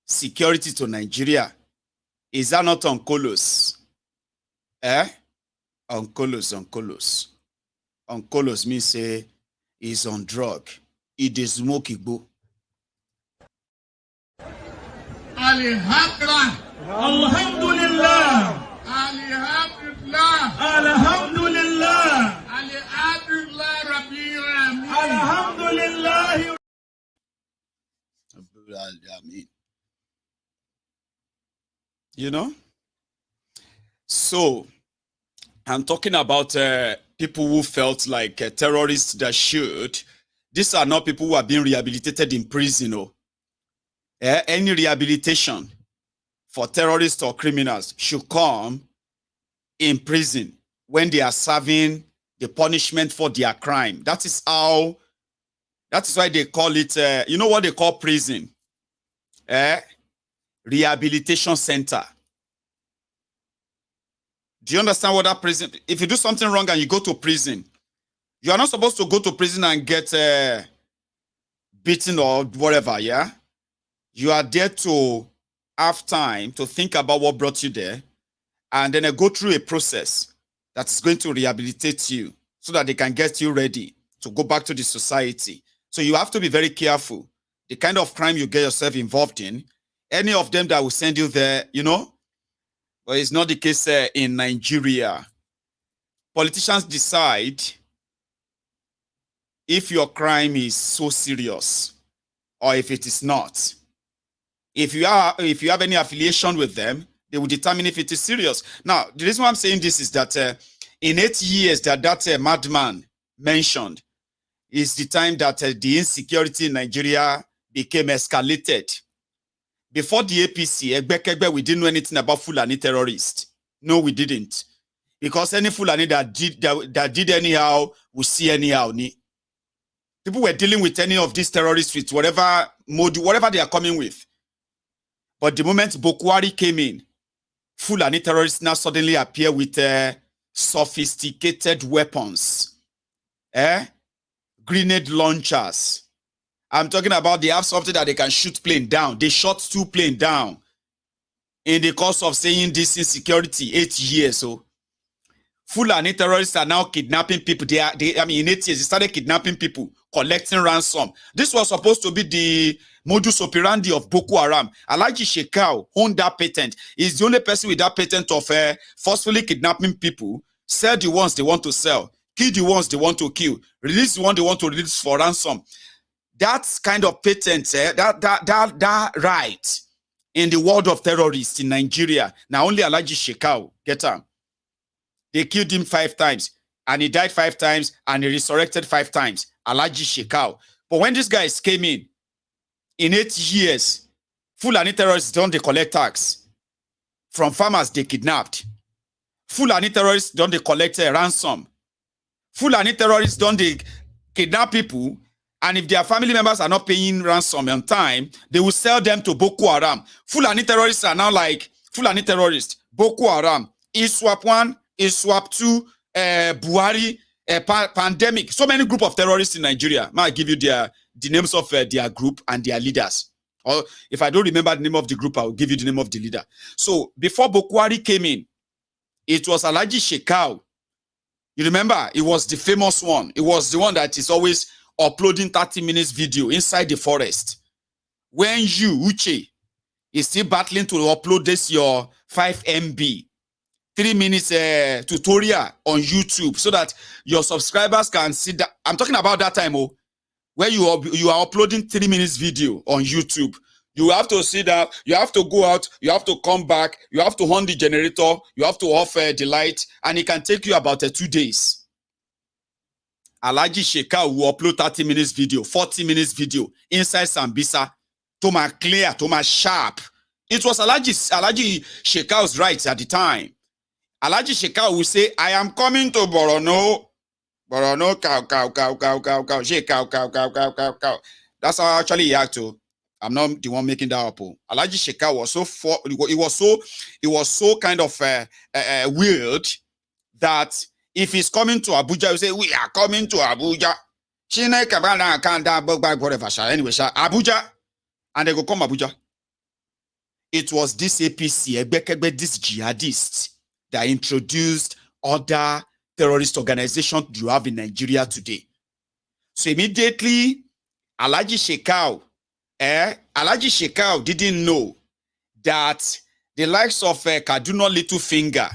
security to Nigeria? Is that not Onkolos? Onkolos. Onkolos means say he's on drug. It is smoke Igbo. Alhamdulillah. Alhamdulillah. Alhamdulillah. Alhamdulillah. Alhamdulillah. Rabbil Alamin. Alhamdulillah. You know? So, I'm talking about people who felt like terrorists that should. These are not people who are being rehabilitated in prison. Any rehabilitation for terrorists or criminals should come in prison when they are serving the punishment for their crime. That is why they call it, you know what they call prison? Rehabilitation center. Do you understand what that prison? If you do something wrong and you go to prison, you are not supposed to go to prison and get beaten or whatever, yeah? You are there to have time to think about what brought you there and then go through a process that's going to rehabilitate you so that they can get you ready to go back to the society. So you have to be very careful. The kind of crime you get yourself involved in, any of them that will send you there, you know, but it's not the case in Nigeria. Politicians decide if your crime is so serious or if it is not. If you have any affiliation with them, they will determine if it is serious. Now, the reason why I'm saying this is that in 8 years that madman mentioned is the time that the insecurity in Nigeria became escalated. Before the APC, we didn't know anything about Fulani terrorists. No, we didn't. Because any Fulani that did anyhow, we see anyhow. People were dealing with any of these terrorists with whatever mode, whatever they are coming with. But the moment Buhari came in, Fulani terrorists now suddenly appear with sophisticated weapons. Grenade launchers. I'm talking about they have something that they can shoot plane down. They shot 2 planes down in the course of saying this insecurity 8 years. So Fulani terrorists are now kidnapping people. In 8 years, they started kidnapping people, collecting ransom. This was supposed to be the modus operandi of Boko Haram. Alhaji Shekau owned that patent. He's the only person with that patent of forcefully kidnapping people, sell the ones they want to sell, kill the ones they want to kill, release the one they want to release for ransom. That kind of patent, that right in the world of terrorists in Nigeria, now only Alhaji Shekau get him. They killed him 5 times, and he died 5 times, and he resurrected 5 times. Alhaji Shekau. But when these guys came in 8 years, Fulani terrorists don't they collect tax from farmers they kidnapped. Fulani terrorists don't they collect a ransom. Fulani terrorists don't they kidnap people, and if their family members are not paying ransom on time, they will sell them to Boko Haram. Fulani terrorists are now like Fulani terrorists, Boko Haram, ISWAP 1, ISWAP 2, Buhari, pandemic. So many group of terrorists in Nigeria. May I give you the names of their group and their leaders. Or if I don't remember the name of the group, I will give you the name of the leader. So before Buhari came in, it was Alhaji Shekau. You remember, it was the famous one. It was the one that is always uploading 30 minutes video inside the forest. When you, Uche, is still battling to upload this your 5 MB, 3 minutes tutorial on YouTube so that your subscribers can see that. I'm talking about that time, where you are uploading 3 minutes video on YouTube. You have to see that, you have to go out, you have to come back, you have to on the generator, you have to off the light, and it can take you about 2 days. Alhaji Shekau will upload 30 minutes video, 40 minutes video inside Sambisa, to my clear, to my sharp. It was Alhaji Shekau's rights at the time. Alhaji Shekau will say, I am coming to Borono. Borono, cow, Shekau, cow. That's how actually he had to. I'm not the one making that up. Alhaji Shekau was it was so kind of weird that if he's coming to Abuja, you say, we are coming to Abuja. Anyway, Abuja. And they go come Abuja. It was this APC, this jihadists, that introduced other terrorist organizations you have in Nigeria today. So immediately, Alhaji Shekau didn't know that the likes of Kaduna Little Finger,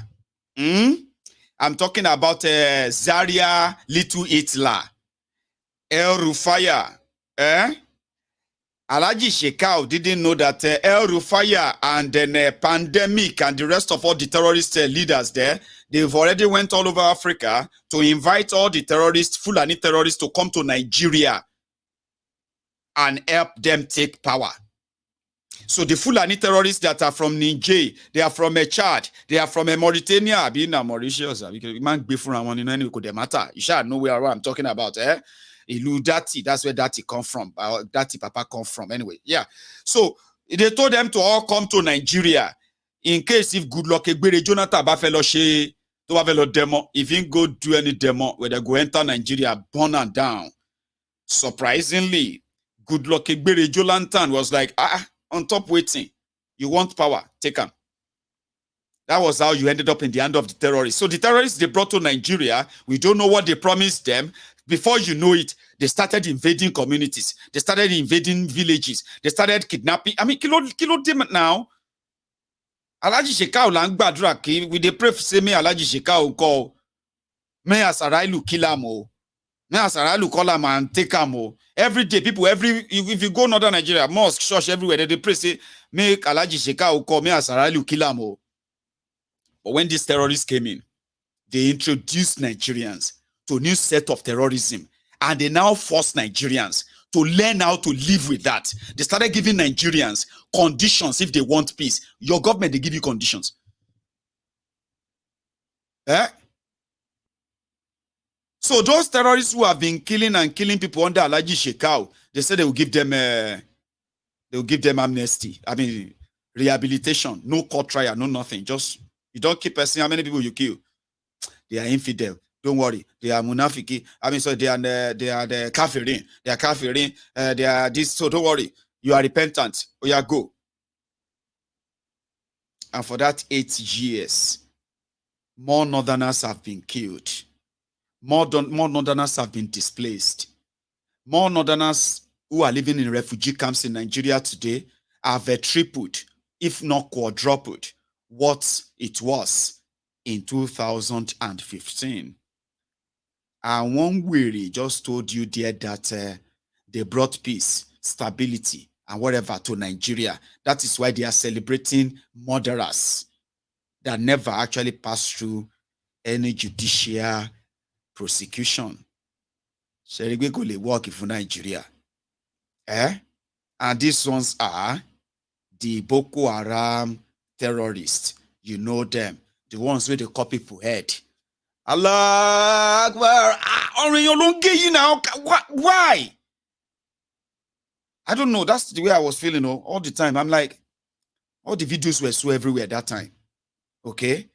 I'm talking about Zaria Little Hitler, El Rufaya, Alhaji Shekau didn't know that El Rufaya and then Pandemic and the rest of all the terrorist leaders there, they've already went all over Africa to invite all the terrorists, Fulani terrorists, to come to Nigeria and help them take power. So the Fulani terrorists that are from Niger, they are from Chad, they are from Mauritania, being Mauritius, man before I want to know could matter. You shall know where I'm talking about, Ilu Dati, that's where Dati come from. Dati Papa come from. Anyway, yeah. So they told them to all come to Nigeria in case if good luck Jonathan Bafelo she to have a demo. If you go do any demo where they go enter Nigeria, burn and down. Surprisingly, good luck Jonathan was like, on top waiting. You want power, take them. That was how you ended up in the hand of the terrorists. So the terrorists they brought to Nigeria, we don't know what they promised them. Before you know it, they started invading communities. They started invading villages. They started kidnapping. I mean, kilo them now. Alhaji Shekau langbadra ki we dey pray say me Alhaji Shekau call me asarailu kilamo. Me as Aralu call am and take am. Every day, people, if you go northern Nigeria, mosque, church, everywhere, they pray, say, make Alhaji Sheka call me as Aralu kill am. But when these terrorists came in, they introduced Nigerians to a new set of terrorism. And they now force Nigerians to learn how to live with that. They started giving Nigerians conditions if they want peace. Your government, they give you conditions. So those terrorists who have been killing people under Alhaji Shekau, they said they will give them amnesty. I mean, rehabilitation, no court trial, no nothing. Just you don't keep asking how many people you kill. They are infidel. Don't worry. They are munafiki. I mean, so they are the kafirin. They are kafirin. They are this. So don't worry. You are repentant. Oh yeah, go. And for that 8 years, more northerners have been killed. More northerners have been displaced. More northerners who are living in refugee camps in Nigeria today have tripled, if not quadrupled, what it was in 2015. And one weary just told you there that they brought peace, stability, and whatever to Nigeria. That is why they are celebrating murderers that never actually passed through any judicial prosecution. Serigwe go le work for Nigeria. And these ones are the Boko Haram terrorists. You know them. The ones where they cut people head. Allah Akbar. Why? I don't know. That's the way I was feeling all the time. I'm like, all the videos were so everywhere at that time. Okay?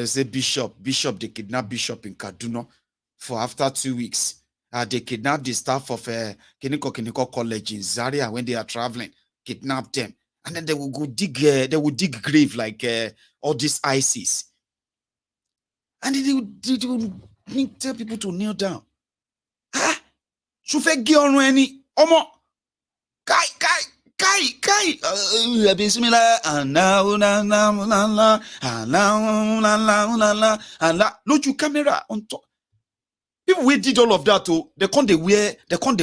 Say Bishop, they kidnapped Bishop in Kaduna for after 2 weeks. They kidnapped the staff of Kiniko College in Zaria when they are traveling. Kidnapped them. And then they will go dig grave like all these ISIS. And they would tell people to kneel down. Shufe Gion any Omo Kai Bismillah and now look you camera on top. People we did all of that they can't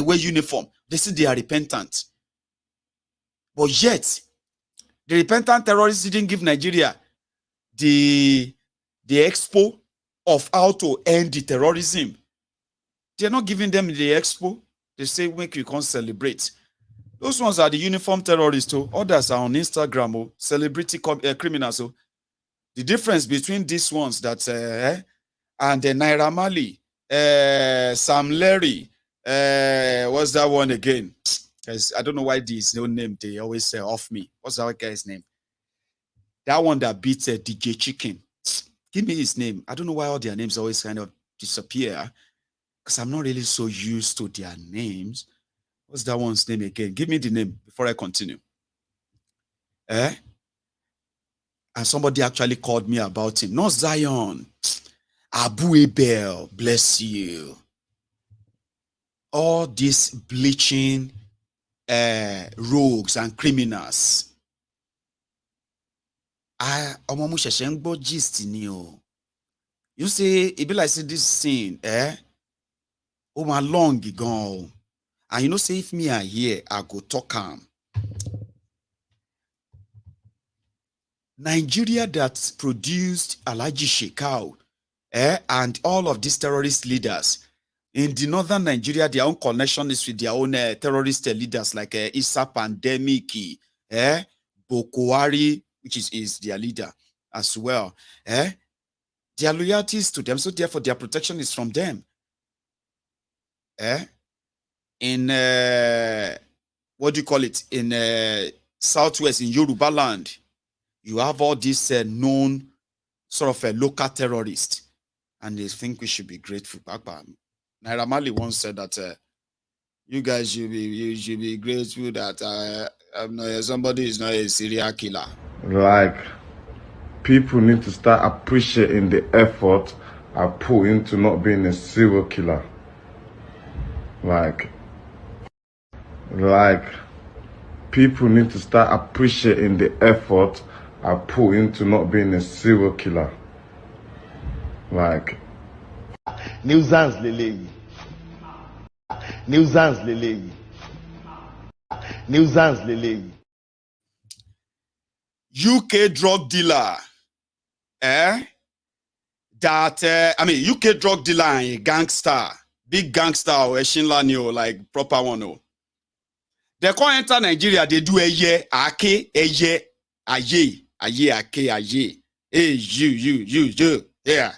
wear uniform. They say they are repentant. But yet the repentant terrorists didn't give Nigeria the expo of how to end the terrorism. They're not giving them the expo. They say, make you can't celebrate. Those ones are the uniform terrorists. Others are on Instagram, celebrity criminals. The difference between these ones that and the Naira Marley, Sam Larry, what's that one again? I don't know why this no name they always say off me. What's that guy's name? That one that beats DJ Chicken. Give me his name. I don't know why all their names always kind of disappear. Because I'm not really so used to their names. What's that one's name again? Give me the name before I continue. And somebody actually called me about him. Not Zion. Abu Abel, bless you. All these bleaching rogues and criminals. Gist you say it be like say this scene, oh my long gone. And you know, say if me are here, I go talk am. Nigeria that produced Alhaji Shekau, and all of these terrorist leaders in the northern Nigeria, their own connection is with their own terrorist leaders like Isa Pandemic, Buhari, which is their leader as well. Their loyalty is to them, so therefore their protection is from them. In what do you call it? In Southwest, in Yoruba land, you have all these known sort of local terrorists, and they think we should be grateful. Naira Marley once said that you guys should be grateful that somebody is not a serial killer. Like, people need to start appreciating the effort I put into not being a serial killer. Like, people need to start appreciating the effort I put into not being a serial killer. Like, nuisance lele. nuisance lele. Nuisance lele. UK drug dealer, that I mean UK drug dealer and a gangster, big gangster or a Shinla like proper one. Oh. They can't enter Nigeria, they do a year, ake, a year, aye, ake, aye. Hey, you, yeah.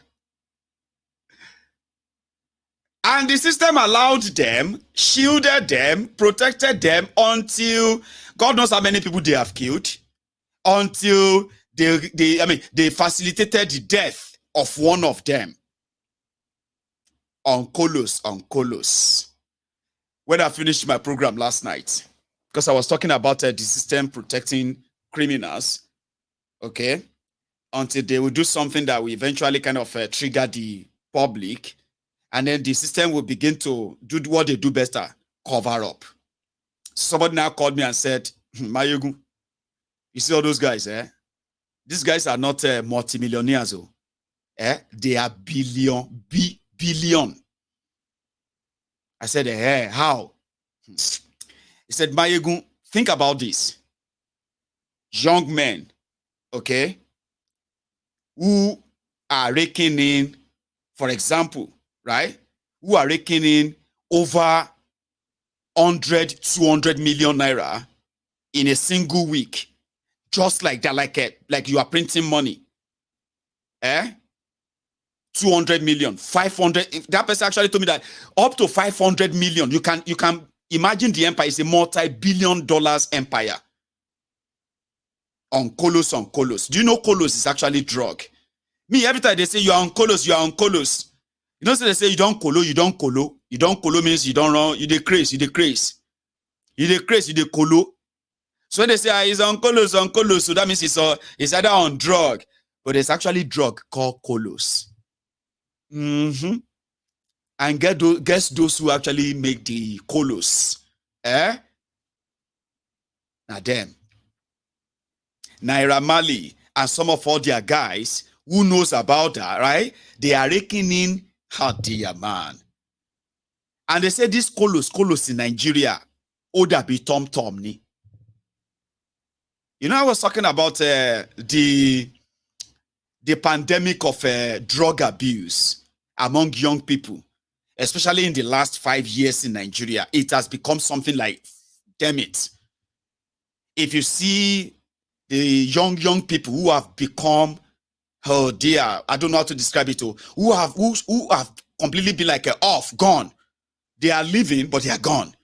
And the system allowed them, shielded them, protected them until God knows how many people they have killed, until they facilitated the death of one of them. On Colos. When I finished my program last night, because I was talking about the system protecting criminals, okay, until they will do something that will eventually kind of trigger the public, and then the system will begin to do what they do better, cover up. Somebody now called me and said, Mayogu, you see all those guys, these guys are not multimillionaires, they are billion. I said, how? He said, Mayogu, think about this. Young men, okay, who are raking in, for example, right, who are raking in over 100, 200 million naira in a single week, just like that, like you are printing money. 200 million, 500. That person actually told me that up to 500 million, you can imagine the empire is a multi-billion dollars empire. On Colos. Do you know Colos is actually drug? Me, every time they say you are on Colos, you are on Colos. You know, so they say you don't colo. You don't colo means you don't run, you decrease. You decrease, you de colo. So when they say he's on Colos, so that means it's either on drug, but it's actually drug called Colos. And guess those who actually make the Colos. Now them. Naira Marley and some of all their guys who knows about that, right? They are raking in dear man. And they say this Colos in Nigeria, Oda be Tom ni. You know, I was talking about the pandemic of drug abuse among young people, especially in the last 5 years in Nigeria. It has become something like, damn it. If you see the young people who have become, oh dear, I don't know how to describe it, who have completely been like gone. They are living, but they are gone.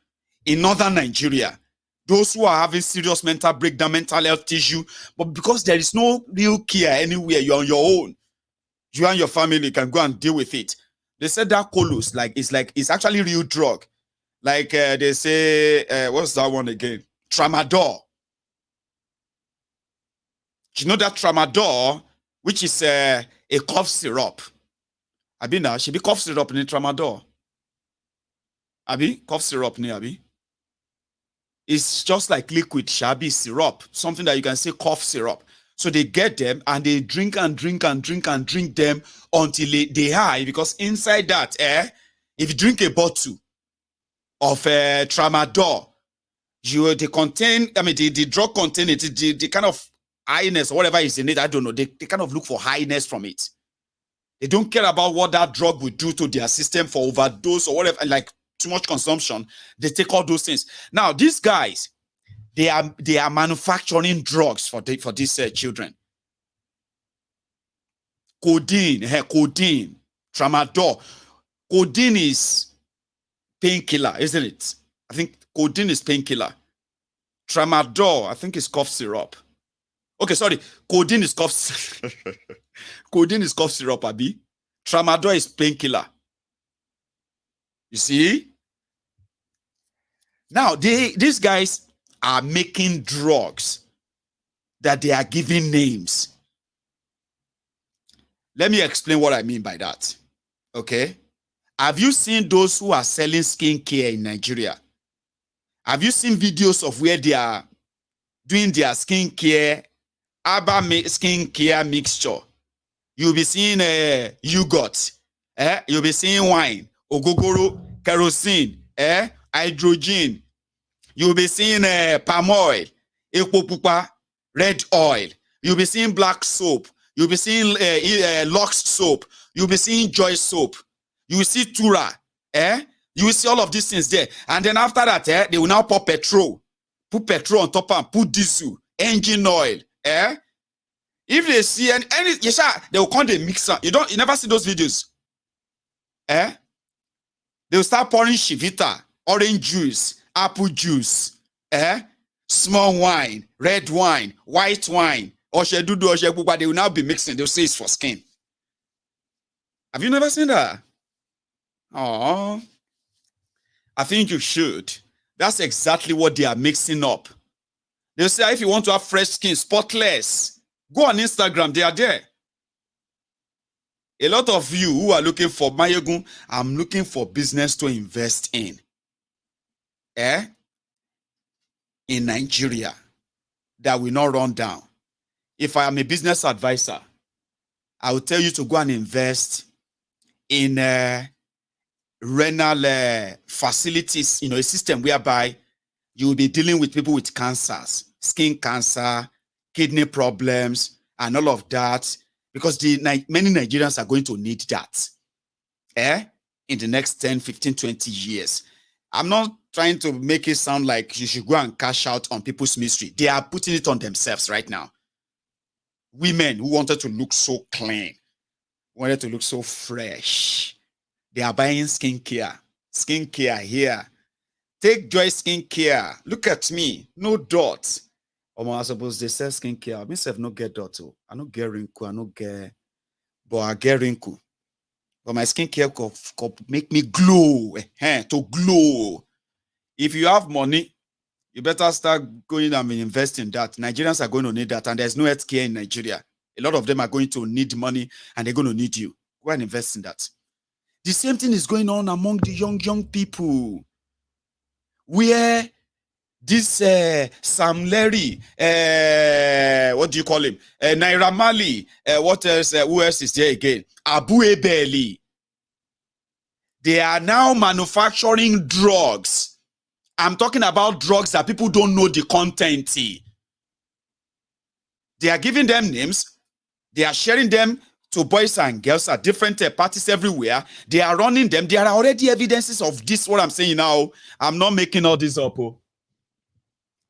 In northern Nigeria, those who are having serious mental breakdown, mental health issue, but because there is no real care anywhere, you're on your own. You and your family can go and deal with it. They said that Colos, it's actually real drug. Like they say, what's that one again? Tramadol. You know that Tramadol, which is a cough syrup. Abi now, she be cough syrup in Tramadol. Abi, cough syrup ni Abi. It's just like liquid shabi syrup, something that you can say cough syrup. So they get them and they drink them until they high, because inside that, if you drink a bottle of Tramadol, they contain, the drug contain it, the kind of highness or whatever is in it, I don't know. They kind of look for highness from it. They don't care about what that drug will do to their system for overdose or whatever, like too much consumption. They take all those things. Now, these guys, they are manufacturing drugs for these children. Codeine, Tramadol. Codeine is painkiller, isn't it? I think codeine is painkiller. Tramadol, I think, is cough syrup. Okay, sorry. Codeine is cough. Codeine is cough syrup, Abi. Tramadol is painkiller. You see? Now, these guys are making drugs that they are giving names. Let me explain what I mean by that. Okay? Have you seen those who are selling skincare in Nigeria? Have you seen videos of where they are doing their skincare, skincare mixture? You'll be seeing yogurt, you'll be seeing wine, ogogoro, kerosene, hydrogen. You'll be seeing palm oil, epo pupa, red oil. You'll be seeing black soap. You'll be seeing Lux soap. You'll be seeing Joy soap. You will see Tura. You will see all of these things there. And then after that, they will now pour petrol. Put petrol on top and put diesel, engine oil. If they see any yes, they will call the mixer. You never see those videos. They will start pouring Chivita, orange juice, apple juice, small wine, red wine, white wine, but they will now be mixing. They'll say it's for skin. Have you never seen that? Oh, I think you should. That's exactly what they are mixing up. They'll say, if you want to have fresh skin, spotless, go on Instagram. They are there. A lot of you who are looking for Mayegun, I'm looking for business to invest in. In Nigeria, that will not run down. If I am a business advisor, I will tell you to go and invest in renal facilities, a system whereby you will be dealing with people with cancers, skin cancer, kidney problems, and all of that, because many Nigerians are going to need that in the next 10, 15, 20 years. I'm not trying to make it sound like you should go and cash out on people's misery. They are putting it on themselves right now. Women who wanted to look so clean, wanted to look so fresh, they are buying skincare. Skincare here. Take Joy Skincare. Look at me. No dots. I suppose they sell skincare. Myself no get dot. I no get wrinkle. I no get, but I get wrinkle. But my skincare could make me glow. To glow. If you have money, you better start going and invest in that. Nigerians are going to need that, and there's no healthcare in Nigeria. A lot of them are going to need money, and they're going to need you. Go and invest in that. The same thing is going on among the young people, where this Sam Larry, what do you call him? Naira Marley, what else? Who else is there again? Abu Ebeli. They are now manufacturing drugs. I'm talking about drugs that people don't know the content. They are giving them names. They are sharing them to boys and girls at different parties everywhere. They are running them. There are already evidences of this, what I'm saying now. I'm not making all this up.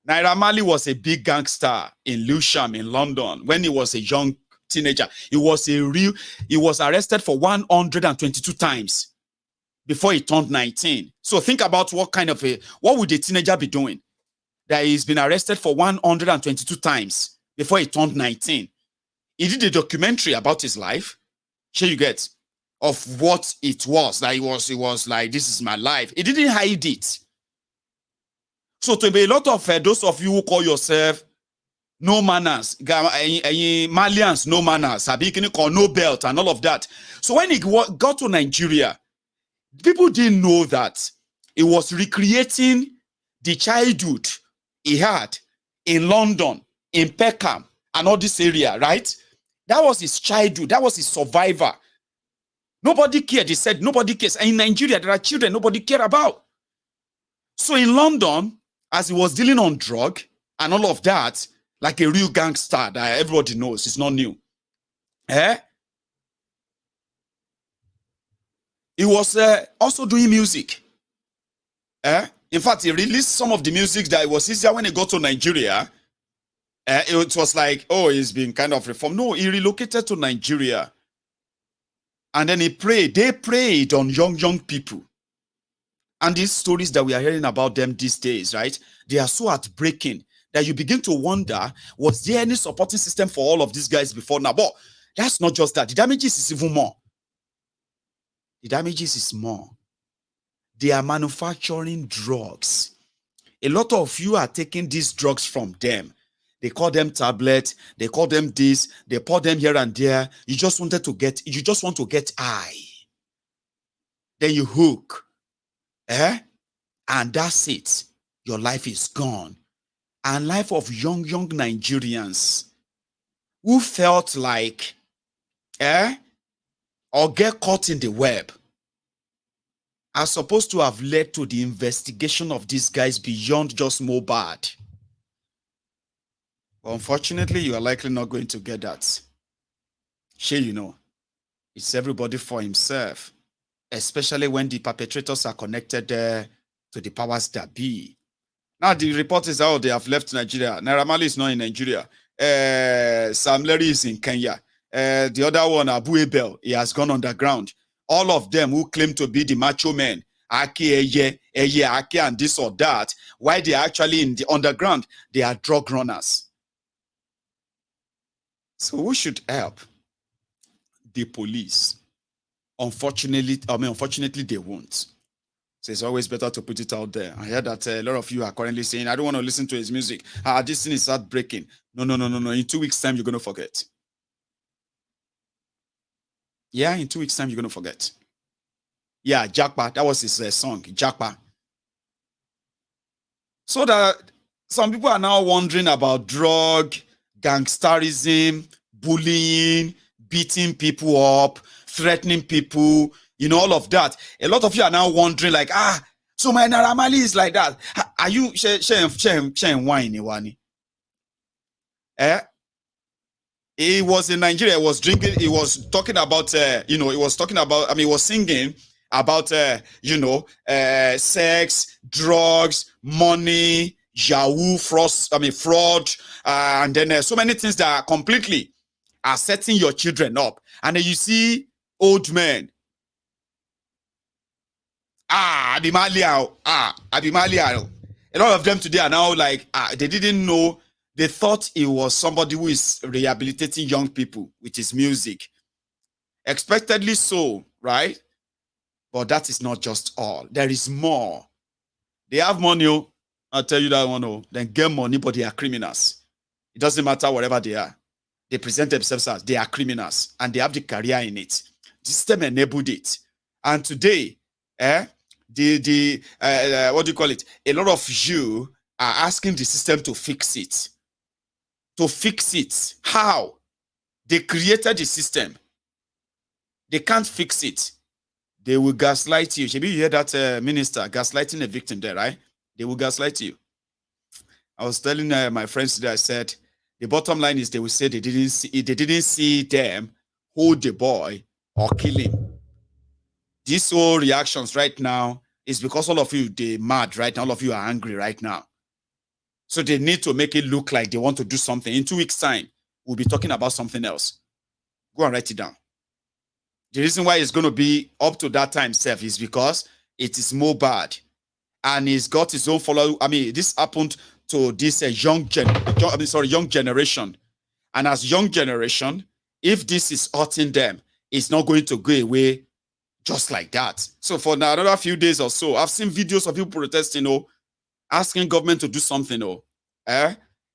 Naira Marley was a big gangster in Lewisham in London when he was a young teenager. He was arrested for 122 times before he turned 19. So think about what would a teenager be doing that he's been arrested for 122 times before he turned 19. He did a documentary about his life, sure you get, of what it was. That he was like, this is my life. He didn't hide it. So to be a lot of those of you who call yourself no manners, Malians, no manners, no belt and all of that. So when he got to Nigeria, people didn't know that he was recreating the childhood he had in London, in Peckham, and all this area, right? That was his childhood. That was his survivor. Nobody cared. He said nobody cares. And in Nigeria, there are children nobody cared about. So in London, as he was dealing on drug and all of that, like a real gangster that everybody knows, it's not new. He was also doing music. In fact, he released some of the music that was easier when he got to Nigeria. It was like, oh, he's been kind of reformed. No, he relocated to Nigeria. And then he prayed. They preyed on young people. And these stories that we are hearing about them these days, right? They are so heartbreaking that you begin to wonder, was there any supporting system for all of these guys before now? But that's not just that. The damages is even more. The damages is more. They are manufacturing drugs. A lot of you are taking these drugs from them. They call them tablets. They call them this. They pour them here and there. You just want to get high. Then you hook. And that's it. Your life is gone. And life of young Nigerians who felt like, or get caught in the web. are supposed to have led to the investigation of these guys beyond just Mohbad. But unfortunately, you are likely not going to get that. Sure, you know, it's everybody for himself, especially when the perpetrators are connected to the powers that be. Now, the report is out, they have left Nigeria. Naira Marley is not in Nigeria. Sam Larry is in Kenya. The other one, Abu Ebel, he has gone underground. All of them who claim to be the macho men, Aki, Eye, Aki, and this or that, why they are actually in the underground, they are drug runners. So who should help? The police. Unfortunately, they won't. So it's always better to put it out there. I hear that a lot of you are currently saying, I don't want to listen to his music. This thing is heartbreaking. No. In 2 weeks' time, you're going to forget. Yeah, in 2 weeks' time, you're going to forget. Yeah, Jackpa. That was his song, Jackpa. So that some people are now wondering about drug, gangsterism, bullying, beating people up, threatening people, you know, all of that. A lot of you are now wondering, like, so my Naira Marley is like that. Are you sharing wine, Iwani? He was in Nigeria, he was drinking, he was talking about, he was singing about, sex, drugs, money, Yahoo, fraud, and then so many things that are completely are setting your children up. And then you see old men, Abimaliao. A lot of them today are now like, they didn't know, they thought he was somebody who is rehabilitating young people with his music. Expectedly so, right? But that is not just all. There is more. They have money, I'll tell you that one, then get money, but they are criminals. It doesn't matter whatever they are. They present themselves as they are criminals, and they have the career in it. The system enabled it. And today, what do you call it? A lot of you are asking the system to fix it. To fix it. How? They created the system. They can't fix it. They will gaslight you. Maybe you hear that minister gaslighting a victim there, right? They will gaslight you. I was telling my friends today, I said, the bottom line is they will say they didn't see them hold the boy or kill him. These whole reactions right now is because all of you, they're mad right now. All of you are angry right now. So they need to make it look like they want to do something. In 2 weeks' time, we'll be talking about something else. Go and write it down. The reason why it's going to be up to that time self is because it is more bad. And he's got his own follow. This happened to this young generation. And as young generation, if this is hurting them, it's not going to go away just like that. So for another few days or so, I've seen videos of people protesting, asking government to do something,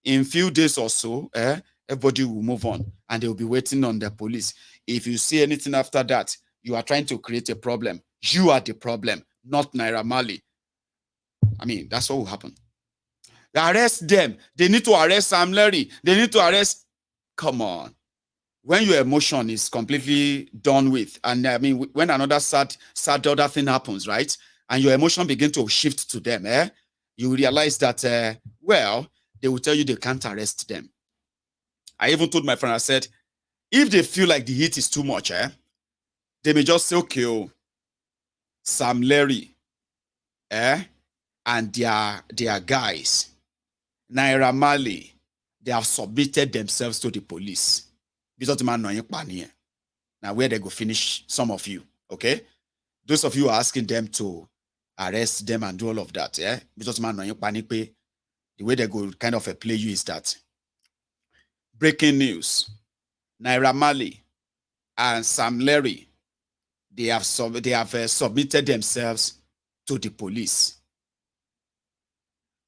in few days or so, everybody will move on and they'll be waiting on the police. If you see anything after that, you are trying to create a problem. You are the problem, not Naira Marley. That's what will happen. They arrest them. They need to arrest Sam Larry. They need to arrest. Come on. When your emotion is completely done with, and when another sad other thing happens, right? And your emotion begin to shift to them, you realize that, they will tell you they can't arrest them. I even told my friend, I said, if they feel like the heat is too much, they may just say, okay, Sam Larry, and their guys, Naira Marley, they have submitted themselves to the police. Now, where they go finish some of you, okay? Those of you are asking them to arrest them and do all of that, the way they go kind of play you is that breaking news, Naira Marley and Sam Larry, they have submitted themselves to the police.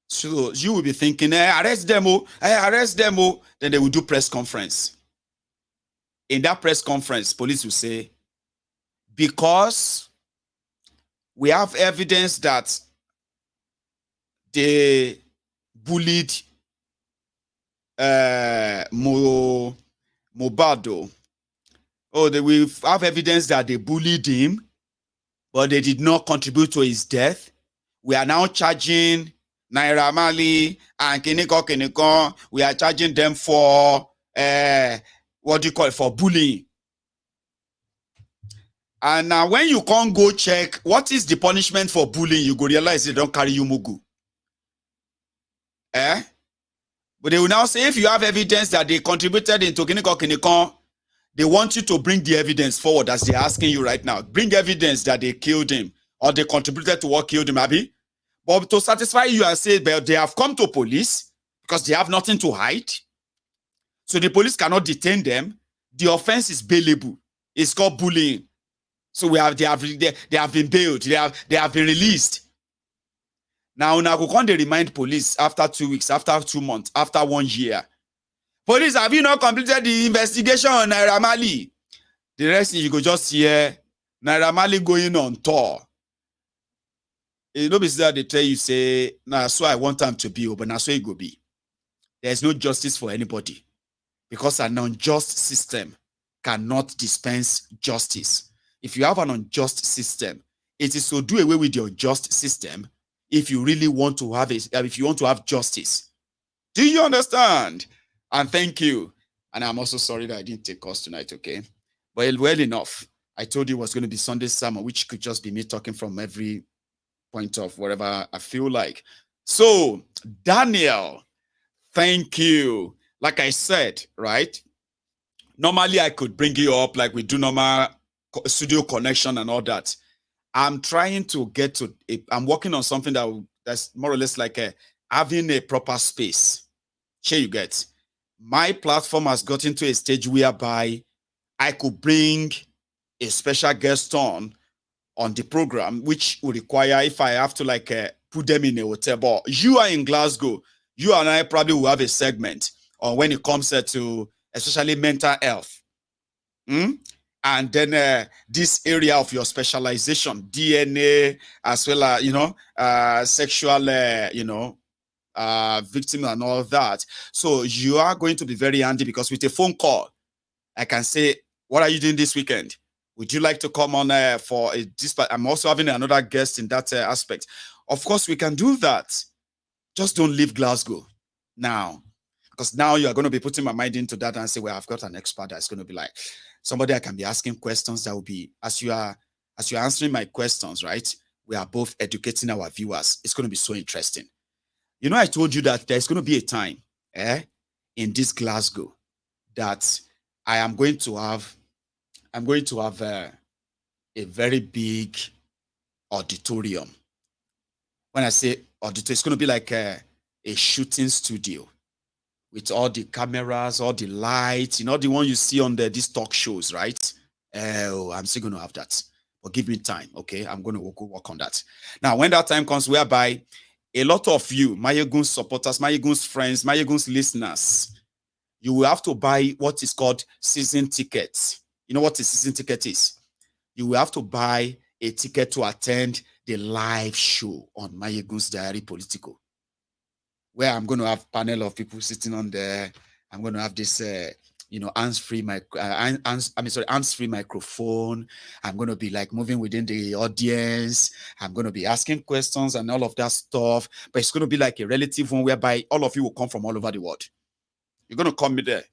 So you will be thinking, arrest them, arrest them, then they will do press conference. In that press conference, police will say, because we have evidence that they bullied Mobado. We have evidence that they bullied him. but they did not contribute to his death. We are now charging Naira Marley and Kiniko. We are charging them for what do you call it, for bullying. And now when you can't go check what is the punishment for bullying, you go realize they don't carry you mugu. But they will now say if you have evidence that they contributed into Kiniko, they want you to bring the evidence forward as they're asking you right now. Bring evidence that they killed him or they contributed to what killed him, Abi. But to satisfy you and say, but they have come to police because they have nothing to hide. So the police cannot detain them. The offense is bailable. It's called bullying. So they have been bailed. They have been released. Now they remind police after 2 weeks, after 2 months, after 1 year. Police, have you not completed the investigation on Naira Marley? The rest you go just hear Naira Marley going on tour. You know, that they tell you, say, nah, so I want them to be, but now so it go be. There's no justice for anybody because an unjust system cannot dispense justice. If you have an unjust system, it is to do away with your just system if you really want to have if you want to have justice. Do you understand? And thank you. And I'm also sorry that I didn't take course tonight, okay? But well enough. I told you it was going to be Sunday sermon, which could just be me talking from every point of whatever I feel like. So, Daniel, thank you. Like I said, right? Normally, I could bring you up like we do normal studio connection and all that. I'm trying to get to, I'm working on something that's more or less like having a proper space. Here you get. My platform has gotten to a stage whereby I could bring a special guest on the program, which would require if I have to like put them in a hotel. But you are in Glasgow. You and I probably will have a segment on when it comes to especially mental health. And then this area of your specialization, DNA, as well as, sexual, victim and all that. So you are going to be very handy because with a phone call, I can say, what are you doing this weekend? Would you like to come on for a dispatch? I'm also having another guest in that aspect. Of course, we can do that. Just don't leave Glasgow now. Because now you are going to be putting my mind into that and say, well, I've got an expert that's going to be like somebody I can be asking questions that will be, as you're answering my questions, right? We are both educating our viewers. It's going to be so interesting. You know, I told you that there's going to be a time in this Glasgow that I'm going to have a very big auditorium. When I say auditorium, it's going to be like a shooting studio with all the cameras, all the lights, the one you see on these talk shows, right? Oh, I'm still going to have that. But give me time, okay? I'm going to work on that. Now, when that time comes, whereby a lot of you, Mayegun's supporters, Mayegun's friends, Mayegun's listeners, you will have to buy what is called season tickets. You know what a season ticket is? You will have to buy a ticket to attend the live show on Mayegun's Diary Political, where I'm going to have a panel of people sitting on there. I'm going to have this, hands-free microphone. I'm going to be like moving within the audience. I'm going to be asking questions and all of that stuff. But it's going to be like a relative one whereby all of you will come from all over the world. You're going to come me there.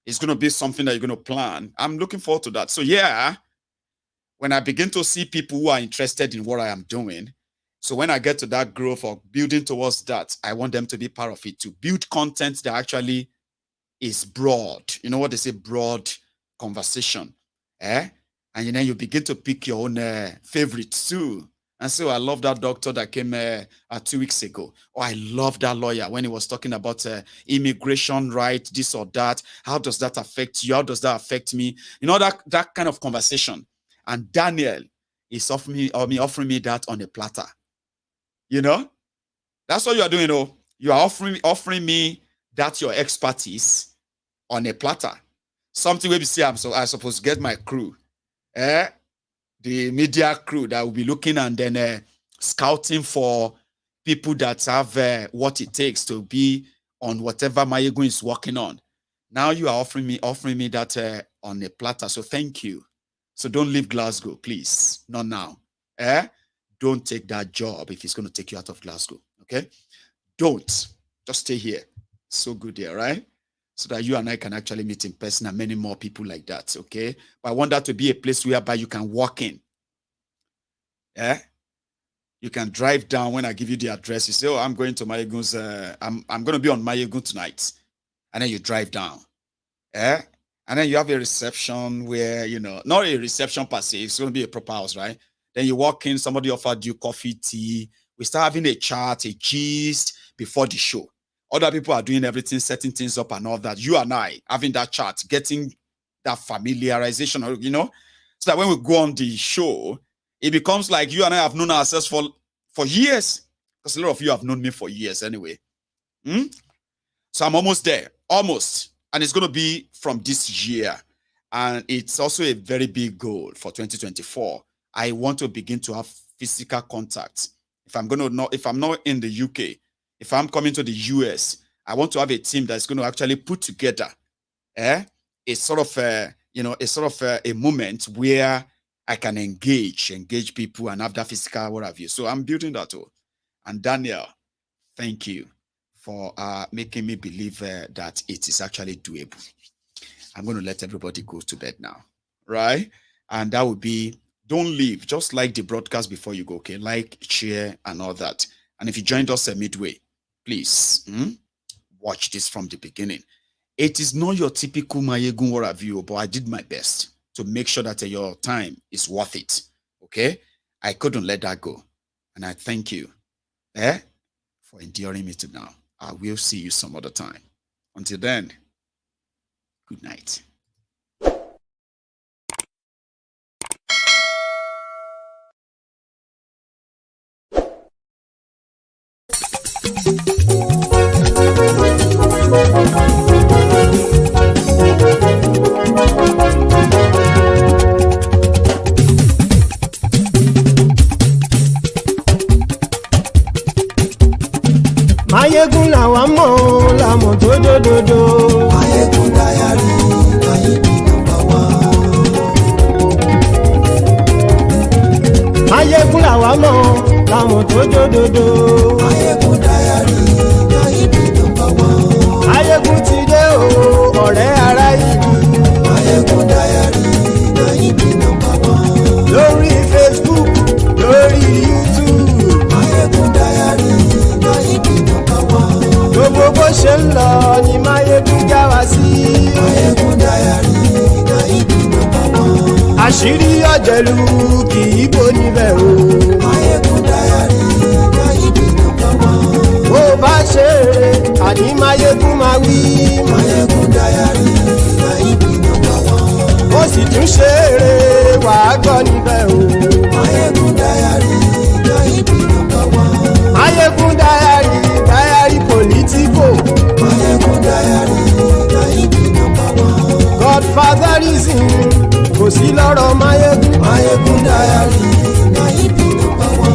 It's going to be something that you're going to plan. I'm looking forward to that. So yeah, when I begin to see people who are interested in what I am doing, so when I get to that growth of building towards that, I want them to be part of it, to build content that actually is broad. You know what they say, broad conversation. And then you begin to pick your own favorites too. And so I love that doctor that came 2 weeks ago. Or I love that lawyer when he was talking about immigration right, this or that. How does that affect you? How does that affect me? You know, that kind of conversation. And Daniel is offering me that on a platter. You know, that's what you are doing. You are offering me that your expertise on a platter. Something where we say I'm supposed to get my crew, the media crew that will be looking and then scouting for people that have what it takes to be on whatever Mayegun is working on. Now you are offering me that on a platter. So thank you. So don't leave Glasgow, please. Not now. don't take that job if it's going to take you out of Glasgow. Okay? Don't. Just stay here. So good here, right? So that you and I can actually meet in person and many more people like that. Okay? But I want that to be a place whereby you can walk in. Yeah? You can drive down when I give you the address. You say, oh, I'm going to Mayegun's, I'm going to be on Mayegun tonight. And then you drive down. Yeah? And then you have a reception where, not a reception per se, it's going to be a proper house, right? Then you walk in, somebody offered you coffee, tea. We start having a chat, a gist before the show. Other people are doing everything, setting things up and all that. You and I having that chat, getting that familiarization, so that when we go on the show, it becomes like you and I have known ourselves for years. Because a lot of you have known me for years anyway. So I'm almost there. Almost. And it's going to be from this year. And it's also a very big goal for 2024. I want to begin to have physical contact. If I'm not in the UK, if I'm coming to the US, I want to have a team that's going to actually put together a sort of a moment where I can engage people and have that physical what have you. So I'm building that all. And Daniel, thank you for making me believe that it is actually doable. I'm going to let everybody go to bed now, right? And that would be, don't leave. Just like the broadcast before you go, okay? Like, share, and all that. And if you joined us midway, please watch this from the beginning. It is not your typical Mayegun War review, but I did my best to make sure that your time is worth it, okay? I couldn't let that go. And I thank you for enduring me to now. I will see you some other time. Until then, good night. Mayegun làwa mọ̀ làmọ̀ tó dòdòdò. Mayegun Diary Mayebi #1. Mayegun làwa mọ̀ làmọ̀ tó dòdòdò. Mayegun Diary Mayebi #1. Mayegun ti dé o ọ̀rẹ́ ara ìlú. Mayegun Diary Mayebi #1. Lórí Facebook lórí YouTube. Mayegun Diary Mayebi #1. Gbogbo bó ṣe ń lọ ni Mayegun já wa sí. Mayegun Diary Mayebi #1. Àṣírí ọ̀jẹ̀lú kì í bò níbẹ̀ o. Mayegun Diary Mayebi #1. Bó bá ṣe eré àní Mayegun máa wí. Mayegun Diary Mayebi #1. Ó sì tún ṣe eré wàá gbọ́ níbẹ̀ o. Mayegun Diary Mayebi #1. Mayegun Diary political. Mayegun Diary Mayebi #1. Godfatherism kò sí lọ́rọ̀ Mayegun. Mayegun Diary Mayebi #1.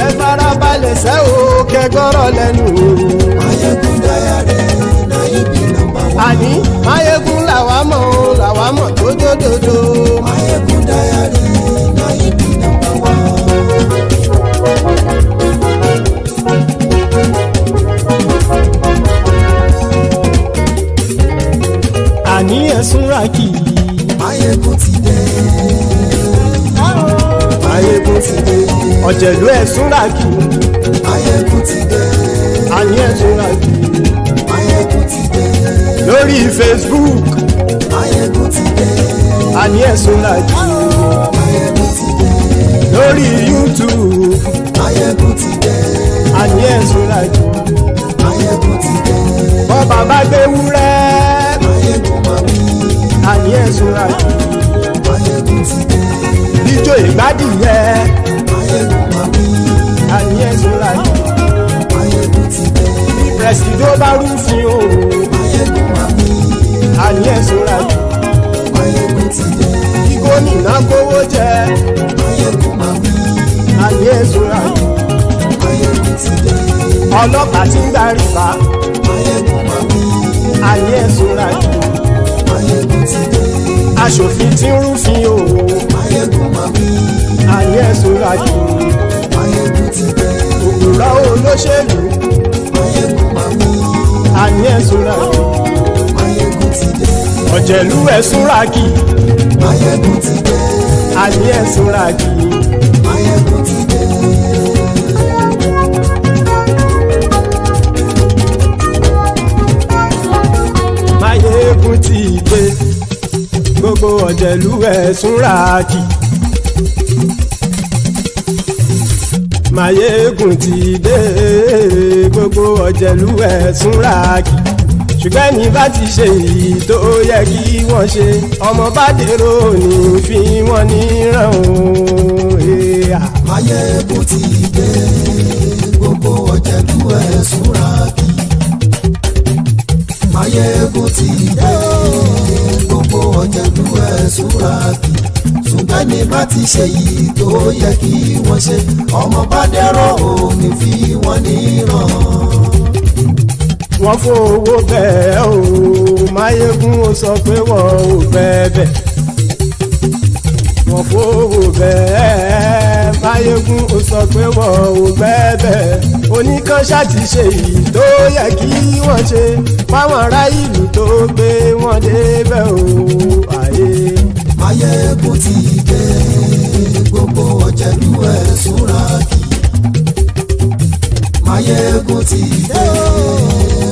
Ẹ farabalẹ̀ sẹ́ o kẹgọ́rọ̀ lẹ́nu o. Mayegun Diary Mayebi #1. Àní Mayegun làwa mọ̀ tó dòdòdò. Mayegun Diary Mayebi #1. Àní ẹ̀sùn ràkì. Mayegun ti dé. Mayegun ti dé. Ọ̀jẹ̀lú ẹ̀sùn ràkì. Mayegun ti dé. Àní ẹ̀sùn ràkì. Mayegun ti dé. Lórí Facebook. Mayegun ti dé. Àní ẹ̀sùn ràkì. Mayegun ti dé. Lórí YouTube. Mayegun ti dé. Àní ẹ̀sùn ràkì. Mayegun ti dé. Bọ́ bàbá gbé wúrẹ́. Mayegun máa wí. Àní ẹ̀sùn ràkì. Mayegun ti dé. Ijó ìgbádìyẹ. Mayegun máa wí. Àní ẹ̀sùn ràkì. Mayegun ti dé. Bí pẹ̀sìdó bá rúfin o. Mayegun máa wí. Àní ẹ̀sùn ràkì. Mayegun ti dé. Bí gómìnà kówó jẹ. Mayegun máa wí. Àní ẹ̀sùn ràkì. Mayegun ti dé. Ọlọ́pàá tí ń gba rìbá. Mayegun máa wí. Àní ẹ̀sùn ràkì. Mayegun ti dé. Aṣòfin tí ń rúfin o. Mayegun máa wí. Àní ẹ̀sùn ràkì. ọ̀jẹ̀lú ẹ̀ súnra kì í. Máyégún ti dé. Àní ẹ̀ súnra kì í. Máyégún ti dé. Máyégún ti dé. Gbogbo ọ̀jẹ̀lú ẹ̀ súnra kì í. Máyégún ti dé. Gbogbo ọ̀jẹ̀lú ẹ̀ súnra kì í. Ṣùgbọ́n ní bá ti ṣe èyí tó yẹ kí wọ́n ṣe ọmọ bá dèrò ní fi wọ́n níran o. Máyégún ti dé. Gbogbo ọ̀jẹ̀lú ẹ̀ súnra kì í. Máyégún ti dé. Gbogbo ọ̀jẹ̀lú ẹ̀ súnra kì í. Ṣùgbọ́n ní bá ti ṣe èyí tó yẹ kí wọ́n ṣe ọmọ bá dèrò ní fi wọ́n níran. Wọ́n fowó bẹ́ẹ̀ o Máyégún ó sọ pé wọ́n ò bẹ́ẹ̀. Wọ́n fowó bẹ́ẹ̀ Máyégún ó sọ pé wọ́n ò bẹ́ẹ̀. Oníkan ṣáàtì ṣe èyí tó yẹ kí wọ́n ṣe fáwọn ará ìlú tó gbé wọn débẹ̀ o. Máyégún ti dé. Gbogbo ọ̀jẹ̀lú ẹ̀ súnra kì í. Máyégún ti dé.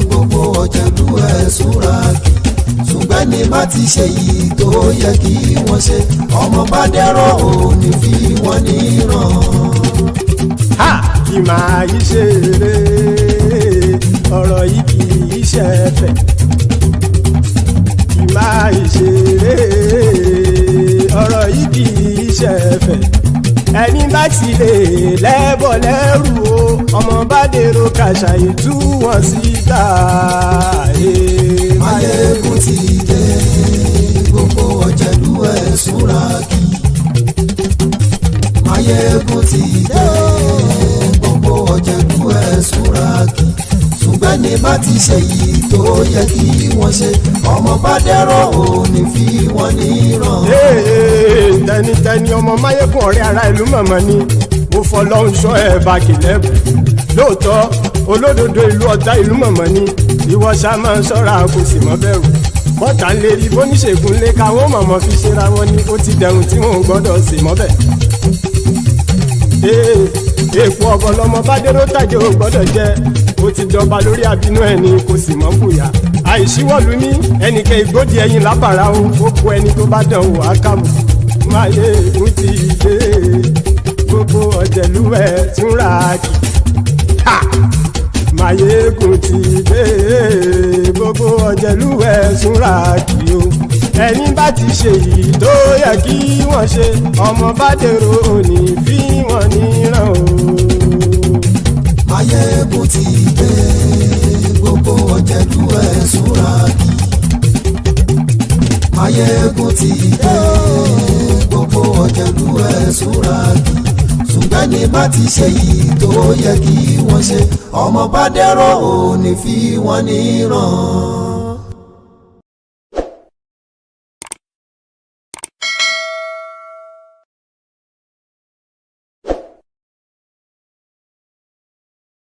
Gbogbo ọ̀jẹ̀lú ẹ̀ súnra kì í. Ṣùgbọ́n ní bá ti ṣe yìí tó yẹ kí wọ́n ṣe ọmọ bá dẹ́rọ̀ ò ní fi wọ́n níran. Kì máa yí ṣeré ọ̀rọ̀ yìí kì í ṣẹ̀fẹ̀. Kì máa yí ṣeré ọ̀rọ̀ yìí kì í ṣẹ̀fẹ̀. Ẹni bá ti lè lẹ́bọ̀ lẹ́rù o ọmọ bá dèrò kàṣàyè tú wọn síta. Máyégún ti dé. Gbogbo ọ̀jẹ̀lú ẹ̀ súnra kì í. Máyégún ti dé. Gbogbo ọ̀jẹ̀lú ẹ̀ súnra kì í. Ṣùgbọ́n ní bá ti ṣe yìí tó yẹ kí wọ́n ṣe ọmọ bá dẹ́rọ̀ ò ní fi wọ́n níran. Tẹnitẹni ọmọ Máyégún ọ̀rẹ́ ara ìlú mọ̀mọ́ ni mo fọlọ́run ṣọ́ ẹ̀ bá kìlẹ́bù. Lóòótọ́ olódodo ìlú ọ̀tá ìlú mọ̀mọ́ ni ìwọ ṣá máa ń ṣọ́ra kò sì mọ́ bẹ̀rù. Bọ́tà ń lérí bóníṣègùn lé káwọn mọ̀mọ́ fi ṣera wọn ni ó ti dẹrùn tí wọn ò gbọ́dọ̀ sì mọ́bẹ̀. Èèpo ọ̀bọ lọmọ bá dérò tàjẹ́ ò gbọ́dọ̀ jẹ́ ó ti dọba lórí àbínú ẹni kò sì mọ́ bùyà. Àìsíwọ́lu ní ẹnìkẹ́ ìgbódì ẹyin lábàrá o ó kó ẹni tó bá dán o àkàmù. Máyégún ti dé. Gbogbo ọ̀jẹ̀lú ẹ̀ túnra kì í. Máyégún ti dé. Gbogbo ọ̀jẹ̀lú ẹ̀ túnra kì í o. Ẹni bá ti ṣe yìí tó yẹ kí wọ́n ṣe ọmọ bá dèrò òní fi wọ́n níran o. Máyégún ti dé. Gbogbo ọ̀jẹ̀lú ẹ̀ súnra kì í. Máyégún ti dé. Gbogbo ọ̀jẹ̀lú ẹ̀ súnra kì í. Ṣùgbọ́n ní bá ti ṣe yìí tó yẹ kí wọ́n ṣe ọmọ bá dẹ́rọ̀ ò ní fi wọ́n níran.